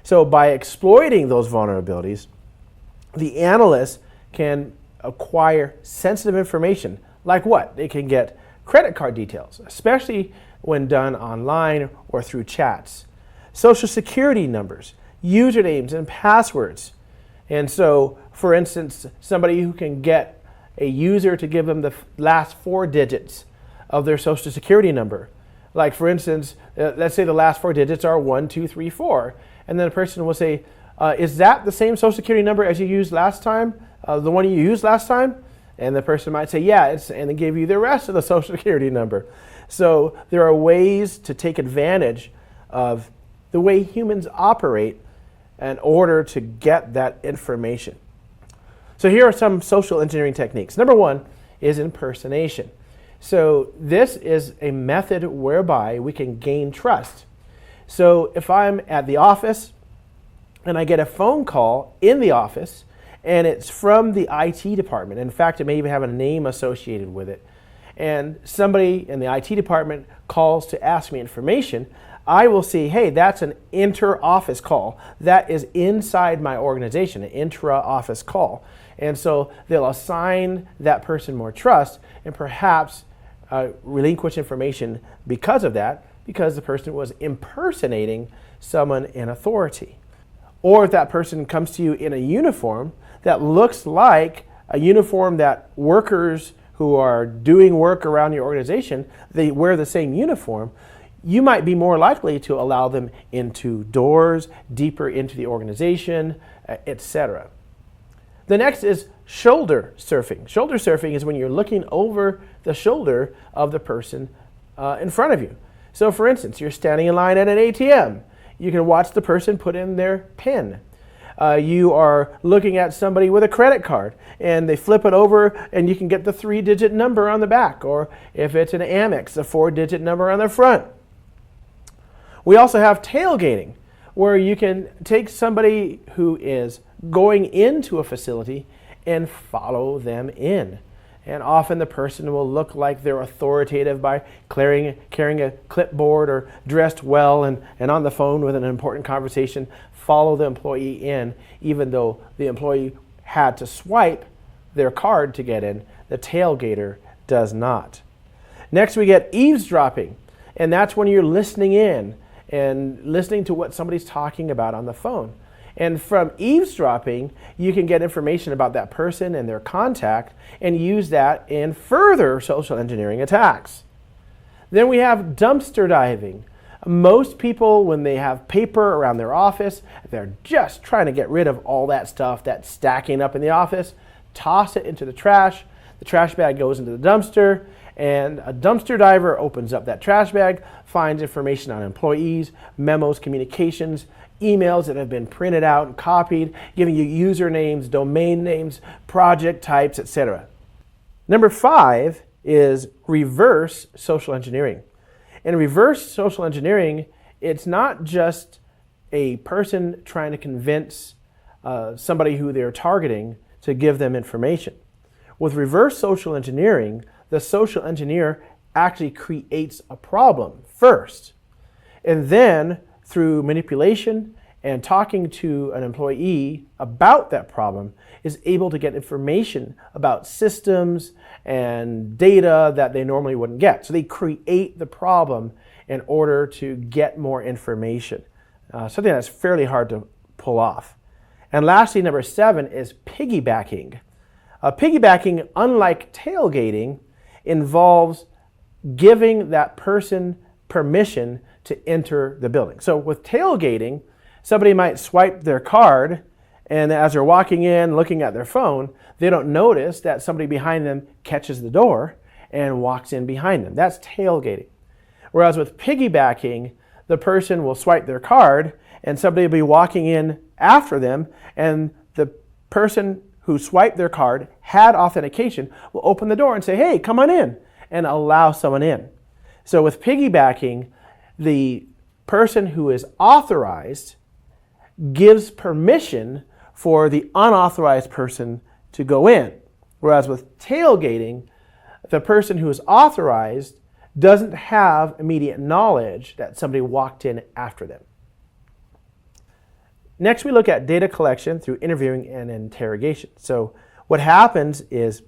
So by exploiting those vulnerabilities, the analyst can acquire sensitive information. Like what? They can get credit card details, especially when done online or through chats, social security numbers, usernames and passwords. And so, for instance, somebody who can get a user to give them the last 4 digits of their social security number. Like, for instance, let's say the last 4 digits are 1, 2, 3, 4. And then a person will say, is that the same social security number as you used last time? The one you used last time? And the person might say, yeah, and they give you the rest of the social security number. So there are ways to take advantage of the way humans operate in order to get that information. So here are some social engineering techniques. Number 1 is impersonation. So this is a method whereby we can gain trust. So if I'm at the office and I get a phone call in the office and it's from the IT department, in fact, it may even have a name associated with it, and somebody in the IT department calls to ask me information, I will see, hey, that's an inter-office call. That is inside my organization, an intra-office call. And so they'll assign that person more trust and perhaps relinquish information because of that, because the person was impersonating someone in authority. Or if that person comes to you in a uniform that looks like a uniform that workers who are doing work around your organization, they wear the same uniform, you might be more likely to allow them into doors, deeper into the organization, etc. The next is shoulder surfing. Shoulder surfing is when you're looking over the shoulder of the person in front of you. So for instance, you're standing in line at an ATM. You can watch the person put in their PIN. You are looking at somebody with a credit card and they flip it over and you can get the 3-digit number on the back, or if it's an Amex, the 4-digit number on the front. We also have tailgating, where you can take somebody who is going into a facility and follow them in. And often the person will look like they're authoritative by carrying a clipboard or dressed well and on the phone with an important conversation, follow the employee in, even though the employee had to swipe their card to get in. The tailgater does not. Next, we get eavesdropping, and that's when you're listening in and listening to what somebody's talking about on the phone. And from eavesdropping, you can get information about that person and their contact and use that in further social engineering attacks. Then we have dumpster diving. Most people, when they have paper around their office, they're just trying to get rid of all that stuff that's stacking up in the office, toss it into the trash. The trash bag goes into the dumpster, and a dumpster diver opens up that trash bag, finds information on employees, memos, communications, emails that have been printed out and copied, giving you usernames, domain names, project types, etc. Number 5 is reverse social engineering. In reverse social engineering, it's not just a person trying to convince somebody who they're targeting to give them information. With reverse social engineering, the social engineer actually creates a problem first, and then through manipulation and talking to an employee about that problem is able to get information about systems and data that they normally wouldn't get. So they create the problem in order to get more information, something that's fairly hard to pull off. And lastly, number 7 is piggybacking. Piggybacking, unlike tailgating, involves giving that person permission to enter the building. So with tailgating, somebody might swipe their card, and as they're walking in, looking at their phone, they don't notice that somebody behind them catches the door and walks in behind them. That's tailgating. Whereas with piggybacking, the person will swipe their card, and somebody will be walking in after them, and the person who swiped their card, had authentication, will open the door and say, hey, come on in, and allow someone in. So with piggybacking, the person who is authorized gives permission for the unauthorized person to go in. Whereas with tailgating, the person who is authorized doesn't have immediate knowledge that somebody walked in after them. Next, we look at data collection through interviewing and interrogation. So what happens is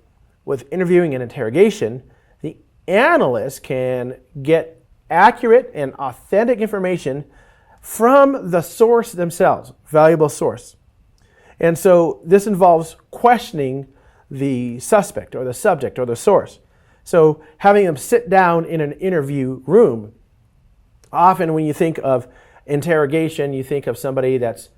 with interviewing and interrogation, the analyst can get accurate and authentic information from the source themselves, valuable source. And so this involves questioning the suspect or the subject or the source. So having them sit down in an interview room. Often when you think of interrogation, you think of somebody that's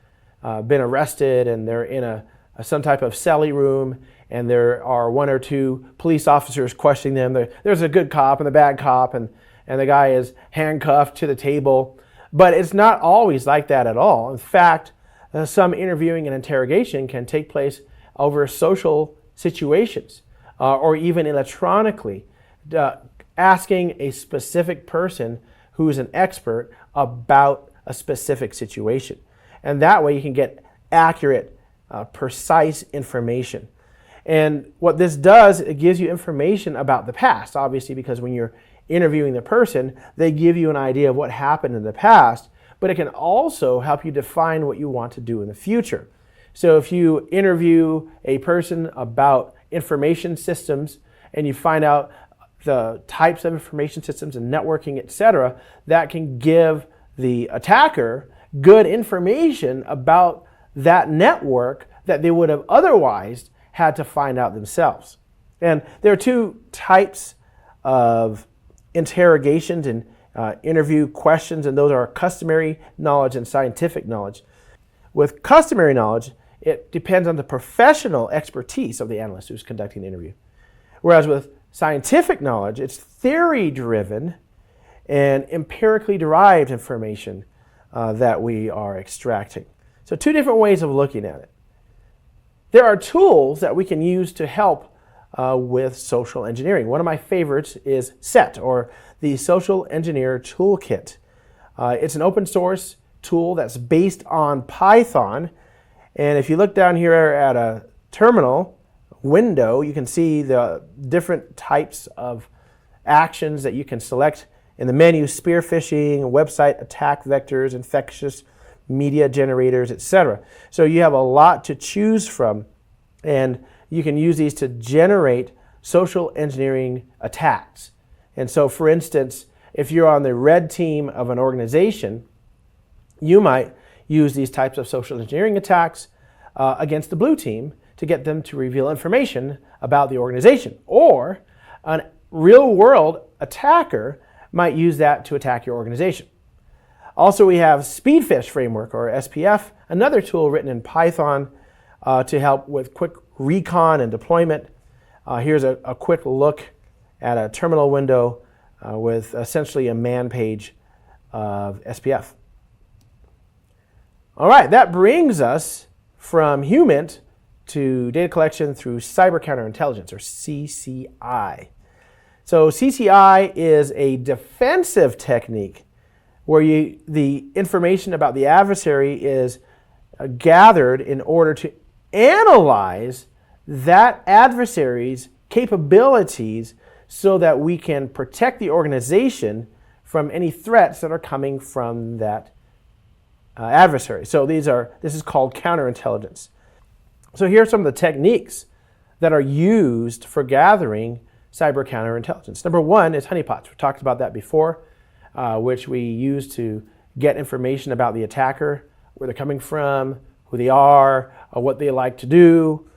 been arrested and they're in some type of celly room, and there are one or two police officers questioning them. There's a good cop and a bad cop, and the guy is handcuffed to the table. But it's not always like that at all. In fact, some interviewing and interrogation can take place over social situations or even electronically, asking a specific person who is an expert about a specific situation. And that way you can get accurate, precise information. And what this does, it gives you information about the past, obviously, because when you're interviewing the person, they give you an idea of what happened in the past, but it can also help you define what you want to do in the future. So if you interview a person about information systems and you find out the types of information systems and networking, etc., that can give the attacker good information about that network that they would have otherwise had to find out themselves. And there are two types of interrogations and interview questions, and those are customary knowledge and scientific knowledge. With customary knowledge, it depends on the professional expertise of the analyst who's conducting the interview. Whereas with scientific knowledge, it's theory-driven and empirically derived information that we are extracting. So two different ways of looking at it. There are tools that we can use to help with social engineering. One of my favorites is SET, or the Social Engineer Toolkit. It's an open source tool that's based on Python. And if you look down here at a terminal window, you can see the different types of actions that you can select in the menu: spear phishing, website attack vectors, infectious media generators, etc. So you have a lot to choose from, and you can use these to generate social engineering attacks. And so, for instance, if you're on the red team of an organization, you might use these types of social engineering attacks against the blue team to get them to reveal information about the organization. Or a real-world attacker might use that to attack your organization. Also, we have Speedfish Framework, or SPF, another tool written in Python to help with quick recon and deployment. Here's a quick look at a terminal window with essentially a man page of SPF. All right, that brings us from HUMINT to data collection through cyber counterintelligence, or CCI. So CCI is a defensive technique where the information about the adversary is gathered in order to analyze that adversary's capabilities so that we can protect the organization from any threats that are coming from that adversary. So this is called counterintelligence. So here are some of the techniques that are used for gathering cyber counterintelligence. Number one is honeypots. We talked about that before, which we use to get information about the attacker, where they're coming from, who they are, what they like to do.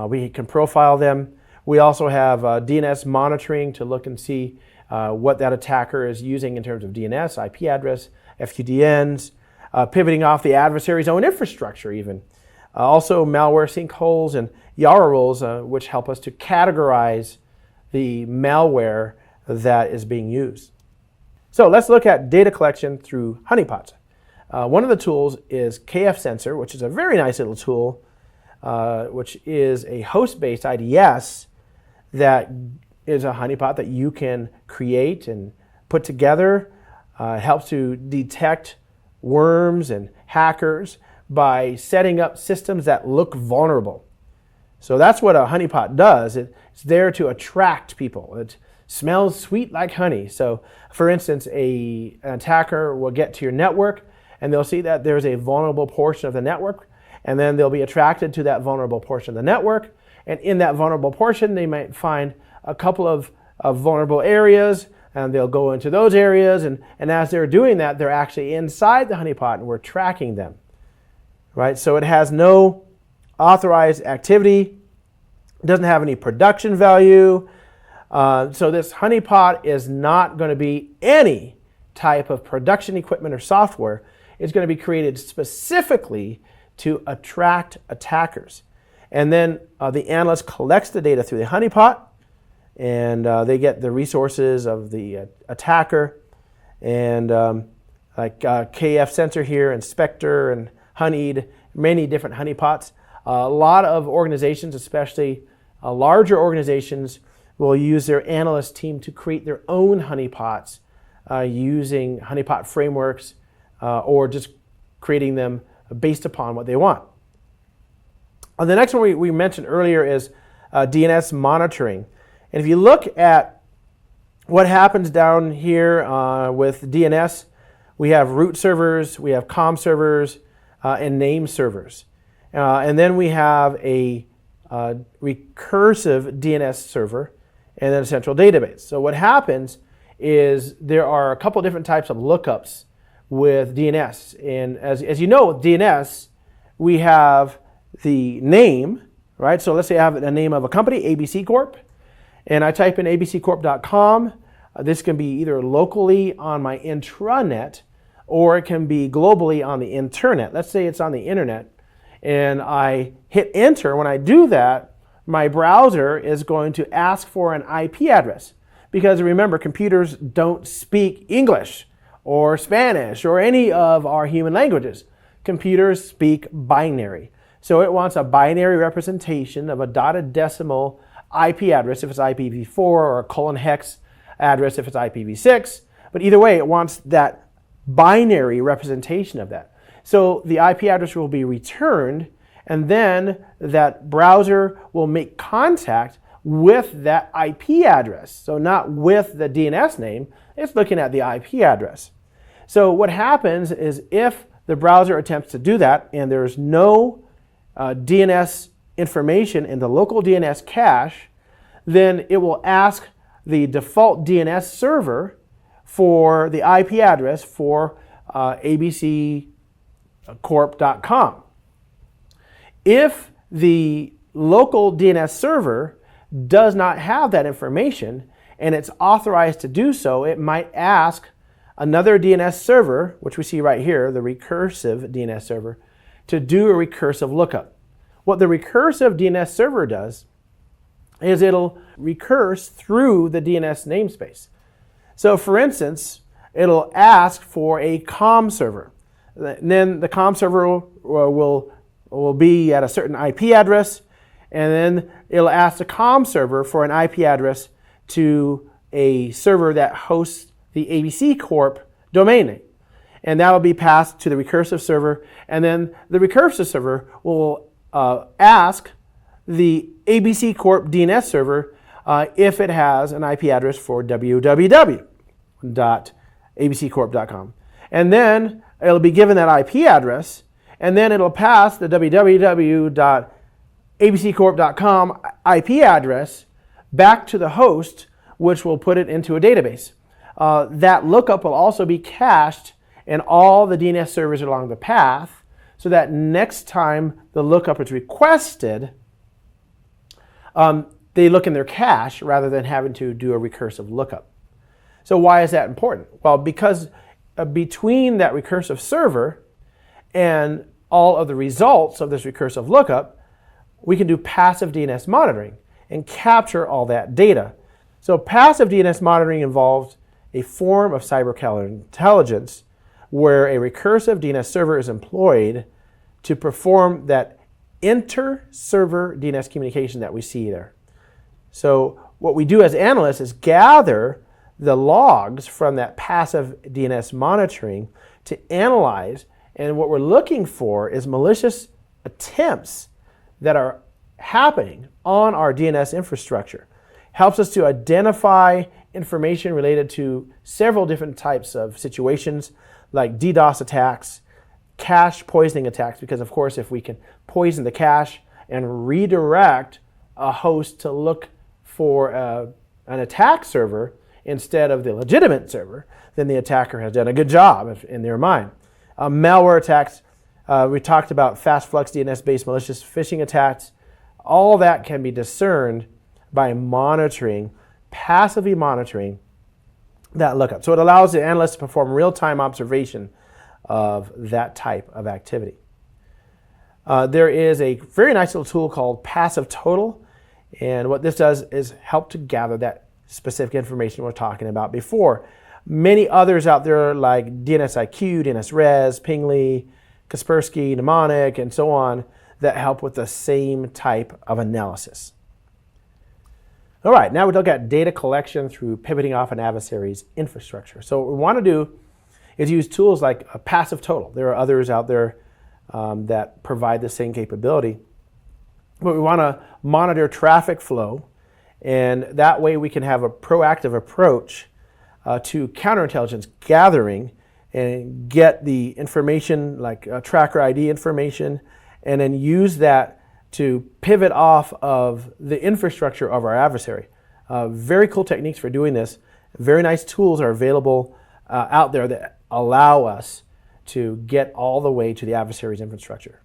We can profile them. We also have DNS monitoring to look and see what that attacker is using in terms of DNS, IP address, FQDNs, pivoting off the adversary's own infrastructure even. Also malware sinkholes and Yara rules, which help us to categorize the malware that is being used. So let's look at data collection through honeypots. One of the tools is KF Sensor, which is a very nice little tool, which is a host-based IDS that is a honeypot that you can create and put together. It helps to detect worms and hackers by setting up systems that look vulnerable. So that's what a honeypot does. It's there to attract people. It smells sweet like honey. So for instance, an attacker will get to your network and they'll see that there's a vulnerable portion of the network, and then they'll be attracted to that vulnerable portion of the network. And in that vulnerable portion, they might find a couple of vulnerable areas, and they'll go into those areas. And as they're doing that, they're actually inside the honeypot, and we're tracking them. Right? So it has no authorized activity, doesn't have any production value. So this honeypot is not going to be any type of production equipment or software. It's going to be created specifically to attract attackers. And then the analyst collects the data through the honeypot, and they get the resources of the attacker, and like KF Sensor here, and Spectre, and Honeyed, many different honeypots. A lot of organizations, especially larger organizations, will use their analyst team to create their own honeypots using honeypot frameworks or just creating them based upon what they want. The next one we mentioned earlier is DNS monitoring. And if you look at what happens down here with DNS, we have root servers, we have COM servers, and name servers. And then we have a recursive DNS server and then a central database. So what happens is there are a couple different types of lookups with DNS. And as you know, with DNS, we have the name, right? So let's say I have the name of a company, ABC Corp, and I type in abccorp.com. This can be either locally on my intranet, or it can be globally on the internet. Let's say it's on the internet, and I hit enter. When I do that, my browser is going to ask for an IP address, because remember, computers don't speak English or Spanish or any of our human languages. Computers speak binary. So it wants a binary representation of a dotted decimal IP address if it's IPv4, or a colon hex address if it's IPv6. But either way, it wants that binary representation of that. So the IP address will be returned, and then that browser will make contact with that IP address. So not with the DNS name, it's looking at the IP address. So what happens is if the browser attempts to do that and there's no DNS information in the local DNS cache, then it will ask the default DNS server for the IP address for abccorp.com. If the local DNS server does not have that information and it's authorized to do so, it might ask another DNS server, which we see right here, the recursive DNS server, to do a recursive lookup. What the recursive DNS server does is it'll recurse through the DNS namespace. So for instance, it'll ask for a COM server. Then the COM server will be at a certain IP address, and then it'll ask the COM server for an IP address to a server that hosts the ABC Corp domain name. And that will be passed to the recursive server, and then the recursive server will ask the ABC Corp DNS server if it has an IP address for www.abccorp.com. And then it'll be given that IP address, and then it'll pass the www.abccorp.com IP address back to the host, which will put it into a database. That lookup will also be cached in all the DNS servers along the path, so that next time the lookup is requested, they look in their cache rather than having to do a recursive lookup. So why is that important? Well, because between that recursive server and all of the results of this recursive lookup, we can do passive DNS monitoring and capture all that data. So passive DNS monitoring involves a form of cyber counterintelligence where a recursive DNS server is employed to perform that inter-server DNS communication that we see there. So what we do as analysts is gather the logs from that passive DNS monitoring to analyze, and what we're looking for is malicious attempts that are happening on our DNS infrastructure. Helps us to identify information related to several different types of situations like DDoS attacks, cache poisoning attacks, because of course if we can poison the cache and redirect a host to look for an attack server instead of the legitimate server, then the attacker has done a good job in their mind. Malware attacks, we talked about FastFlux DNS-based malicious phishing attacks. All that can be discerned by monitoring, passively monitoring that lookup. So it allows the analyst to perform real-time observation of that type of activity. There is a very nice little tool called Passive Total, and what this does is help to gather that specific information we're talking about before. Many others out there like DNSIQ, DNSRes, Pingly, Kaspersky, Mnemonic, and so on that help with the same type of analysis. All right, now we look at data collection through pivoting off an adversary's infrastructure. So what we want to do is use tools like a Passive Total. There are others out there that provide the same capability. But we want to monitor traffic flow, and that way we can have a proactive approach to counterintelligence gathering and get the information like tracker ID information, and then use that to pivot off of the infrastructure of our adversary. Very cool techniques for doing this. Very nice tools are available out there that allow us to get all the way to the adversary's infrastructure.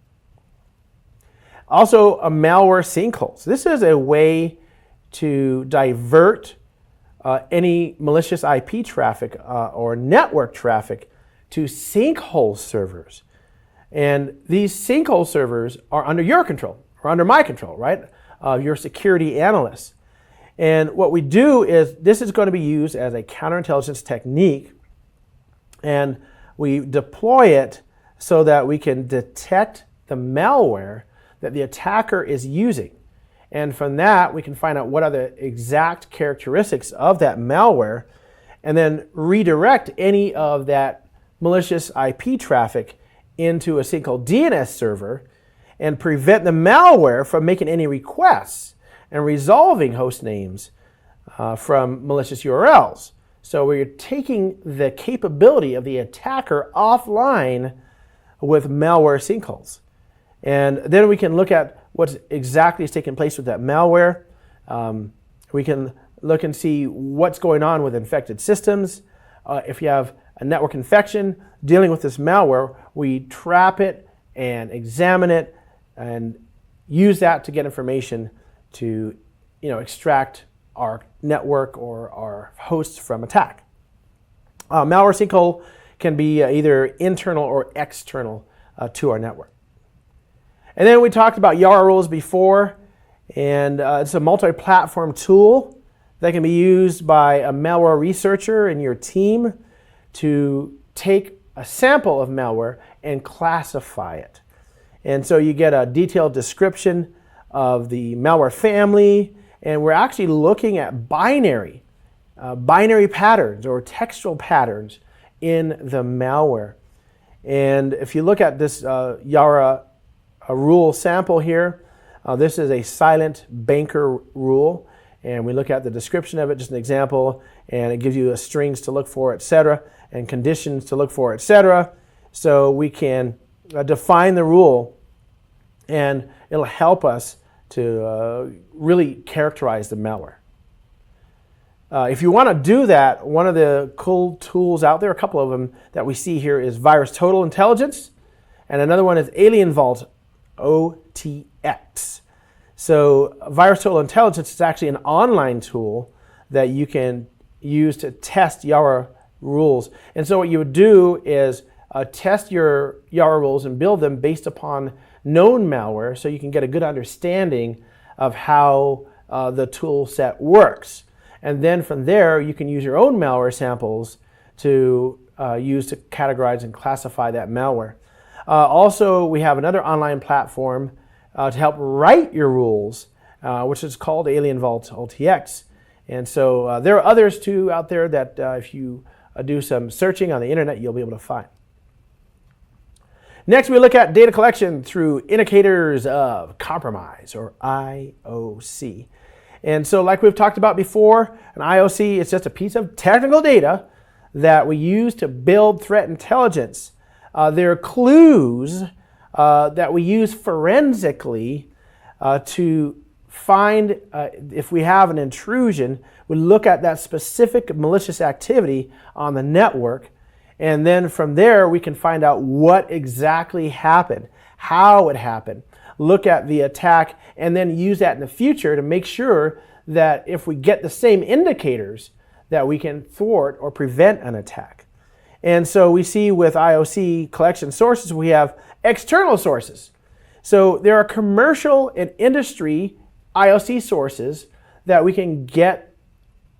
Also, a malware sinkholes. This is a way to divert any malicious IP traffic or network traffic to sinkhole servers. And these sinkhole servers are under your control, or under my control, right? Your security analysts. And what we do is, this is going to be used as a counterintelligence technique, and we deploy it so that we can detect the malware that the attacker is using. And from that, we can find out what are the exact characteristics of that malware, and then redirect any of that malicious IP traffic into a sinkhole DNS server and prevent the malware from making any requests and resolving host names from malicious URLs. So we're taking the capability of the attacker offline with malware sinkholes. And then we can look at what exactly is taking place with that malware. We can look and see what's going on with infected systems. If you have a network infection dealing with this malware, we trap it and examine it and use that to get information to extract our network or our hosts from attack. Malware sinkhole can be either internal or external to our network. And then we talked about Yara rules before, and it's a multi-platform tool that can be used by a malware researcher in your team to take a sample of malware and classify it. And so you get a detailed description of the malware family, and we're actually looking at binary patterns or textual patterns in the malware. And if you look at this Yara rule sample here, this is a silent banker rule, and we look at the description of it, just an example, and it gives you strings to look for, etc., and conditions to look for, etc. So we can define the rule, and it'll help us to really characterize the malware. If you want to do that, one of the cool tools out there, a couple of them that we see here, is VirusTotal Intelligence, and another one is AlienVault OTX. So VirusTotal Intelligence is actually an online tool that you can use to test Yara rules. And so what you would do is test your Yara rules and build them based upon known malware, so you can get a good understanding of how the tool set works. And then from there, you can use your own malware samples to use to categorize and classify that malware. Also, we have another online platform to help write your rules, which is called AlienVault OTX. And so there are others too out there that if you do some searching on the internet, you'll be able to find. Next, we look at data collection through indicators of compromise, or IOC. And so like we've talked about before, an IOC is just a piece of technical data that we use to build threat intelligence. There are clues that we use forensically to find if we have an intrusion. We look at that specific malicious activity on the network, and then from there we can find out what exactly happened, how it happened, look at the attack, and then use that in the future to make sure that if we get the same indicators that we can thwart or prevent an attack. And so we see with IOC collection sources, we have external sources. So there are commercial and industry IOC sources that we can get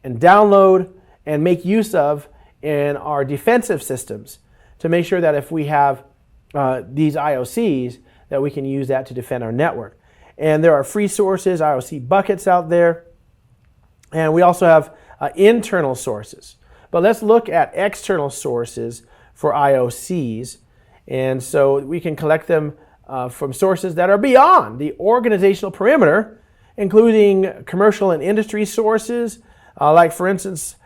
and download and make use of in our defensive systems to make sure that if we have these IOCs, that we can use that to defend our network. And there are free sources, IOC buckets out there. And we also have internal sources. But let's look at external sources for IOCs. And so we can collect them from sources that are beyond the organizational perimeter, including commercial and industry sources, like for instance,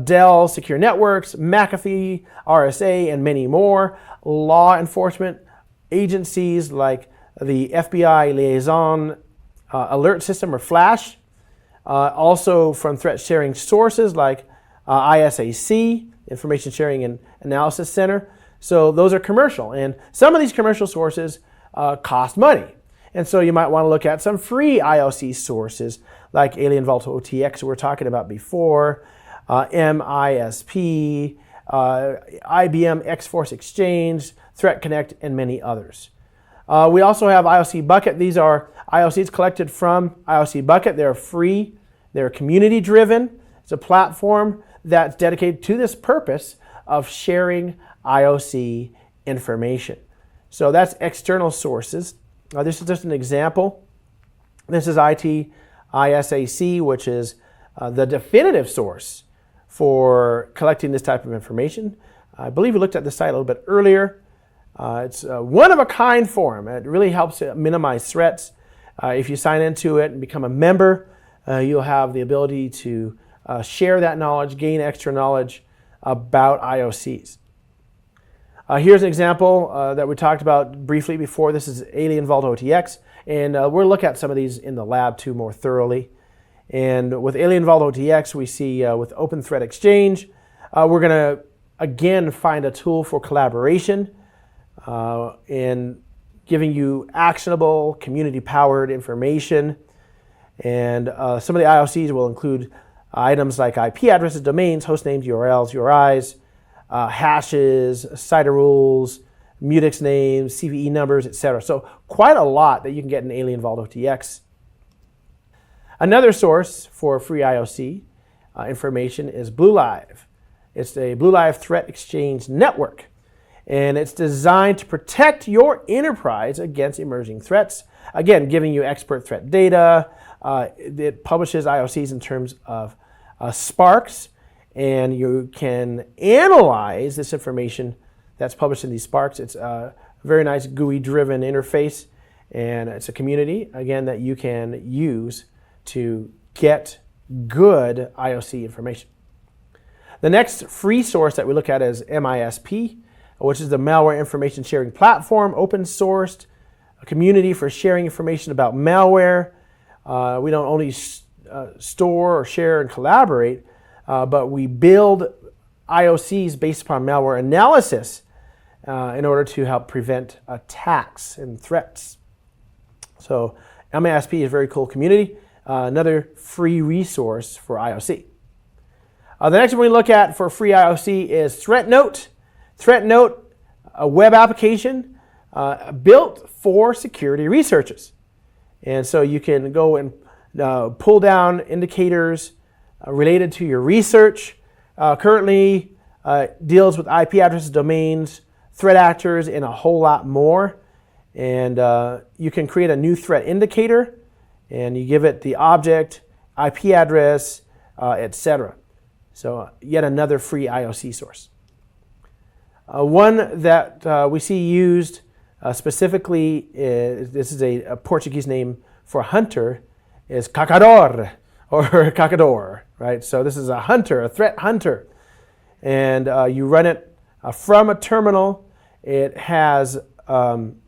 Dell Secure Networks, McAfee, RSA, and many more. Law enforcement agencies like the FBI Liaison Alert System, or FLASH. Also from threat sharing sources like ISAC, Information Sharing and Analysis Center. So those are commercial, and some of these commercial sources cost money. And so you might want to look at some free IOC sources like Alien Vault OTX we were talking about before, MISP, IBM X-Force Exchange, Threat Connect, and many others. We also have IOC Bucket. These are IOCs collected from IOC Bucket. They're free. They're community driven. It's a platform that's dedicated to this purpose of sharing IOC information. So that's external sources. This is just an example. This is ISAC, which is the definitive source for collecting this type of information. I believe we looked at the site a little bit earlier. It's a one-of-a-kind forum. It really helps minimize threats. If you sign into it and become a member, you'll have the ability to share that knowledge, gain extra knowledge about IOCs. Here's an example that we talked about briefly before. This is Alien Vault OTX, and we'll look at some of these in the lab too more thoroughly. And with Alien Vault OTX, we see with Open Threat Exchange, we're going to again find a tool for collaboration in giving you actionable, community-powered information. And some of the IOCs will include items like IP addresses, domains, host names, URLs, URIs, hashes, CIDR rules, mutex names, CVE numbers, etc. So quite a lot that you can get in Alien Vault OTX. Another source for free IOC information is BlueLive. It's a BlueLive threat exchange network, and it's designed to protect your enterprise against emerging threats. Again, giving you expert threat data. It publishes IOCs in terms of Sparks, and you can analyze this information that's published in these Sparks. It's a very nice GUI-driven interface, and it's a community, again, that you can use to get good IOC information. The next free source that we look at is MISP, which is the Malware Information Sharing Platform, open sourced, a community for sharing information about malware. We don't only store or share and collaborate, but we build IOCs based upon malware analysis in order to help prevent attacks and threats. So MISP is a very cool community, another free resource for IOC. The next one we look at for free IOC is ThreatNote. ThreatNote, a web application built for security researchers. And so you can go and pull down indicators related to your research. Currently deals with IP addresses, domains, threat actors, and a whole lot more. And you can create a new threat indicator, and you give it the object, IP address, etc. So yet another free IOC source. One that we see used Specifically, this is a Portuguese name for hunter, is cacador or cacador, right? So this is a hunter, a threat hunter. And you run it from a terminal. It has an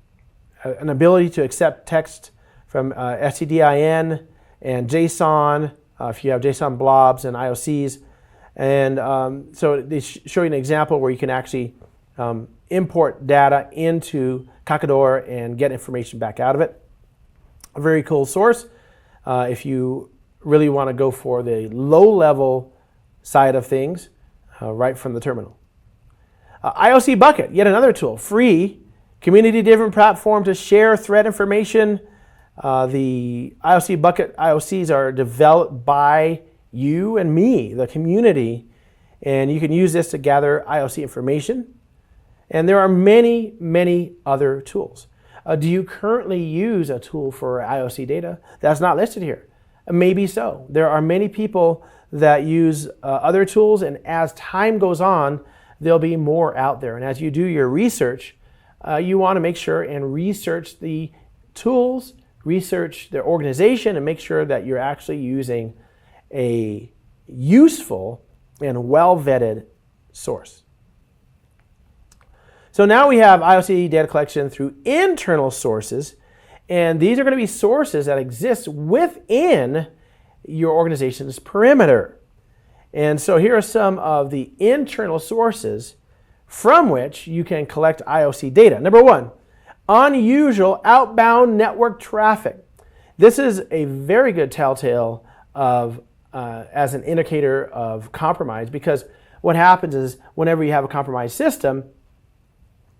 ability to accept text from stdin and JSON, if you have JSON blobs and IOCs. And so they show you an example where you can actually import data into Cacador and get information back out of it. A very cool source if you really want to go for the low-level side of things right from the terminal. IOC Bucket, yet another tool, free, community-driven platform to share threat information. The IOC Bucket IOCs are developed by you and me, the community, and you can use this to gather IOC information. And there are many, many other tools. Do you currently use a tool for IOC data? That's not listed here. Maybe so. There are many people that use other tools, and as time goes on, there'll be more out there. And as you do your research, you want to make sure and research the tools, research their organization, and make sure that you're actually using a useful and well-vetted source. So now we have IOC data collection through internal sources, and these are going to be sources that exist within your organization's perimeter. And so here are some of the internal sources from which you can collect IOC data. Number one, unusual outbound network traffic. This is a very good telltale of as an indicator of compromise, because what happens is whenever you have a compromised system,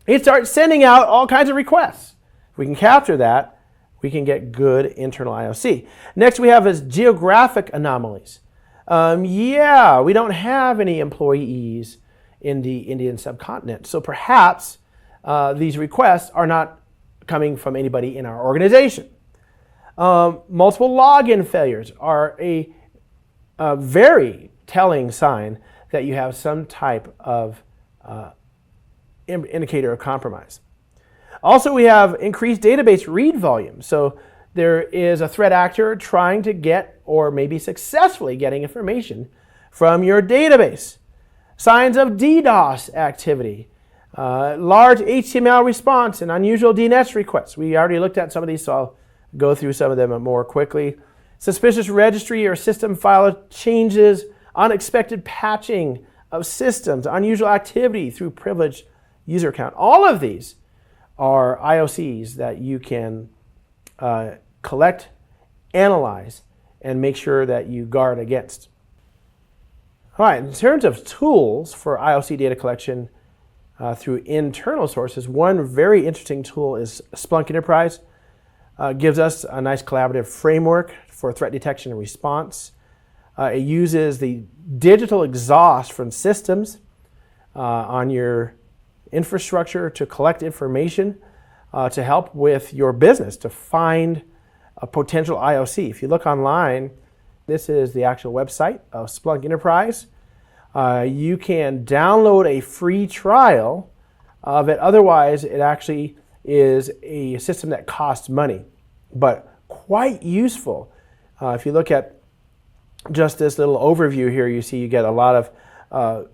it starts sending out all kinds of requests. If we can capture that, we can get good internal IOC. Next we have is geographic anomalies. We don't have any employees in the Indian subcontinent, so perhaps these requests are not coming from anybody in our organization. Multiple login failures are a very telling sign that you have some type of indicator of compromise. Also, we have increased database read volume. So there is a threat actor trying to get, or maybe successfully getting, information from your database. Signs of DDoS activity, large HTML response, and unusual DNS requests. We already looked at some of these, so I'll go through some of them more quickly. Suspicious registry or system file changes, unexpected patching of systems, unusual activity through privileged user account. All of these are IOCs that you can collect, analyze, and make sure that you guard against. All right, in terms of tools for IOC data collection through internal sources, one very interesting tool is Splunk Enterprise. Gives us a nice collaborative framework for threat detection and response. It uses the digital exhaust from systems on your infrastructure to collect information to help with your business to find a potential IOC. If you look online, this is the actual website of Splunk Enterprise. You can download a free trial of it. Otherwise, it actually is a system that costs money, but quite useful. If you look at just this little overview here, you see you get a lot of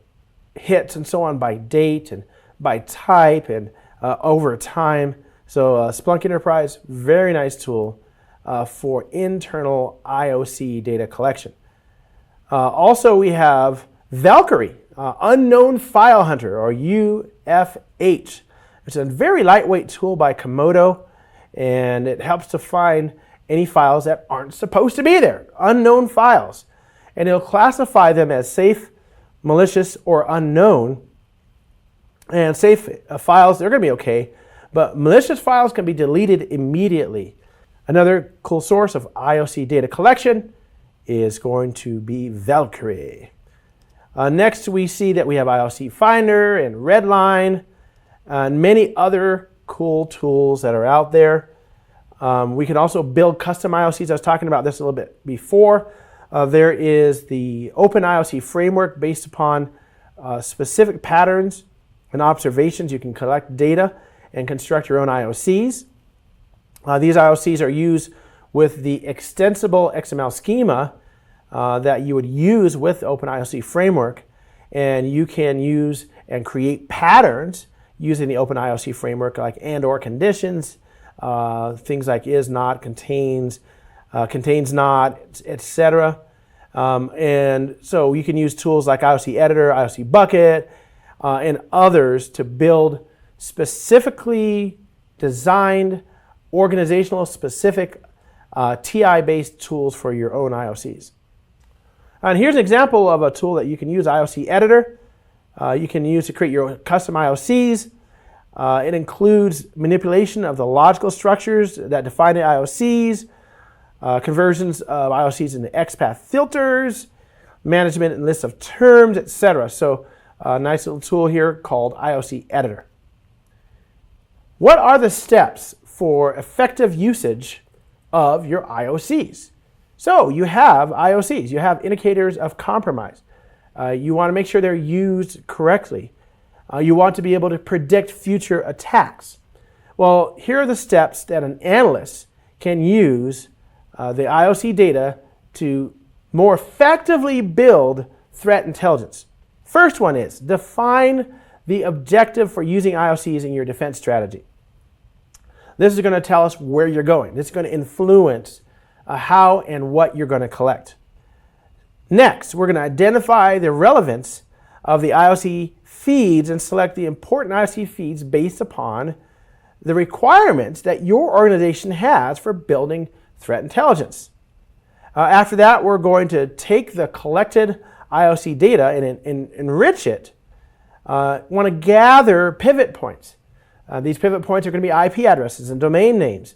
hits and so on by date and by type and over time. So Splunk Enterprise, very nice tool for internal IOC data collection. Also, we have Valkyrie, Unknown File Hunter, or UFH. It's a very lightweight tool by Komodo, and it helps to find any files that aren't supposed to be there, unknown files. And it'll classify them as safe, malicious, or unknown. And safe files, they're going to be okay, but malicious files can be deleted immediately. Another cool source of IOC data collection is going to be Valkyrie. Next, we see that we have IOC Finder and Redline, and many other cool tools that are out there. We can also build custom IOCs. I was talking about this a little bit before. There is the Open IOC framework based upon specific patterns and observations. You can collect data and construct your own IOCs. These IOCs are used with the extensible XML schema that you would use with the OpenIOC framework, and you can use and create patterns using the OpenIOC framework like and/or conditions, things like is not, contains not, etc. And so you can use tools like IOC Editor, IOC Bucket, and others to build specifically designed, organizational specific TI-based tools for your own IOCs. And here's an example of a tool that you can use, IOC Editor. You can use to create your custom IOCs. It includes manipulation of the logical structures that define the IOCs, conversions of IOCs into XPath filters, management and lists of terms, etc. So a nice little tool here called IOC Editor. What are the steps for effective usage of your IOCs? So you have IOCs, you have indicators of compromise. You want to make sure they're used correctly. You want to be able to predict future attacks. Well, here are the steps that an analyst can use the IOC data to more effectively build threat intelligence. First one is define the objective for using IOCs in your defense strategy. This is going to tell us where you're going. This is going to influence how and what you're going to collect. Next, we're going to identify the relevance of the IOC feeds and select the important IOC feeds based upon the requirements that your organization has for building threat intelligence. After that, we're going to take the collected IOC data and enrich it. Want to gather pivot points. These pivot points are going to be IP addresses and domain names.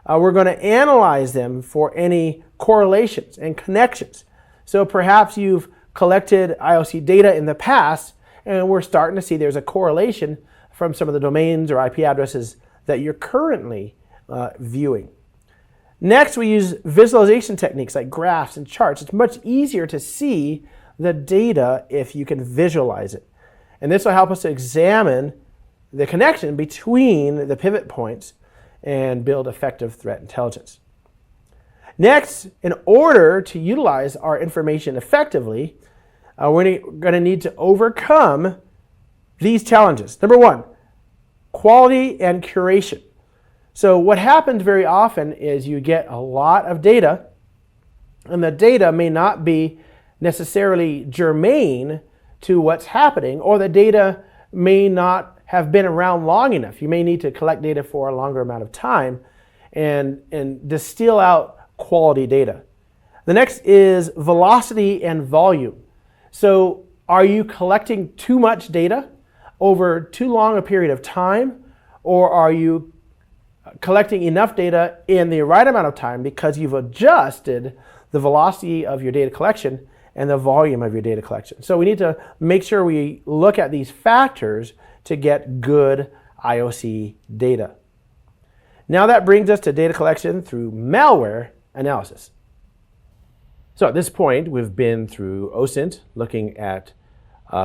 We're going to analyze them for any correlations and connections. So perhaps you've collected IOC data in the past, and we're starting to see there's a correlation from some of the domains or IP addresses that you're currently viewing. Next, we use visualization techniques like graphs and charts. It's much easier to see the data if you can visualize it. And this will help us to examine the connection between the pivot points and build effective threat intelligence. Next, in order to utilize our information effectively, we're going to need to overcome these challenges. Number one, quality and curation. So what happens very often is you get a lot of data, and the data may not be necessarily germane to what's happening, or the data may not have been around long enough. You may need to collect data for a longer amount of time and distill out quality data. The next is velocity and volume. So are you collecting too much data over too long a period of time, or are you collecting enough data in the right amount of time because you've adjusted the velocity of your data collection and the volume of your data collection? So we need to make sure we look at these factors to get good IOC data. Now that brings us to data collection through malware analysis. So at this point, we've been through OSINT, looking at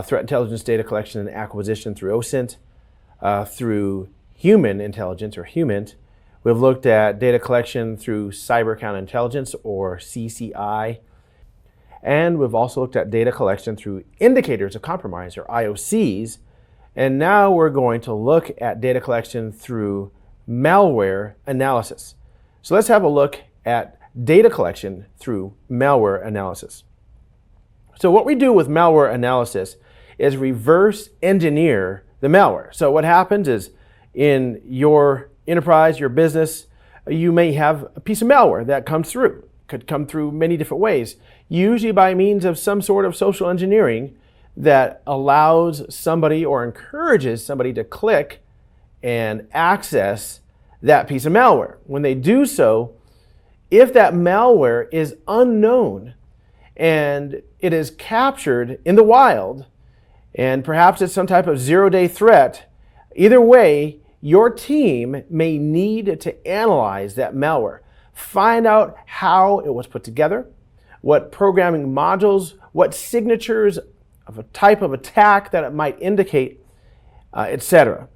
threat intelligence data collection and acquisition through OSINT, through human intelligence or HUMINT. We've looked at data collection through cyber counterintelligence or CCI. And we've also looked at data collection through indicators of compromise or IOCs. And now we're going to look at data collection through malware analysis. So let's have a look at data collection through malware analysis. So what we do with malware analysis is reverse engineer the malware. So what happens is in your enterprise, your business, you may have a piece of malware that comes through. Could come through many different ways, usually by means of some sort of social engineering that allows somebody or encourages somebody to click and access that piece of malware. When they do so, if that malware is unknown and it is captured in the wild, and perhaps it's some type of zero-day threat, either way, your team may need to analyze that malware, find out how it was put together, what programming modules, what signatures of a type of attack that it might indicate, etc.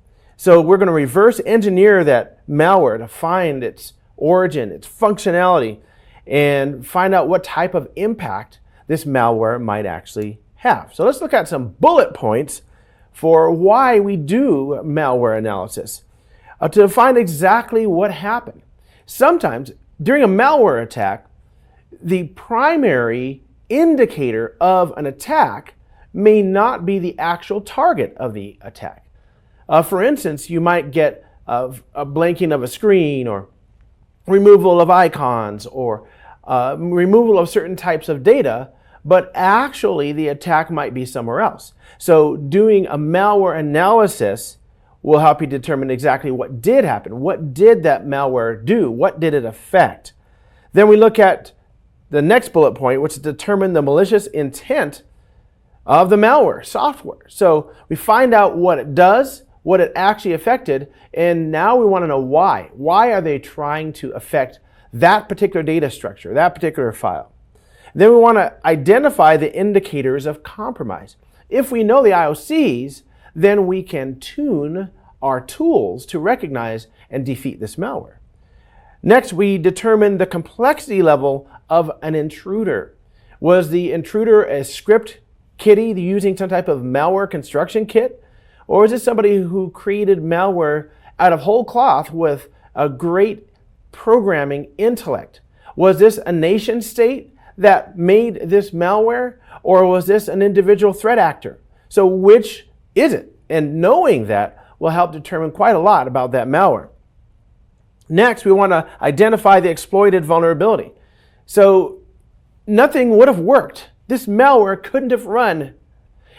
So we're going to reverse engineer that malware to find its origin, its functionality, and find out what type of impact this malware might actually have. So let's look at some bullet points for why we do malware analysis to find exactly what happened. Sometimes during a malware attack, the primary indicator of an attack may not be the actual target of the attack. For instance, you might get a blanking of a screen, or removal of icons, or removal of certain types of data, but actually the attack might be somewhere else. So doing a malware analysis will help you determine exactly what did happen. What did that malware do? What did it affect? Then we look at the next bullet point, which is determine the malicious intent of the malware software. So we find out what it does, what it actually affected, and now we want to know why. Why are they trying to affect that particular data structure, that particular file? Then we want to identify the indicators of compromise. If we know the IOCs, then we can tune our tools to recognize and defeat this malware. Next, we determine the complexity level of an intruder. Was the intruder a script kiddie using some type of malware construction kit? Or is it somebody who created malware out of whole cloth with a great programming intellect? Was this a nation state that made this malware? Or was this an individual threat actor? So which is it? And knowing that will help determine quite a lot about that malware. Next, we want to identify the exploited vulnerability. So nothing would have worked. This malware couldn't have run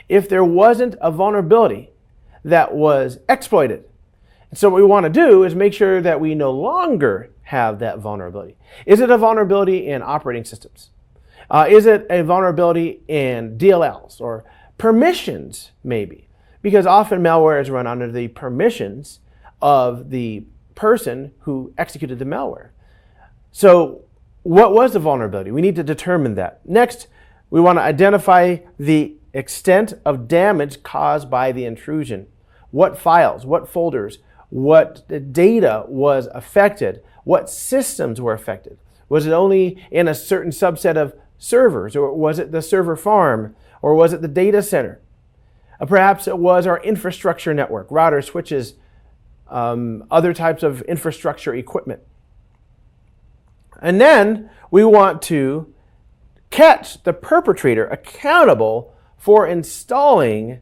if there wasn't a vulnerability that was exploited. And so what we want to do is make sure that we no longer have that vulnerability. Is it a vulnerability in operating systems? Is it a vulnerability in DLLs or permissions, maybe? Because often malware is run under the permissions of the person who executed the malware. So what was the vulnerability? We need to determine that. Next, we want to identify the extent of damage caused by the intrusion. What files, what folders, what data was affected, what systems were affected. Was it only in a certain subset of servers, or was it the server farm, or was it the data center? Perhaps it was our infrastructure network, routers, switches, other types of infrastructure equipment. And then we want to catch the perpetrator accountable for installing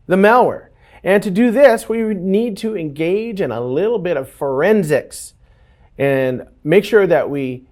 the malware. And to do this, we need to engage in a little bit of forensics and make sure that we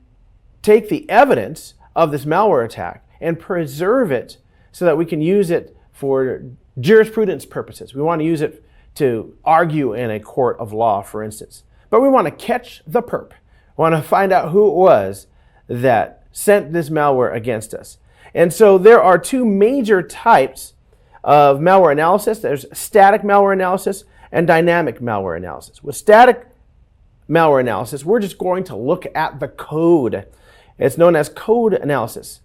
take the evidence of this malware attack and preserve it so that we can use it for jurisprudence purposes. We want to use it to argue in a court of law, for instance. But we want to catch the perp. We want to find out who it was that sent this malware against us. And so there are two major types of malware analysis. There's static malware analysis and dynamic malware analysis. With static malware analysis, we're just going to look at the code. It's known as code analysis.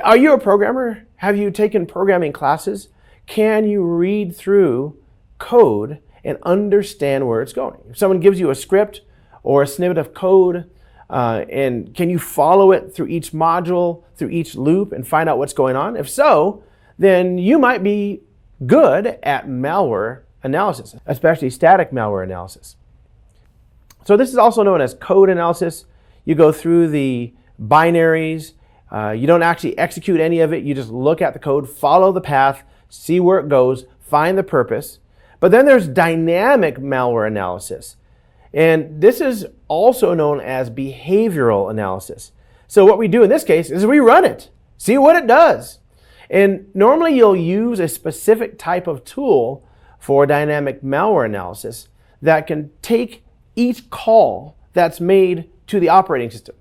Are you a programmer? Have you taken programming classes? Can you read through code and understand where it's going? If someone gives you a script or a snippet of code, and can you follow it through each module, through each loop, and find out what's going on? If so, then you might be good at malware analysis, especially static malware analysis. So this is also known as code analysis. You go through the binaries. You don't actually execute any of it. You just look at the code, follow the path, see where it goes, find the purpose. But then there's dynamic malware analysis. And this is also known as behavioral analysis. So what we do in this case is we run it, see what it does. And normally you'll use a specific type of tool for dynamic malware analysis that can take each call that's made to the operating system,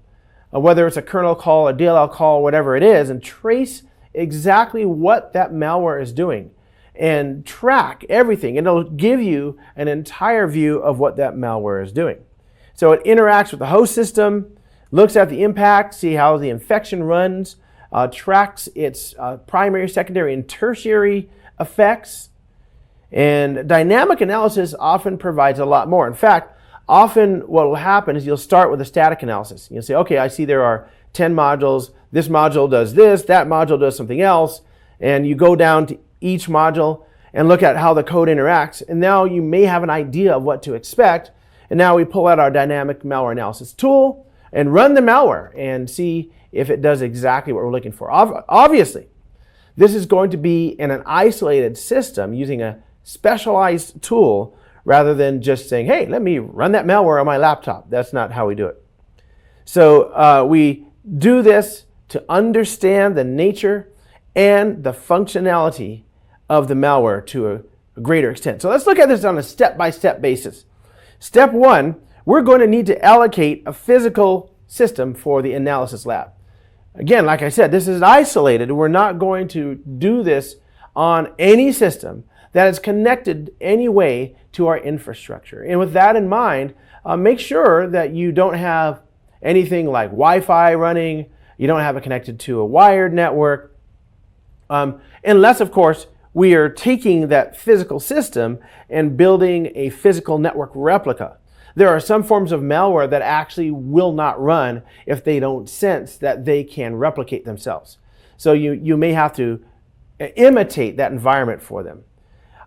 whether it's a kernel call, a DLL call, whatever it is, and trace exactly what that malware is doing and track everything. And it'll give you an entire view of what that malware is doing. So it interacts with the host system, looks at the impact, see how the infection runs, tracks its primary, secondary, and tertiary effects. And dynamic analysis often provides a lot more. In fact, often what will happen is you'll start with a static analysis. You'll say, okay, I see there are 10 modules. This module does this, that module does something else. And you go down to each module and look at how the code interacts. And now you may have an idea of what to expect. And now we pull out our dynamic malware analysis tool and run the malware and see if it does exactly what we're looking for. Obviously, this is going to be in an isolated system using a specialized tool rather than just saying, hey, let me run that malware on my laptop. That's not how we do it. So we do this to understand the nature and the functionality of the malware to a greater extent. So let's look at this on a step-by-step basis. Step one, we're going to need to allocate a physical system for the analysis lab. Again, like I said, this is isolated. We're not going to do this on any system that is connected any way to our infrastructure. And with that in mind, make sure that you don't have anything like Wi-Fi running, you don't have it connected to a wired network, unless, of course, we are taking that physical system and building a physical network replica. There are some forms of malware that actually will not run if they don't sense that they can replicate themselves. So you may have to imitate that environment for them.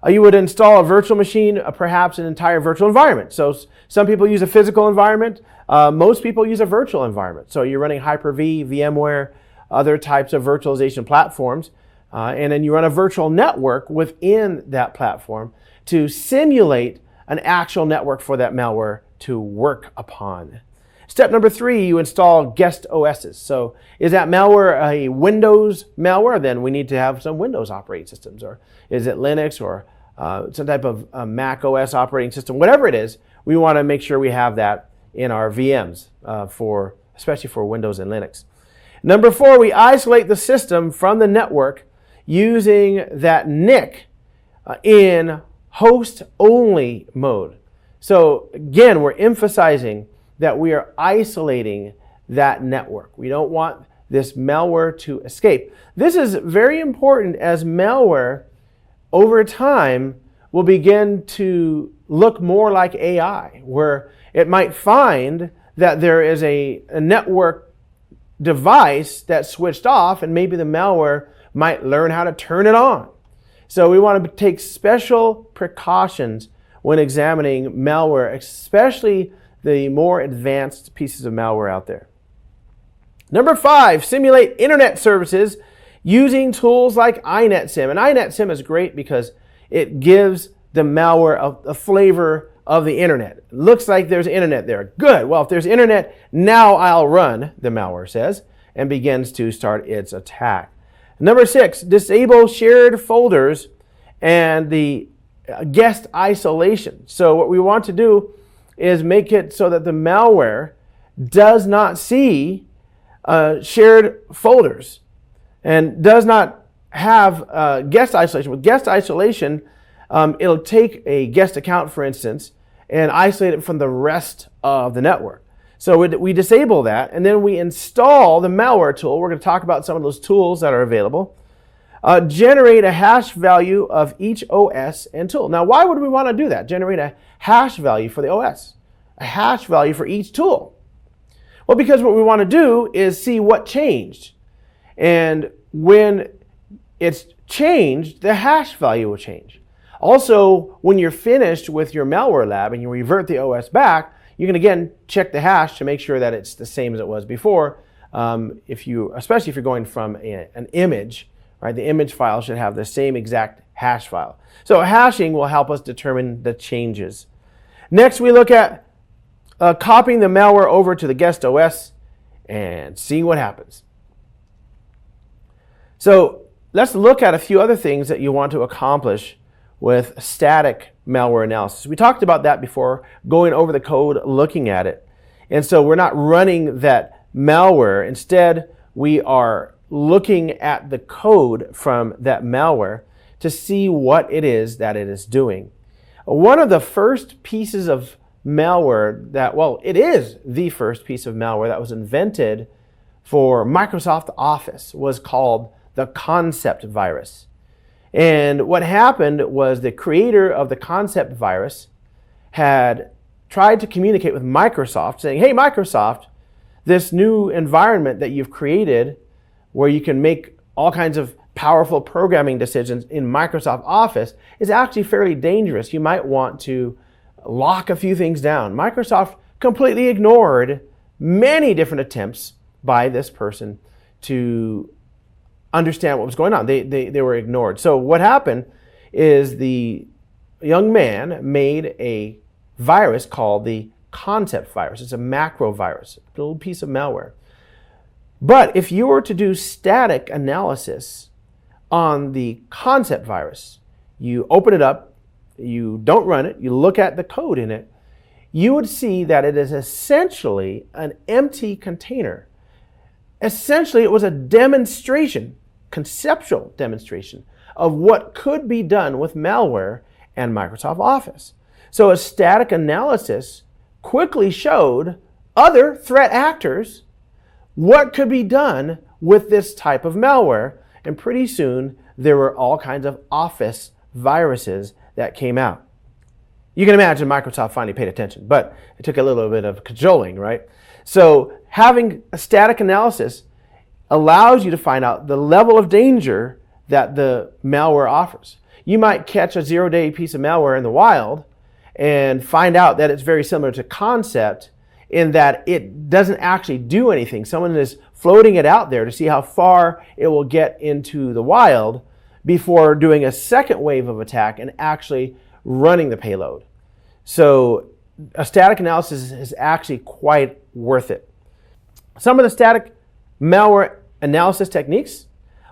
You would install a virtual machine, perhaps an entire virtual environment. So some people use a physical environment. Most people use a virtual environment. So you're running Hyper-V, VMware, other types of virtualization platforms. And then you run a virtual network within that platform to simulate an actual network for that malware to work upon. Step number 3, you install guest OSs. So is that malware a Windows malware? Then we need to have some Windows operating systems. Or is it Linux or some type of Mac OS operating system? Whatever it is, we want to make sure we have that in our VMs, especially for Windows and Linux. Number 4, we isolate the system from the network using that NIC in host-only mode. So again, we're emphasizing that we are isolating that network. We don't want this malware to escape. This is very important as malware over time will begin to look more like AI, where it might find that there is a network device that switched off and maybe the malware might learn how to turn it on. So we want to take special precautions when examining malware, especially the more advanced pieces of malware out there. Number 5, simulate internet services using tools like iNetSim. And iNetSim is great because it gives the malware a flavor of the internet. It looks like there's internet there. Good. Well, if there's internet, now I'll run, the malware says, and begins to start its attack. Number 6, disable shared folders and the guest isolation. So what we want to do is make it so that the malware does not see shared folders and does not have guest isolation. With guest isolation, it'll take a guest account, for instance, and isolate it from the rest of the network. So we disable that, and then we install the malware tool. We're going to talk about some of those tools that are available. Generate a hash value of each OS and tool. Now, why would we want to do that? Generate a hash value for the OS, a hash value for each tool. Well, because what we want to do is see what changed. And when it's changed, the hash value will change. Also, when you're finished with your malware lab and you revert the OS back, you can again check the hash to make sure that it's the same as it was before. Especially if you're going from an image, right? The image file should have the same exact hash file. So hashing will help us determine the changes. Next, we look at copying the malware over to the guest OS and seeing what happens. So let's look at a few other things that you want to accomplish with static malware analysis. We talked about that before, going over the code, looking at it. And so we're not running that malware. Instead, we are looking at the code from that malware to see what it is that it is doing. One of the first pieces of malware it is the first piece of malware that was invented for Microsoft Office was called the Concept virus. And what happened was the creator of the concept virus had tried to communicate with Microsoft saying, hey, Microsoft, this new environment that you've created where you can make all kinds of powerful programming decisions in Microsoft Office is actually fairly dangerous. You might want to lock a few things down. Microsoft completely ignored many different attempts by this person to understand what was going on. They were ignored. So what happened is the young man made a virus called the concept virus. It's a macro virus, a little piece of malware. But if you were to do static analysis on the concept virus, you open it up, you don't run it, you look at the code in it, you would see that it is essentially an empty container. Essentially, it was a demonstration, conceptual demonstration of what could be done with malware and Microsoft Office. So a static analysis quickly showed other threat actors what could be done with this type of malware, and pretty soon there were all kinds of Office viruses that came out. You can imagine Microsoft finally paid attention, but it took a little bit of cajoling, right? So having a static analysis allows you to find out the level of danger that the malware offers. You might catch a zero-day piece of malware in the wild and find out that it's very similar to concept in that it doesn't actually do anything. Someone is floating it out there to see how far it will get into the wild before doing a second wave of attack and actually running the payload. So a static analysis is actually quite worth it. Some of the static malware analysis techniques.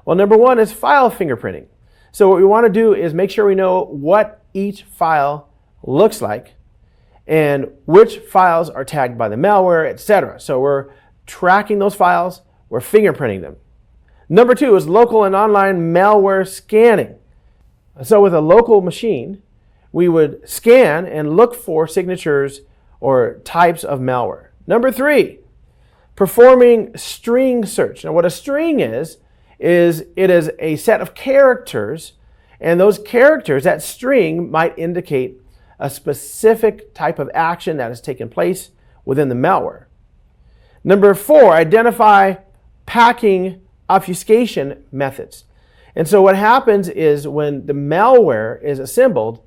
Well, number one is file fingerprinting. So what we want to do is make sure we know what each file looks like and which files are tagged by the malware, etc. So we're tracking those files, we're fingerprinting them. Number two is local and online malware scanning. So with a local machine, we would scan and look for signatures or types of malware. Number three, performing string search. Now what a string is it is a set of characters, and those characters, that string might indicate a specific type of action that has taken place within the malware. Number four, identify packing obfuscation methods. And so what happens is when the malware is assembled,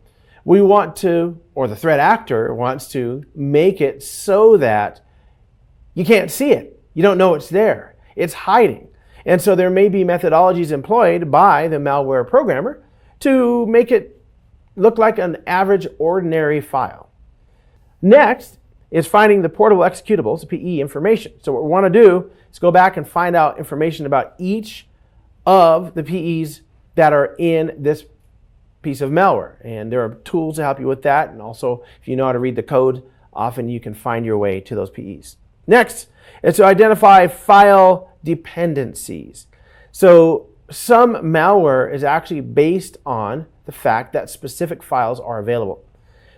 we want to, or the threat actor wants to make it so that you can't see it. You don't know it's there. It's hiding. And so there may be methodologies employed by the malware programmer to make it look like an average ordinary file. Next is finding the portable executables, PE information. So what we want to do is go back and find out information about each of the PEs that are in this piece of malware. And there are tools to help you with that. And also, if you know how to read the code, often you can find your way to those PEs. Next is to identify file dependencies. So some malware is actually based on the fact that specific files are available.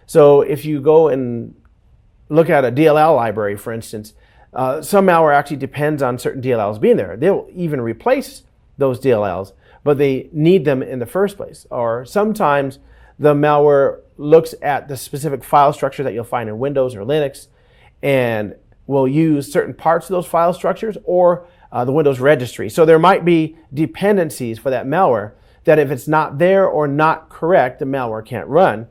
So if you go and look at a DLL library, for instance, some malware actually depends on certain DLLs being there. They'll even replace those DLLs, but they need them in the first place. Or sometimes the malware looks at the specific file structure that you'll find in Windows or Linux and will use certain parts of those file structures or the Windows registry. So there might be dependencies for that malware that if it's not there or not correct, the malware can't run.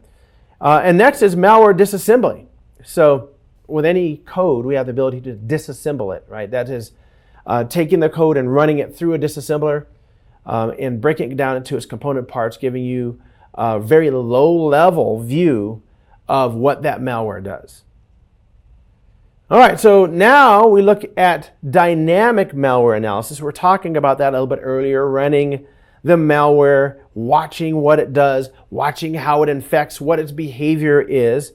And next is malware disassembly. So with any code, we have the ability to disassemble it, right? That is taking the code and running it through a disassembler and breaking it down into its component parts, giving you a very low-level view of what that malware does. All right, so now we look at dynamic malware analysis. We're talking about that a little bit earlier, running the malware, watching what it does, watching how it infects, what its behavior is.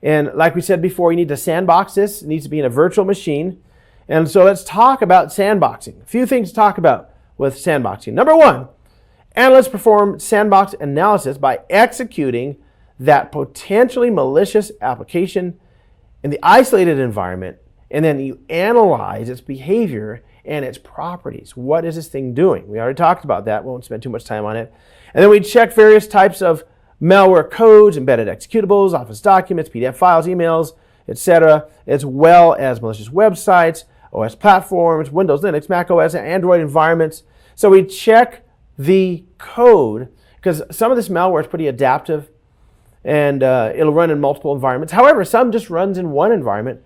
And like we said before, you need to sandbox this. It needs to be in a virtual machine. And so let's talk about sandboxing. A few things to talk about with sandboxing. Number one, analysts perform sandbox analysis by executing that potentially malicious application in the isolated environment, and then you analyze its behavior and its properties. What is this thing doing? We already talked about that. Won't spend too much time on it. And then we check various types of malware codes, embedded executables, Office documents, PDF files, emails, etc., as well as malicious websites, OS platforms, Windows, Linux, Mac OS, and Android environments. So we check the code because some of this malware is pretty adaptive and it'll run in multiple environments. However, some just runs in one environment,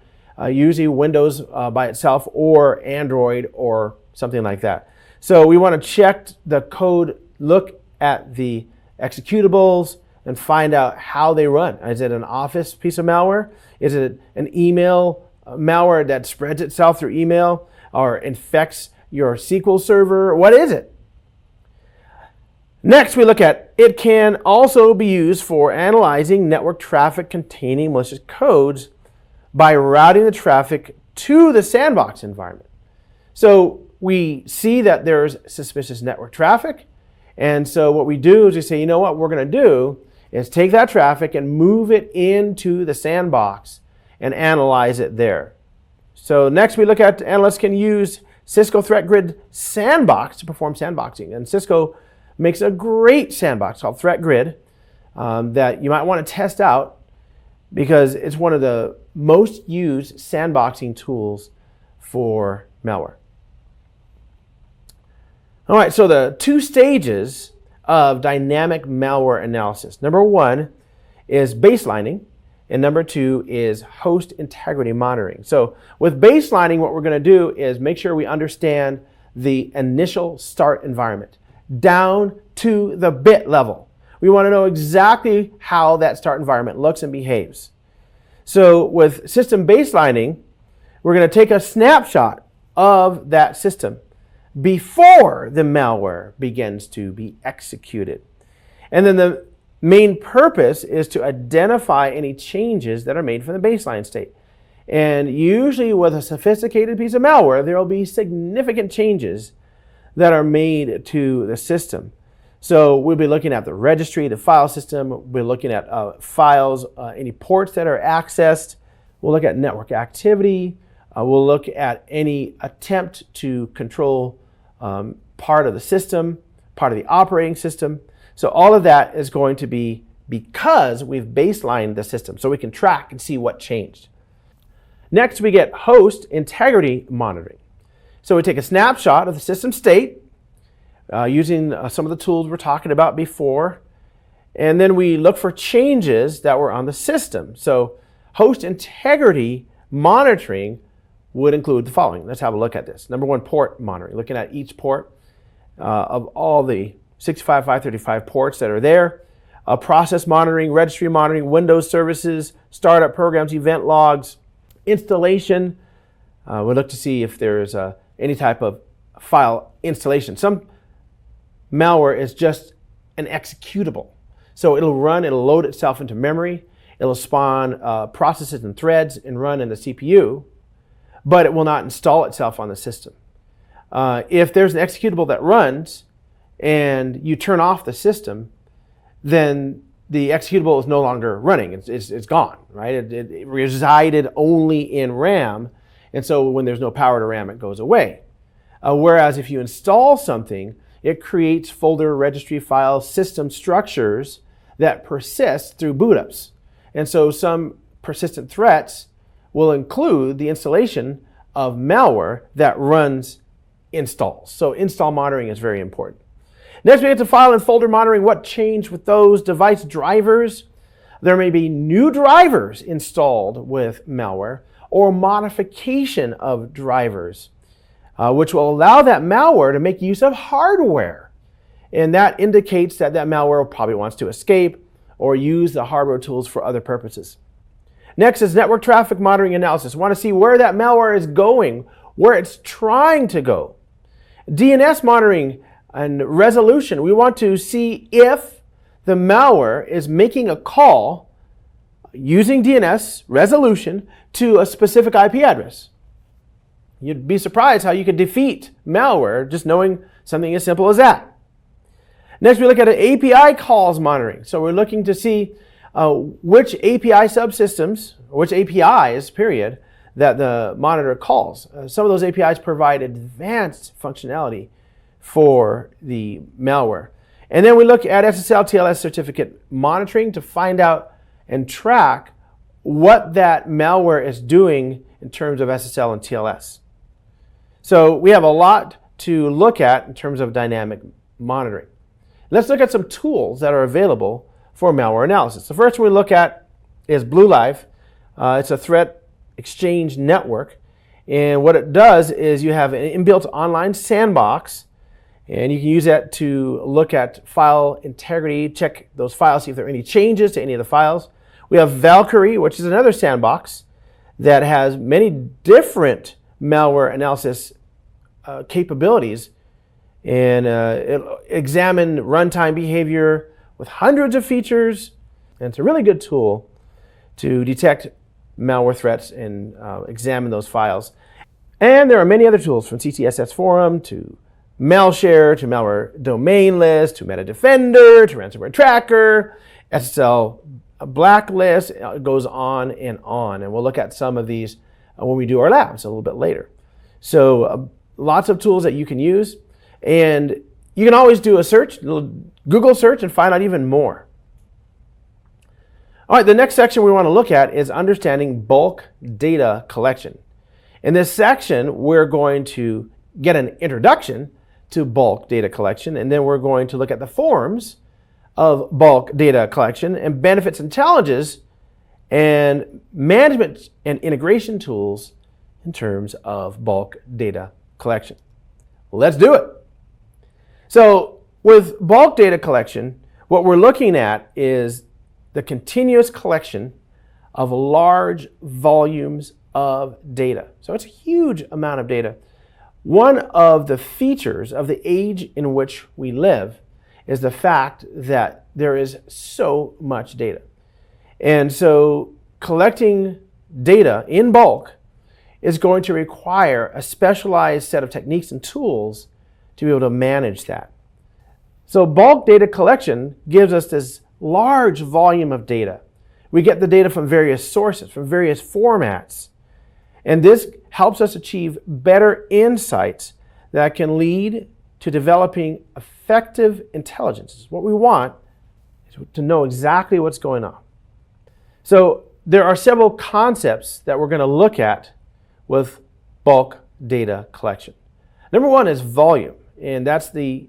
usually Windows by itself or Android or something like that. So we want to check the code, look at the executables, and find out how they run. Is it an Office piece of malware? Is it an email malware that spreads itself through email or infects your SQL server? What is it? Next, we look at it can also be used for analyzing network traffic containing malicious codes by routing the traffic to the sandbox environment. So we see that there's suspicious network traffic. And so what we do is we say, you know what we're going to do is take that traffic and move it into the sandbox and analyze it there. So next we look at analysts can use Cisco Threat Grid Sandbox to perform sandboxing. And Cisco makes a great sandbox called Threat Grid that you might want to test out because it's one of the most used sandboxing tools for malware. All right, so the two stages of dynamic malware analysis. Number one is baselining, and number two is host integrity monitoring. So with baselining, what we're going to do is make sure we understand the initial start environment down to the bit level. We want to know exactly how that start environment looks and behaves. So with system baselining, we're going to take a snapshot of that system before the malware begins to be executed. And then the main purpose is to identify any changes that are made from the baseline state. And usually with a sophisticated piece of malware, there will be significant changes that are made to the system. So we'll be looking at the registry, the file system. We're looking at files, any ports that are accessed. We'll look at network activity. We'll look at any attempt to control part of the system, part of the operating system. So all of that is going to be because we've baselined the system so we can track and see what changed. Next, we get host integrity monitoring. So we take a snapshot of the system state using some of the tools we're talking about before, and then we look for changes that were on the system. So host integrity monitoring would include the following. Let's have a look at this. Number one, port monitoring, looking at each port of all the 65535 ports that are there. Process monitoring, registry monitoring, Windows services, startup programs, event logs, installation. We look to see if there's any type of file installation. Some malware is just an executable. So it'll load itself into memory. It'll spawn processes and threads and run in the CPU, but it will not install itself on the system. If there's an executable that runs and you turn off the system, then the executable is no longer running. It's gone, right? It resided only in RAM, and so when there's no power to RAM, it goes away. Whereas if you install something, it creates folder, registry files, system structures that persist through boot ups. And so some persistent threats will include the installation of malware that runs installs. So install monitoring is very important. Next, we get to file and folder monitoring. What changed with those device drivers? There may be new drivers installed with malware or modification of drivers, which will allow that malware to make use of hardware. And that indicates that that malware probably wants to escape or use the hardware tools for other purposes. Next is network traffic monitoring analysis. We want to see where that malware is going, where it's trying to go. DNS monitoring and resolution. We want to see if the malware is making a call using DNS resolution to a specific IP address. You'd be surprised how you could defeat malware just knowing something as simple as that. Next, we look at API calls monitoring. So we're looking to see which API subsystems, which APIs, period, that the monitor calls. Some of those APIs provide advanced functionality for the malware. And then we look at SSL TLS certificate monitoring to find out and track what that malware is doing in terms of SSL and TLS. So we have a lot to look at in terms of dynamic monitoring. Let's look at some tools that are available for malware analysis. The first one we look at is BlueLive. It's a threat exchange network. And what it does is you have an inbuilt online sandbox, and you can use that to look at file integrity, check those files, see if there are any changes to any of the files. We have Valkyrie, which is another sandbox that has many different malware analysis capabilities, and it'll examine runtime behavior with hundreds of features, and it's a really good tool to detect malware threats and examine those files. And there are many other tools, from CTSS Forum to Mailshare to Malware Domain List to MetaDefender to Ransomware Tracker, SSL Blacklist. It goes on, and we'll look at some of these when we do our labs a little bit later. So lots of tools that you can use, and you can always do a search, a little Google search, and find out even more. All right, the next section we want to look at is understanding bulk data collection. In this section, we're going to get an introduction to bulk data collection, and then we're going to look at the forms of bulk data collection and benefits and challenges and management and integration tools in terms of bulk data collection. Let's do it. So with bulk data collection, what we're looking at is the continuous collection of large volumes of data. So it's a huge amount of data. One of the features of the age in which we live is the fact that there is so much data. And so collecting data in bulk is going to require a specialized set of techniques and tools to be able to manage that. So bulk data collection gives us this large volume of data. We get the data from various sources, from various formats. And this helps us achieve better insights that can lead to developing effective intelligence. What we want is to know exactly what's going on. So there are several concepts that we're going to look at with bulk data collection. Number one is volume, and that's the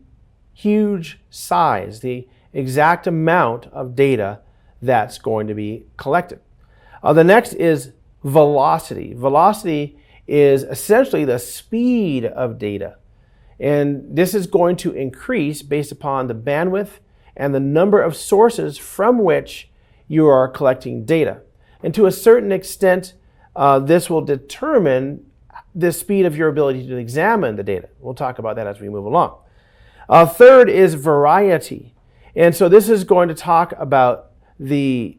huge size, the exact amount of data that's going to be collected. The next is velocity. Velocity is essentially the speed of data. And this is going to increase based upon the bandwidth and the number of sources from which you are collecting data. And to a certain extent, this will determine the speed of your ability to examine the data. We'll talk about that as we move along. Third is variety. And so this is going to talk about the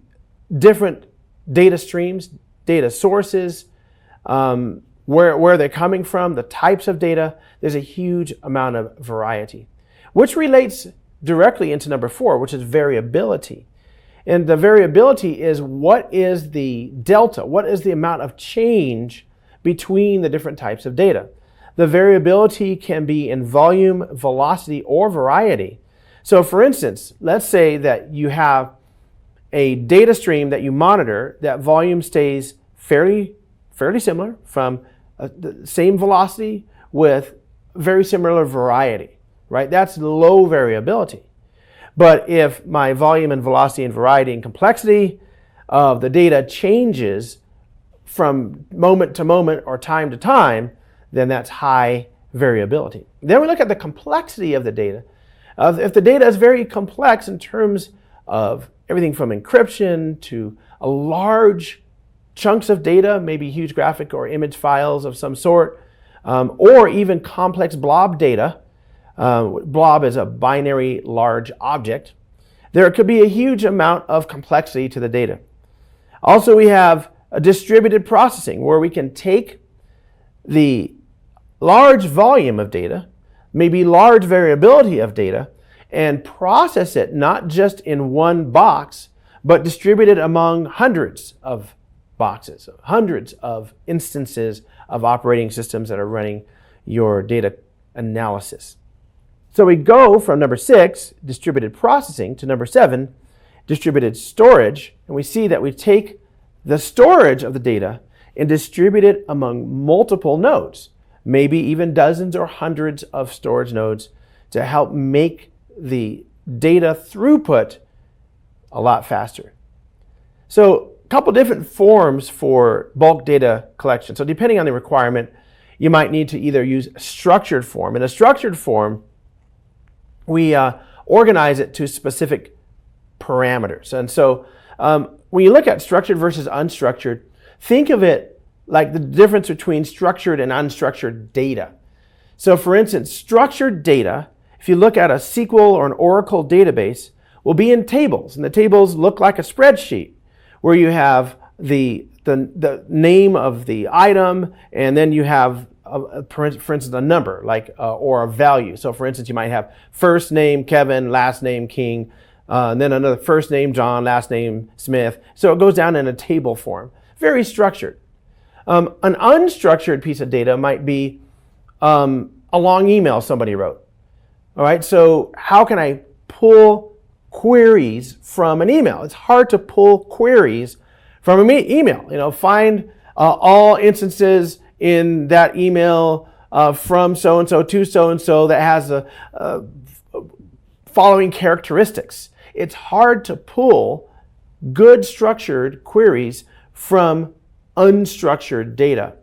different data streams, data sources, where they're coming from, the types of data. There's a huge amount of variety, which relates directly into number 4, which is variability. And the variability is what is the delta, what is the amount of change between the different types of data. The variability can be in volume, velocity, or variety. So for instance, let's say that you have a data stream that you monitor, that volume stays fairly similar from the same velocity with very similar variety, right? That's low variability. But if my volume and velocity and variety and complexity of the data changes from moment to moment or time to time, then that's high variability. Then we look at the complexity of the data. If the data is very complex in terms of everything from encryption to a large chunks of data, maybe huge graphic or image files of some sort, or even complex blob data. Blob is a binary large object. There could be a huge amount of complexity to the data. Also, we have a distributed processing where we can take the large volume of data, maybe large variability of data, and process it not just in one box, but distributed among hundreds of boxes, hundreds of instances of operating systems that are running your data analysis. So we go from number 6, distributed processing, to number 7, distributed storage, and we see that we take the storage of the data and distribute it among multiple nodes, maybe even dozens or hundreds of storage nodes, to help make the data throughput a lot faster. So a couple different forms for bulk data collection. So depending on the requirement, you might need to either use a structured form. In a structured form, we organize it to specific parameters. And so when you look at structured versus unstructured, think of it like the difference between structured and unstructured data. So for instance, structured data, if you look at a SQL or an Oracle database, will be in tables. And the tables look like a spreadsheet where you have the name of the item, and then you have, for instance, a number, like or a value. So for instance, you might have first name Kevin, last name King, and then another first name John, last name Smith. So it goes down in a table form. Very structured. An unstructured piece of data might be a long email somebody wrote. All right, so how can I pull queries from an email? It's hard to pull queries from an email. Find all instances in that email from so-and-so to so-and-so that has the following characteristics. It's hard to pull good structured queries from unstructured data.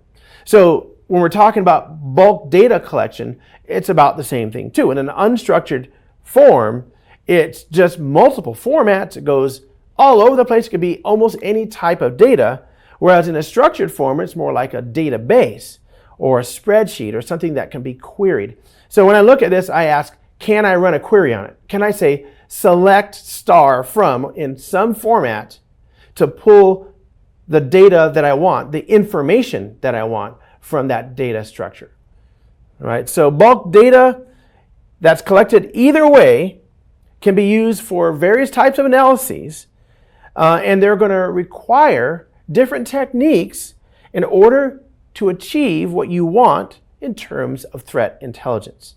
So when we're talking about bulk data collection, it's about the same thing too. In an unstructured form, it's just multiple formats. It goes all over the place. It could be almost any type of data. Whereas in a structured form, it's more like a database or a spreadsheet or something that can be queried. So when I look at this, I ask, can I run a query on it? Can I say select star from in some format to pull the data that I want, the information that I want from that data structure? All right, so bulk data that's collected either way can be used for various types of analyses, and they're going to require different techniques in order to achieve what you want in terms of threat intelligence.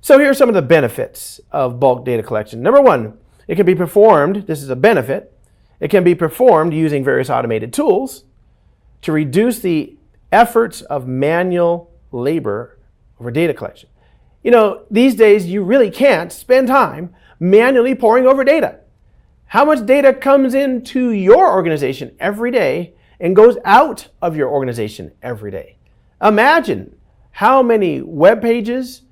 So here are some of the benefits of bulk data collection. Number 1, it can be performed, this is a benefit, it can be performed using various automated tools to reduce the efforts of manual labor over data collection. These days you really can't spend time manually poring over data. How much data comes into your organization every day and goes out of your organization every day? Imagine how many web pages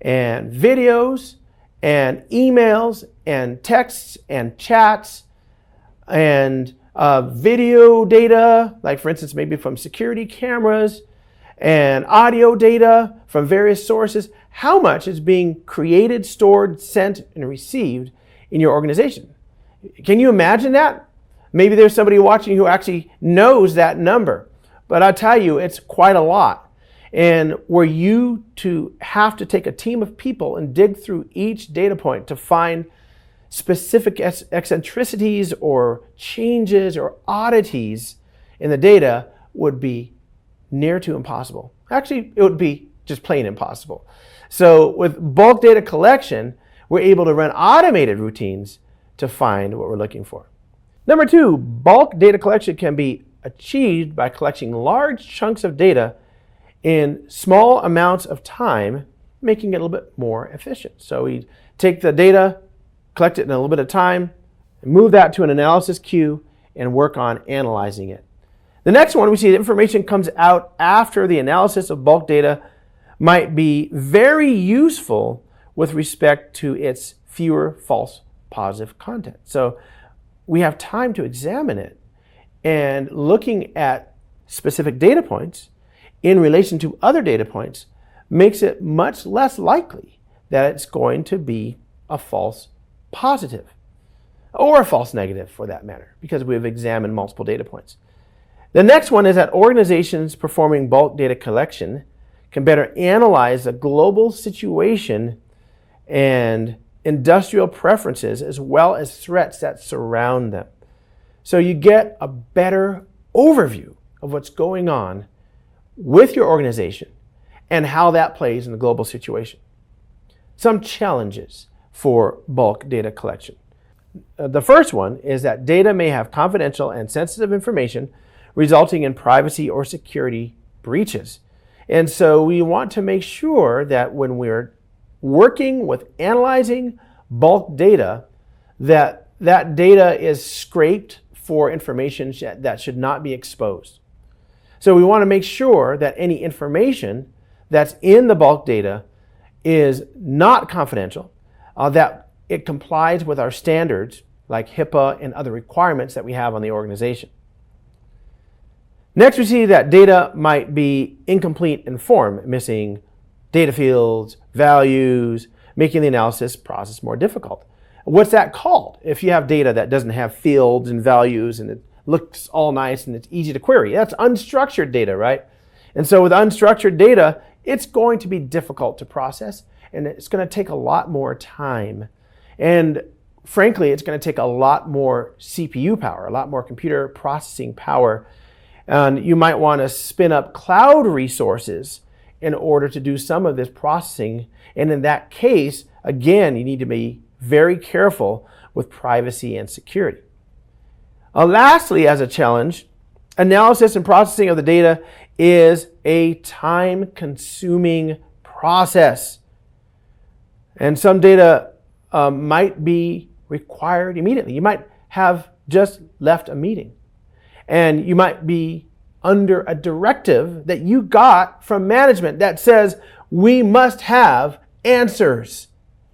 and videos and emails and texts and chats and video data, like for instance, maybe from security cameras, and audio data from various sources. How much is being created, stored, sent, and received in your organization? Can you imagine that? Maybe there's somebody watching who actually knows that number, but I'll tell you, it's quite a lot. And were you to have to take a team of people and dig through each data point to find specific eccentricities or changes or oddities in the data, would be near to impossible. Actually, it would be just plain impossible. So with bulk data collection, we're able to run automated routines to find what we're looking for. Number 2, bulk data collection can be achieved by collecting large chunks of data in small amounts of time, making it a little bit more efficient. So we take the data, collect it in a little bit of time, move that to an analysis queue, and work on analyzing it. The next one, we see the information comes out after the analysis of bulk data might be very useful with respect to its fewer false positive content. So we have time to examine it, and looking at specific data points in relation to other data points makes it much less likely that it's going to be a false positive or a false negative for that matter, because we've examined multiple data points. The next one is that organizations performing bulk data collection can better analyze the global situation and industrial preferences as well as threats that surround them. So you get a better overview of what's going on with your organization and how that plays in the global situation. some challenges for bulk data collection. The first one is that data may have confidential and sensitive information resulting in privacy or security breaches. And so we want to make sure that when we're working with analyzing bulk data, that data is scraped for information that should not be exposed. So we want to make sure that any information that's in the bulk data is not confidential, that it complies with our standards like HIPAA and other requirements that we have on the organization. Next, we see that data might be incomplete in form, missing data fields, values, making the analysis process more difficult. What's that called? If you have data that doesn't have fields and values and it looks all nice and it's easy to query, that's unstructured data, right? And so with unstructured data, it's going to be difficult to process and it's going to take a lot more time. And frankly, it's going to take a lot more CPU power, a lot more computer processing power. And you might want to spin up cloud resources in order to do some of this processing. And in that case, again, you need to be very careful with privacy and security. Lastly, as a challenge, analysis and processing of the data is a time-consuming process. And some data might be required immediately. You might have just left a meeting, and you might be under a directive that you got from management that says, we must have answers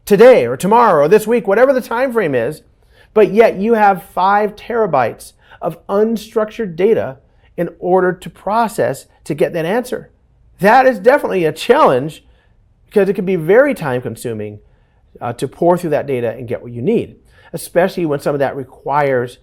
today or tomorrow or this week, whatever the time frame is, but yet you have 5 terabytes of unstructured data in order to process to get that answer. That is definitely a challenge because it can be very time consuming to pour through that data and get what you need, especially when some of that requires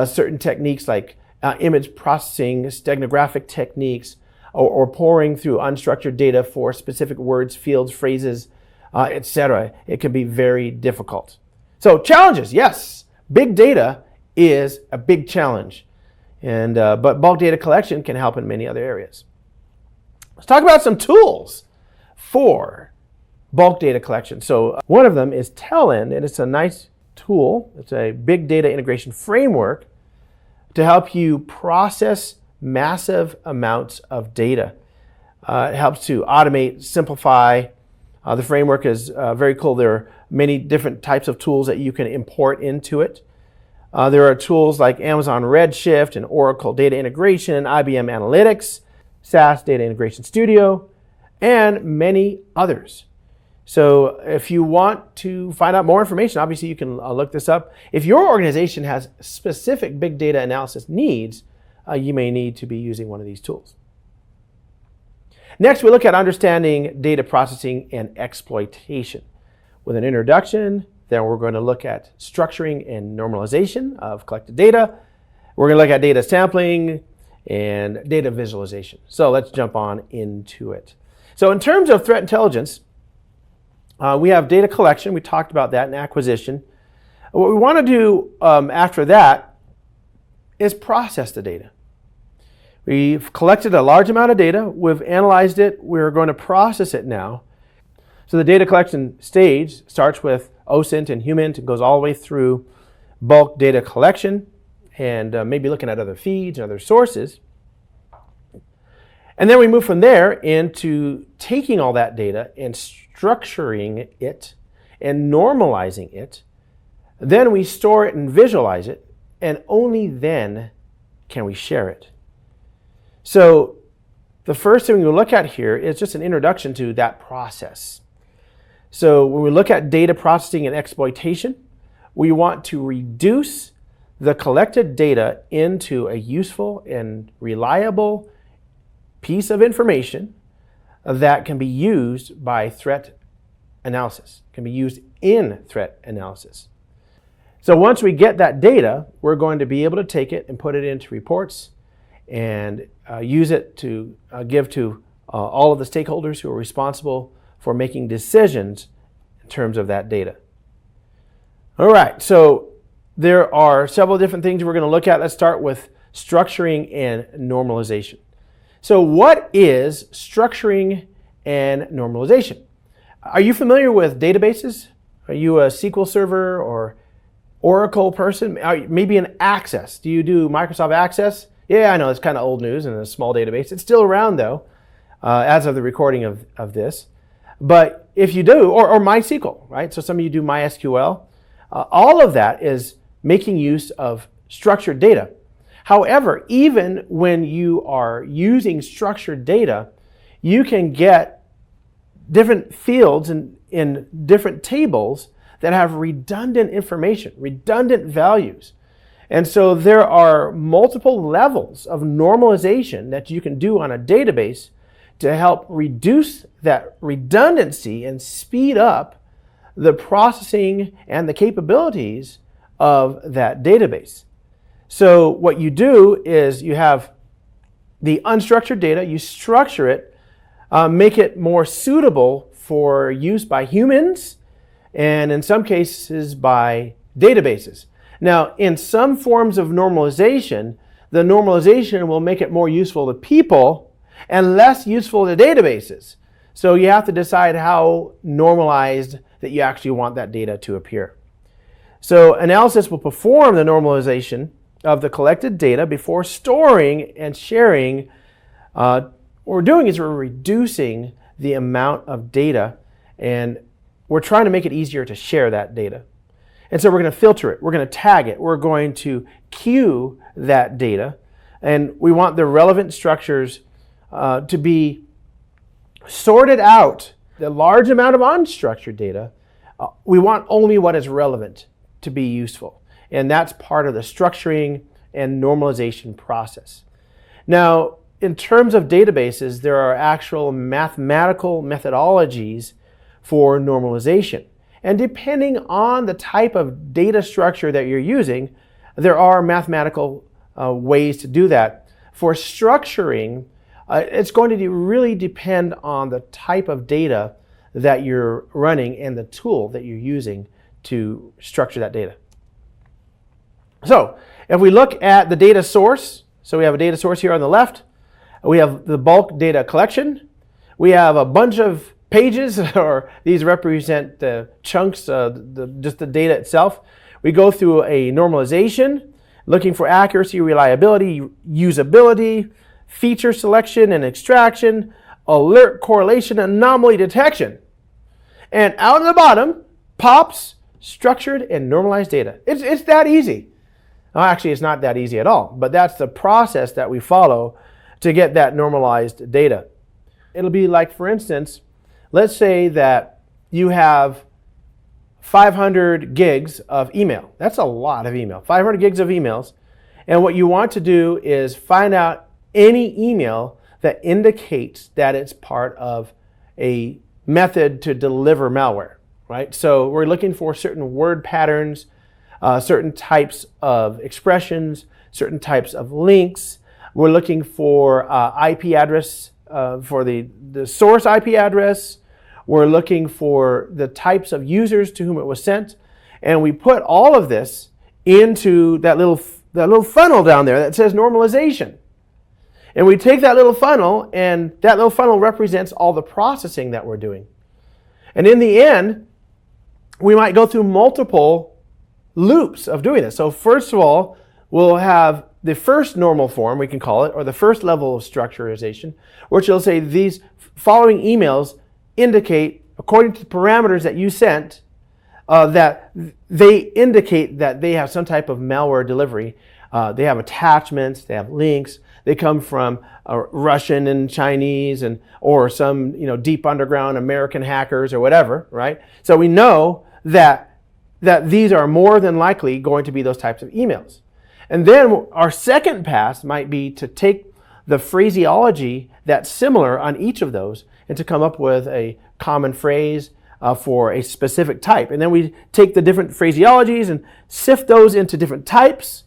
certain techniques like image processing, steganographic techniques, or pouring through unstructured data for specific words, fields, phrases, etc. It can be very difficult. So challenges, yes, big data is a big challenge, but bulk data collection can help in many other areas. Let's talk about some tools for bulk data collection. So one of them is Telend, and it's a nice tool. It's a big data integration framework to help you process massive amounts of data. It helps to automate, simplify. The framework is very cool. There are many different types of tools that you can import into it. There are tools like Amazon Redshift and Oracle Data Integration, IBM Analytics, SAS Data Integration Studio, and many others. So if you want to find out more information, obviously you can look this up. If your organization has specific big data analysis needs, you may need to be using one of these tools. Next, we look at understanding data processing and exploitation. With an introduction, then we're going to look at structuring and normalization of collected data. We're going to look at data sampling and data visualization. So let's jump on into it. So in terms of threat intelligence, we have data collection. We talked about that, and acquisition. What we want to do after that is process the data. We've collected a large amount of data. We've analyzed it. We're going to process it now. So the data collection stage starts with OSINT and HUMINT. It goes all the way through bulk data collection and maybe looking at other feeds and other sources. And then we move from there into taking all that data and structuring it and normalizing it. Then we store it and visualize it, and only then can we share it. So the first thing we look at here is just an introduction to that process. So when we look at data processing and exploitation, we want to reduce the collected data into a useful and reliable piece of information that can be used by threat analysis, can be used in threat analysis. So once we get that data, we're going to be able to take it and put it into reports and use it to give to all of the stakeholders who are responsible for making decisions in terms of that data. All right, so there are several different things we're going to look at. Let's start with structuring and normalization. So what is structuring and normalization? Are you familiar with databases? Are you a SQL Server or Oracle person? Maybe an Access. Do you do Microsoft Access? Yeah, I know it's kind of old news and a small database. It's still around though, as of the recording of this. But if you do, or MySQL, right? So some of you do MySQL. All of that is making use of structured data. However, even when you are using structured data, you can get different fields in different tables that have redundant information, redundant values. And so there are multiple levels of normalization that you can do on a database to help reduce that redundancy and speed up the processing and the capabilities of that database. So what you do is you have the unstructured data, you structure it, make it more suitable for use by humans, and in some cases by databases. Now, in some forms of normalization, the normalization will make it more useful to people and less useful to databases. So you have to decide how normalized that you actually want that data to appear. So analysis will perform the normalization of the collected data before storing and sharing. What we're doing is we're reducing the amount of data, and we're trying to make it easier to share that data. And so we're going to filter it, we're going to tag it, we're going to queue that data, and we want the relevant structures to be sorted out. The large amount of unstructured data, we want only what is relevant to be useful. And that's part of the structuring and normalization process. Now, in terms of databases, there are actual mathematical methodologies for normalization. And depending on the type of data structure that you're using, there are mathematical ways to do that. For structuring, it's going to really depend on the type of data that you're running and the tool that you're using to structure that data. So if we look at the data source, so we have a data source here on the left, we have the bulk data collection, we have a bunch of pages, or these represent the chunks, just the data itself. We go through a normalization, looking for accuracy, reliability, usability, feature selection and extraction, alert correlation, anomaly detection. And out of the bottom pops structured and normalized data. It's that easy. Well, actually, it's not that easy at all, but that's the process that we follow to get that normalized data. It'll be like, for instance, let's say that you have 500 gigs of email. That's a lot of email, 500 gigs of emails. And what you want to do is find out any email that indicates that it's part of a method to deliver malware, right? So we're looking for certain word patterns, certain types of expressions, certain types of links. We're looking for IP address for the source IP address. We're looking for the types of users to whom it was sent. And we put all of this into that little funnel down there that says normalization. And we take that little funnel, and that little funnel represents all the processing that we're doing. And in the end, we might go through multiple loops of doing this. So first of all, we'll have the first normal form, we can call it, or the first level of structurization, which will say these following emails indicate, according to the parameters that you sent, that they indicate that they have some type of malware delivery. They have attachments, they have links, they come from Russian and Chinese or some deep underground American hackers or whatever, right? So we know that these are more than likely going to be those types of emails. And then our second pass might be to take the phraseology that's similar on each of those and to come up with a common phrase for a specific type. And then we take the different phraseologies and sift those into different types.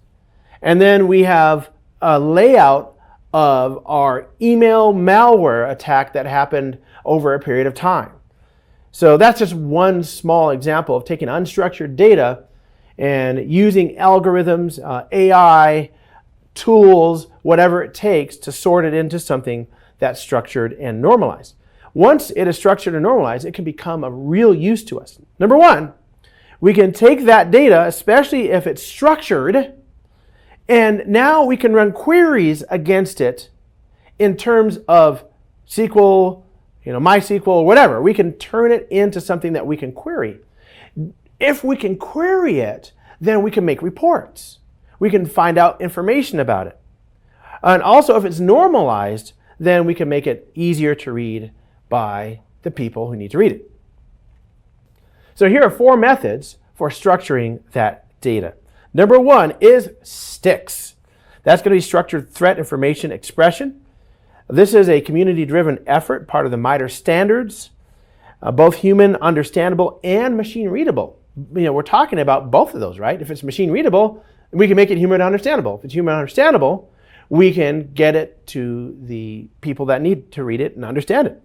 And then we have a layout of our email malware attack that happened over a period of time. So that's just one small example of taking unstructured data and using algorithms, AI, tools, whatever it takes to sort it into something that's structured and normalized. Once it is structured and normalized, it can become a real use to us. Number one, we can take that data, especially if it's structured, and now we can run queries against it in terms of SQL, MySQL, whatever. We can turn it into something that we can query. If we can query it, then we can make reports. We can find out information about it. And also, if it's normalized, then we can make it easier to read by the people who need to read it. So here are 4 methods for structuring that data. Number 1 is STIX. That's going to be structured threat information expression. This is a community-driven effort, part of the MITRE standards, both human understandable and machine readable. We're talking about both of those, right? If it's machine readable, we can make it human understandable. If it's human understandable, we can get it to the people that need to read it and understand it.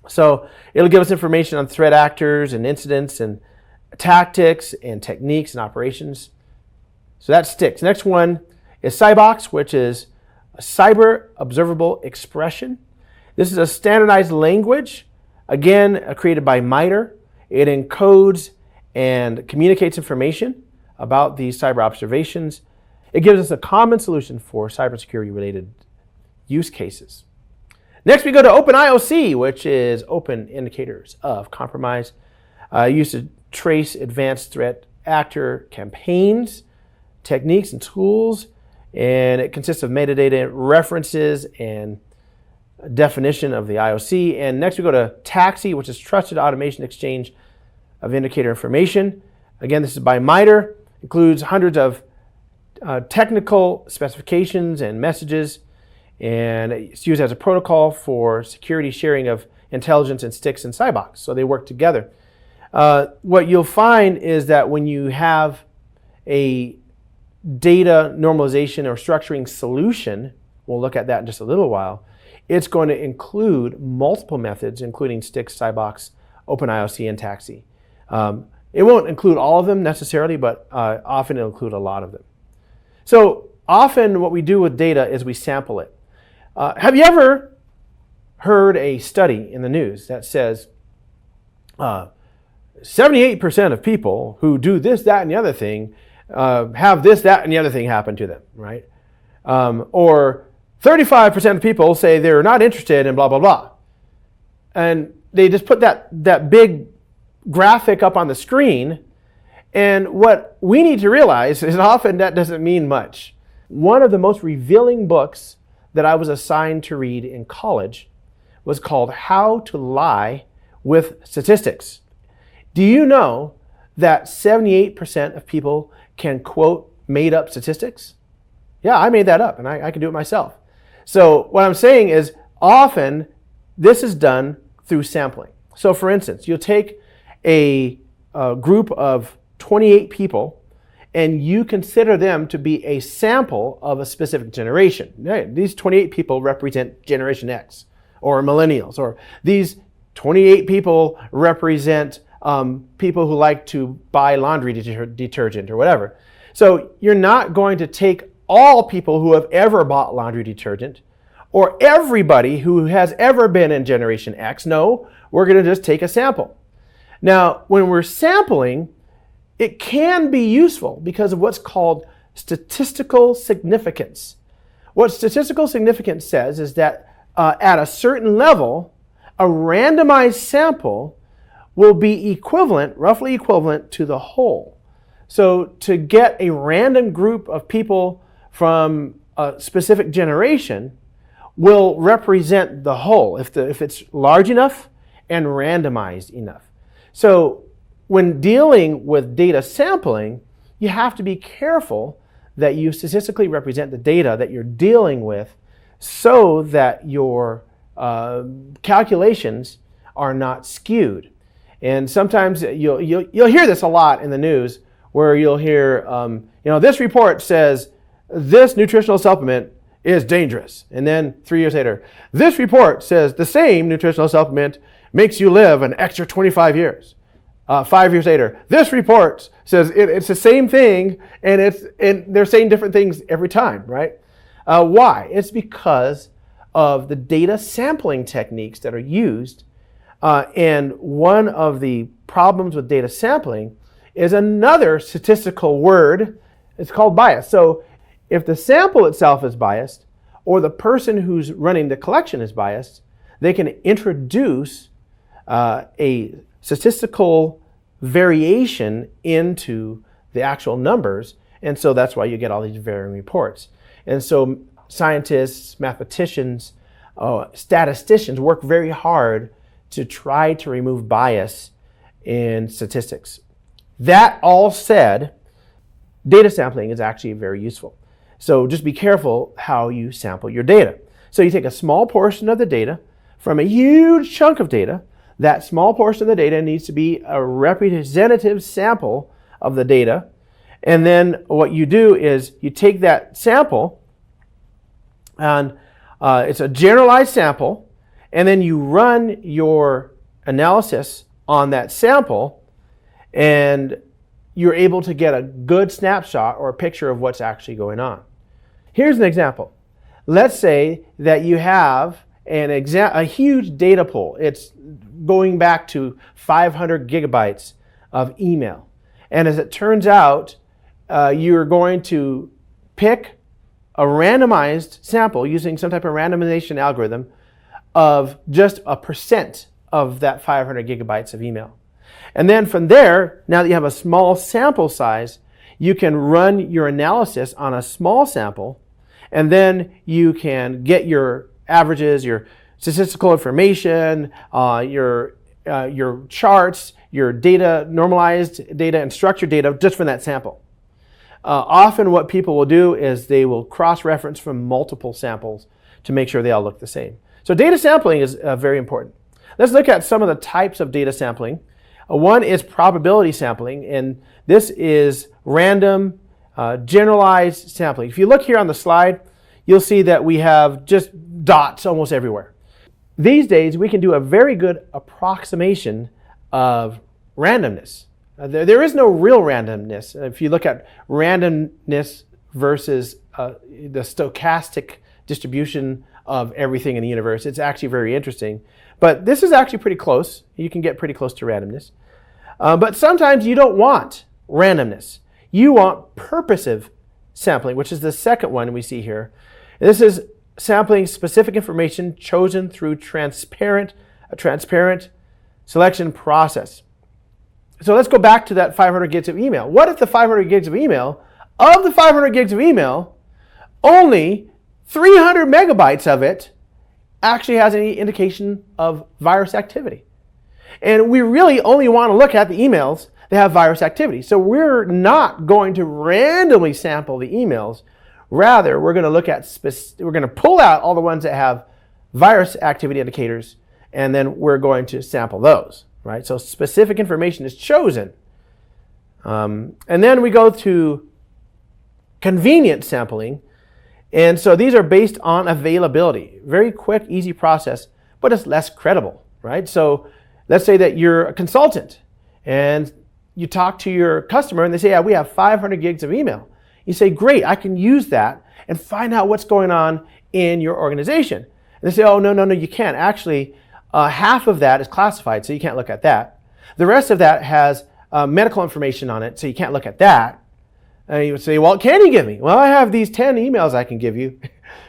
So it'll give us information on threat actors and incidents and tactics and techniques and operations. So that STIX. Next one is CyBOX, which is a Cyber Observable Expression. This is a standardized language, again, created by MITRE. It encodes and communicates information about these cyber observations. It gives us a common solution for cybersecurity related use cases. Next, we go to OpenIOC, which is Open Indicators of Compromise, used to trace advanced threat actor campaigns, techniques, and tools. And it consists of metadata references and definition of the IOC. And next, we go to TAXII, which is Trusted Automation Exchange of Indicator Information. Again, this is by MITRE. Includes hundreds of technical specifications and messages, and it's used as a protocol for security sharing of intelligence and STIX and CyBOX, so they work together. What you'll find is that when you have a data normalization or structuring solution, we'll look at that in just a little while, it's going to include multiple methods, including STIX, CyBOX, OpenIOC, and TAXII. It won't include all of them necessarily, but often it'll include a lot of them. So often what we do with data is we sample it. Have you ever heard a study in the news that says 78% of people who do this, that, and the other thing have this, that, and the other thing happen to them, right? Or 35% of people say they're not interested in blah, blah, blah. And they just put that big graphic up on the screen, and what we need to realize is often that doesn't mean much. One of the most revealing books that I was assigned to read in college was called How to Lie with Statistics. Do you know that 78% of people can quote made up statistics? Yeah, I made that up, and I can do it myself. So what I'm saying is often this is done through sampling. So for instance, you'll take a group of 28 people and you consider them to be a sample of a specific generation. These 28 people represent Generation X or millennials, or these 28 people represent people who like to buy laundry detergent or whatever. So you're not going to take all people who have ever bought laundry detergent or everybody who has ever been in Generation X. No, we're going to just take a sample. Now, when we're sampling, it can be useful because of what's called statistical significance. What statistical significance says is that at a certain level, a randomized sample will be equivalent, roughly equivalent to the whole. So to get a random group of people from a specific generation will represent the whole if it's large enough and randomized enough. So when dealing with data sampling, you have to be careful that you statistically represent the data that you're dealing with so that your calculations are not skewed. And sometimes you'll hear this a lot in the news, where you'll hear, this report says this nutritional supplement is dangerous. And then 3 years later, this report says the same nutritional supplement makes you live an extra 25 years. 5 years later, this report says it's the same thing, and they're saying different things every time, right? Why? It's because of the data sampling techniques that are used. And one of the problems with data sampling is another statistical word. It's called bias. So if the sample itself is biased, or the person who's running the collection is biased, they can introduce a statistical variation into the actual numbers. And so that's why you get all these varying reports. And so scientists, mathematicians, statisticians work very hard to try to remove bias in statistics. That all said, data sampling is actually very useful. So just be careful how you sample your data. So you take a small portion of the data from a huge chunk of data. That small portion of the data needs to be a representative sample of the data. And then what you do is you take that sample, and it's a generalized sample, and then you run your analysis on that sample, and you're able to get a good snapshot or a picture of what's actually going on. Here's an example. Let's say that you have a huge data pool. It's going back to 500 gigabytes of email. And as it turns out, you're going to pick a randomized sample using some type of randomization algorithm of just a percent of that 500 gigabytes of email. And then from there, now that you have a small sample size, you can run your analysis on a small sample, and then you can get your averages, your statistical information, your charts, your data, normalized data and structured data just from that sample. Often what people will do is they will cross-reference from multiple samples to make sure they all look the same. So data sampling is very important. Let's look at some of the types of data sampling. One is probability sampling, and this is random, generalized sampling. If you look here on the slide, you'll see that we have just dots almost everywhere. These days, we can do a very good approximation of randomness. There is no real randomness. If you look at randomness versus the stochastic distribution of everything in the universe, it's actually very interesting. But this is actually pretty close. You can get pretty close to randomness. But sometimes you don't want randomness. You want purposive sampling, which is the second one we see here. This is sampling specific information chosen through a transparent selection process. So let's go back to that 500 gigs of email. What if the 500 gigs of email, of the 500 gigs of email, only 300 megabytes of it actually has any indication of virus activity? And we really only want to look at the emails that have virus activity. So we're not going to randomly sample the emails. Rather, we're going to look at we're going to pull out all the ones that have virus activity indicators, and then we're going to sample those, right? So specific information is chosen. And then we go to convenient sampling. And so these are based on availability. Very quick, easy process, but it's less credible, right? So let's say that you're a consultant and you talk to your customer and they say, yeah, we have 500 gigs of email. You say, great, I can use that and find out what's going on in your organization. And they say, oh, no, you can't. Actually, half of that is classified, so you can't look at that. The rest of that has medical information on it, so you can't look at that. And you would say, well, what can you give me? Well, I have these 10 emails I can give you.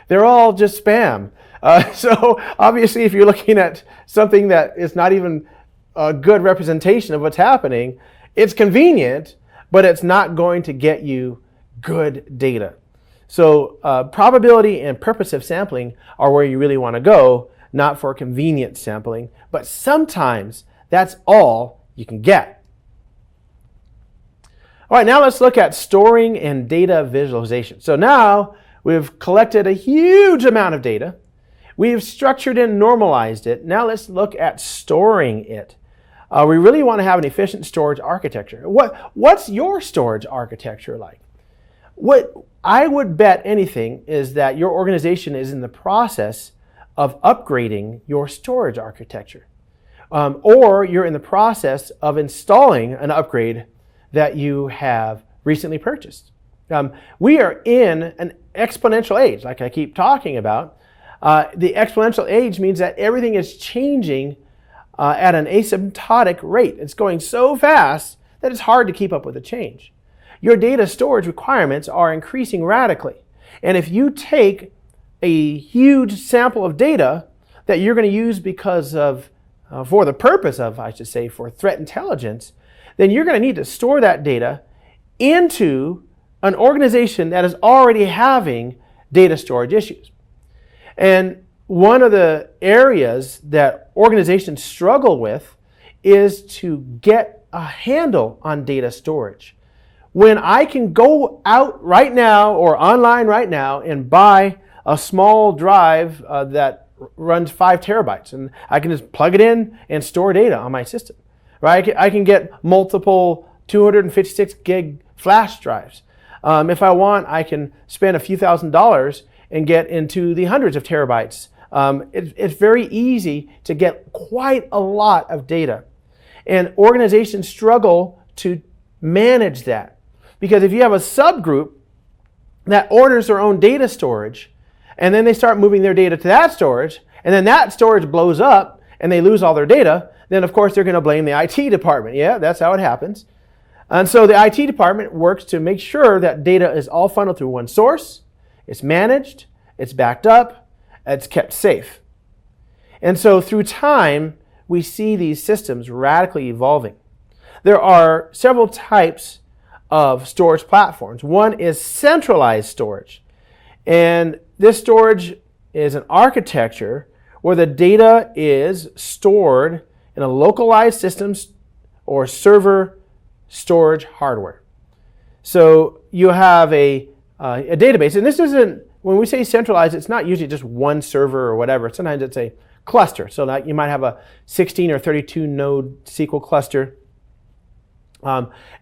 They're all just spam. So obviously, if you're looking at something that is not even a good representation of what's happening, it's convenient, but it's not going to get you good data. So probability and purposive sampling are where you really want to go, not for convenient sampling, but sometimes that's all you can get. All right, now let's look at storing and data visualization. So now we've collected a huge amount of data. We've structured and normalized it. Now let's look at storing it. We really want to have an efficient storage architecture. What's your storage architecture like? What I would bet anything is that your organization is in the process of upgrading your storage architecture. Or you're in the process of installing an upgrade that you have recently purchased. We are in an exponential age, like I keep talking about. The exponential age means that everything is changing at an asymptotic rate. It's going so fast that it's hard to keep up with the change. Your data storage requirements are increasing radically. And if you take a huge sample of data that you're going to use because of, for the purpose of, I should say, for threat intelligence, then you're going to need to store that data into an organization that is already having data storage issues. And one of the areas that organizations struggle with is to get a handle on data storage. When I can go out right now or online right now and buy a small drive that runs 5 terabytes, and I can just plug it in and store data on my system, right? I can get multiple 256 gig flash drives. If I want, I can spend a few $1,000s and get into the hundreds of terabytes. It's very easy to get quite a lot of data. And organizations struggle to manage that. Because if you have a subgroup that orders their own data storage, and then they start moving their data to that storage, and then that storage blows up, and they lose all their data, then of course they're going to blame the IT department. Yeah, that's how it happens. And so the IT department works to make sure that data is all funneled through one source, it's managed, it's backed up, it's kept safe. And so through time, we see these systems radically evolving. There are several types of storage platforms. One is centralized storage. And this storage is an architecture where the data is stored in a localized systems or server storage hardware. So you have a database, and this isn't, when we say centralized, it's not usually just one server or whatever. Sometimes it's a cluster. So that you might have a 16 or 32 node SQL cluster.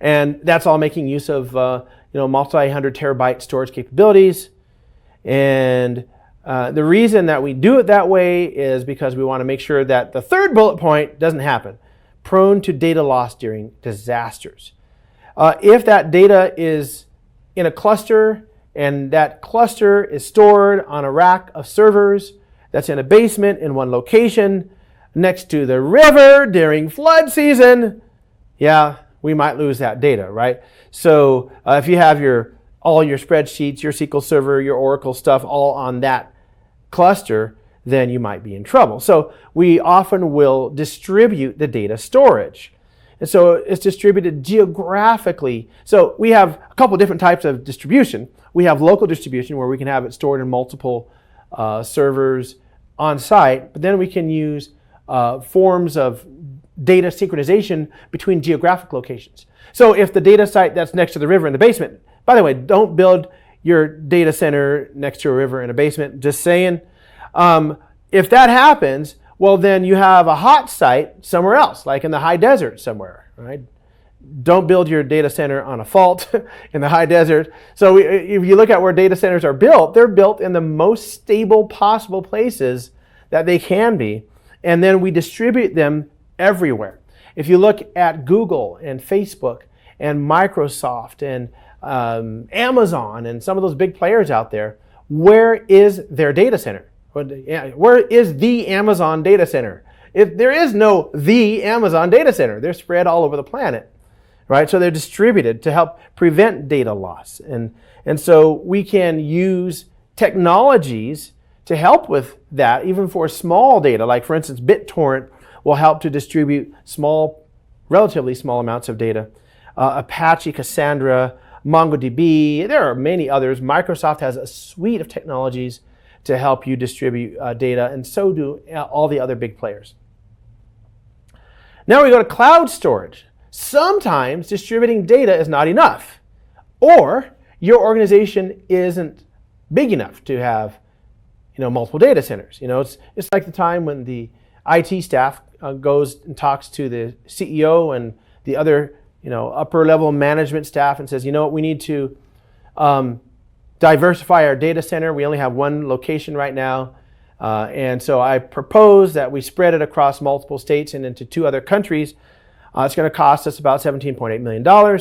And that's all making use of multi-hundred terabyte storage capabilities. And the reason that we do it that way is because we want to make sure that the third bullet point doesn't happen. Prone to data loss during disasters. If that data is in a cluster and that cluster is stored on a rack of servers that's in a basement in one location next to the river during flood season, yeah, we might lose that data, right? So if you have all your spreadsheets, your SQL Server, your Oracle stuff all on that cluster, then you might be in trouble. So we often will distribute the data storage. And so it's distributed geographically. So we have a couple different types of distribution. We have local distribution where we can have it stored in multiple servers on site, but then we can use forms of data synchronization between geographic locations. So if the data site that's next to the river in the basement, by the way, don't build your data center next to a river in a basement, just saying. If that happens, well, then you have a hot site somewhere else, like in the high desert somewhere, right? Don't build your data center on a fault in the high desert. So if you look at where data centers are built, they're built in the most stable possible places that they can be. And then we distribute them everywhere. If you look at Google and Facebook and Microsoft and Amazon and some of those big players out there, where is their data center? Where is the Amazon data center? If there is no the Amazon data center, they're spread all over the planet, right? So they're distributed to help prevent data loss. And so we can use technologies to help with that, even for small data. Like for instance, BitTorrent will help to distribute relatively small amounts of data. Apache, Cassandra, MongoDB, there are many others. Microsoft has a suite of technologies to help you distribute data, and so do all the other big players. Now we go to cloud storage. Sometimes distributing data is not enough, or your organization isn't big enough to have multiple data centers. It's like the time when the IT staff goes and talks to the CEO and the other upper level management staff and says, we need to diversify our data center. We only have one location right now. And so I propose that we spread it across multiple states and into 2 other countries. It's going to cost us about $17.8 million.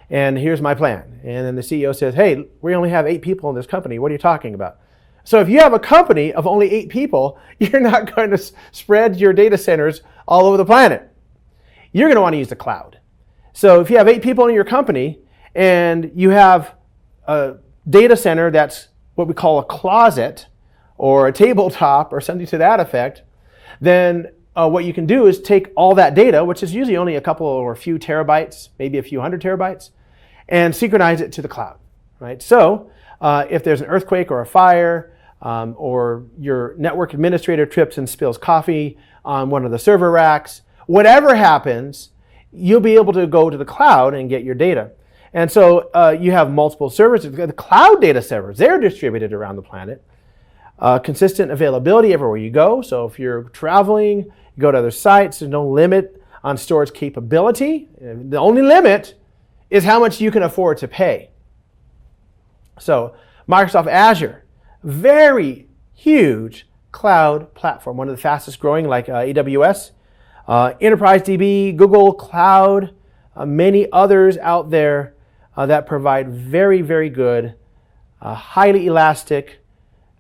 And here's my plan. And then the CEO says, hey, we only have 8 people in this company. What are you talking about? So if you have a company of only 8 people, you're not going to spread your data centers all over the planet. You're going to want to use the cloud. So if you have 8 people in your company and you have a data center that's what we call a closet or a tabletop or something to that effect, then what you can do is take all that data, which is usually only a couple or a few terabytes, maybe a few hundred terabytes, and synchronize it to the cloud, right? So if there's an earthquake or a fire, or your network administrator trips and spills coffee on one of the server racks, whatever happens, you'll be able to go to the cloud and get your data. And so you have multiple servers. The cloud data servers, they're distributed around the planet. Consistent availability everywhere you go. So if you're traveling, you go to other sites, there's no limit on storage capability. The only limit is how much you can afford to pay. So Microsoft Azure, very huge cloud platform, one of the fastest growing, like AWS, Enterprise DB, Google Cloud, many others out there that provide very, very good, highly elastic,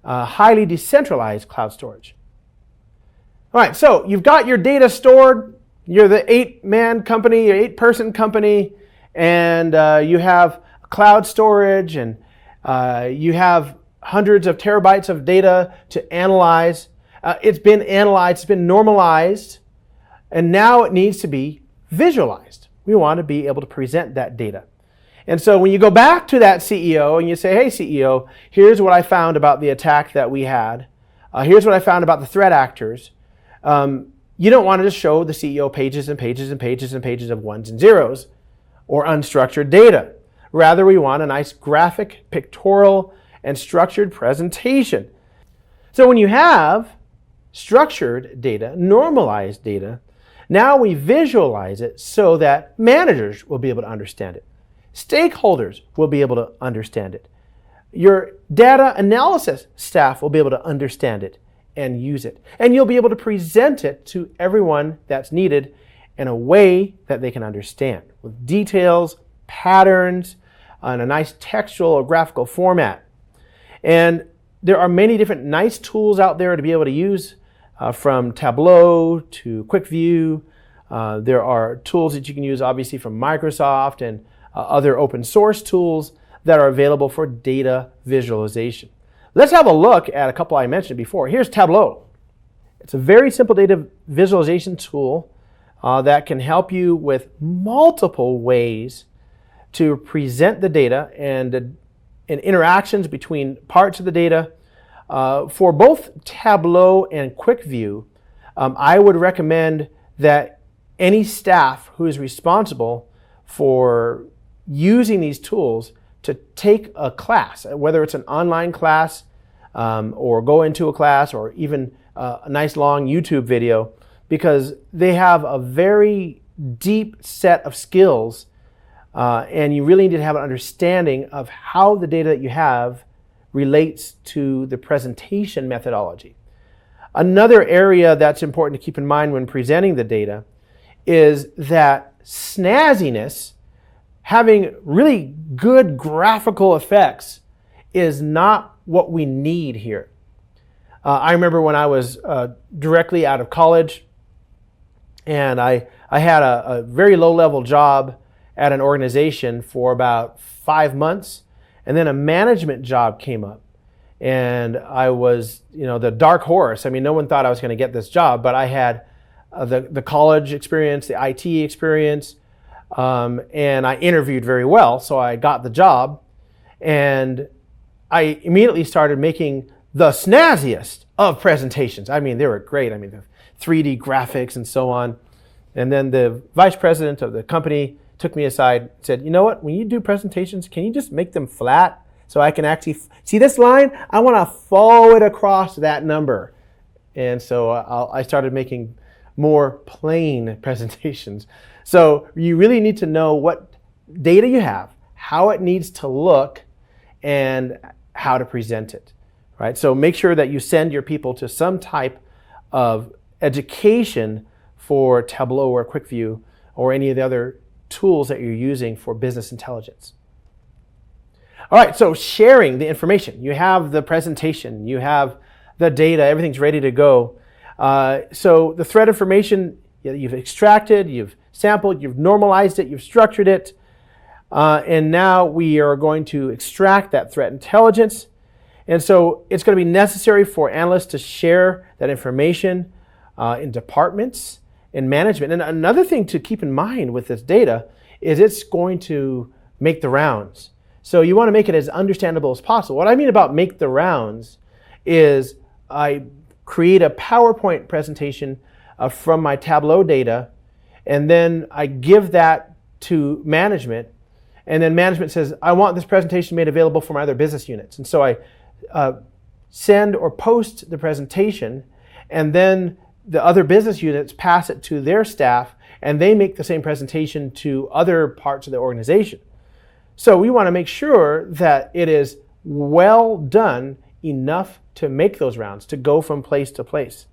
highly decentralized cloud storage. All right, so you've got your data stored. You're the 8-man company, your 8-person company, and you have cloud storage, and you have hundreds of terabytes of data to analyze. It's been analyzed, it's been normalized, and now it needs to be visualized. We want to be able to present that data. And so when you go back to that CEO and you say, hey CEO, here's what I found about the attack that we had. Here's what I found about the threat actors. You don't want to just show the CEO pages and pages and pages and pages of ones and zeros or unstructured data. Rather, we want a nice graphic, pictorial, and structured presentation. So when you have structured data, normalized data, now we visualize it so that managers will be able to understand it. Stakeholders will be able to understand it. Your data analysis staff will be able to understand it and use it. And you'll be able to present it to everyone that's needed in a way that they can understand, with details, patterns, and a nice textual or graphical format. And there are many different nice tools out there to be able to use, from Tableau to QuickView. There are tools that you can use, obviously, from Microsoft and other open source tools that are available for data visualization. Let's have a look at a couple I mentioned before. Here's Tableau. It's a very simple data visualization tool that can help you with multiple ways to present the data and interactions between parts of the data. For both Tableau and QuickView, I would recommend that any staff who is responsible for using these tools to take a class, whether it's an online class or go into a class or even a nice long YouTube video, because they have a very deep set of skills and you really need to have an understanding of how the data that you have relates to the presentation methodology. Another area that's important to keep in mind when presenting the data is that snazziness, having really good graphical effects, is not what we need here. I remember when I was directly out of college and I had a very low-level job at an organization for about 5 months, and then a management job came up. And I was, the dark horse. I mean, no one thought I was going to get this job, but I had the college experience, the IT experience, and I interviewed very well, so I got the job. And I immediately started making the snazziest of presentations. I mean, they were great. I mean, the 3D graphics and so on. And then the vice president of the company took me aside and said, you know what, when you do presentations, can you just make them flat so I can actually see this line? I want to follow it across that number. And so I started making more plain presentations. So you really need to know what data you have, how it needs to look, and how to present it, right? So make sure that you send your people to some type of education for Tableau or QuickView or any of the other tools that you're using for business intelligence. All right, so sharing the information. You have the presentation, you have the data, everything's ready to go. So the threat information, you've extracted, you've sampled, you've normalized it, you've structured it, and now we are going to extract that threat intelligence. And so it's going to be necessary for analysts to share that information in departments and management. And another thing to keep in mind with this data is it's going to make the rounds. So you want to make it as understandable as possible. What I mean about make the rounds is I create a PowerPoint presentation from my Tableau data, and then I give that to management, and then management says, I want this presentation made available for my other business units. And so I send or post the presentation, and then the other business units pass it to their staff, and they make the same presentation to other parts of the organization. So we want to make sure that it is well done enough to make those rounds, to go from place to place.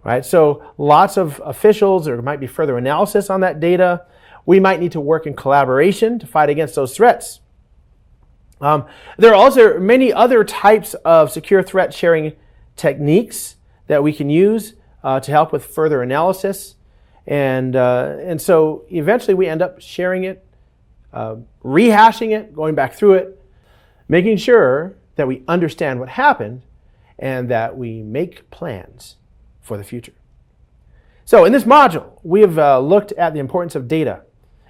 Right? So lots of officials, there might be further analysis on that data. We might need to work in collaboration to fight against those threats. There are also many other types of secure threat sharing techniques that we can use to help with further analysis. And so eventually we end up sharing it, rehashing it, going back through it, making sure that we understand what happened and that we make plans for the future. So in this module, we have looked at the importance of data,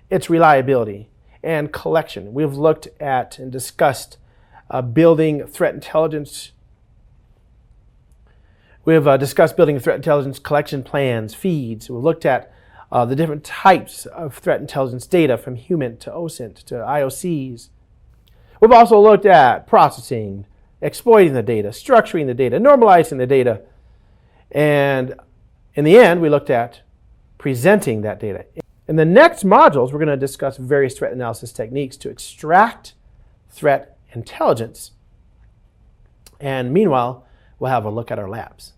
its reliability, and collection. We've looked at and discussed building threat intelligence. We've discussed building threat intelligence collection plans, feeds. We've looked at the different types of threat intelligence data from human to OSINT to IOCs. We've also looked at processing, exploiting the data, structuring the data, normalizing the data, and in the end, we looked at presenting that data. In the next modules, we're going to discuss various threat analysis techniques to extract threat intelligence. And meanwhile, we'll have a look at our labs.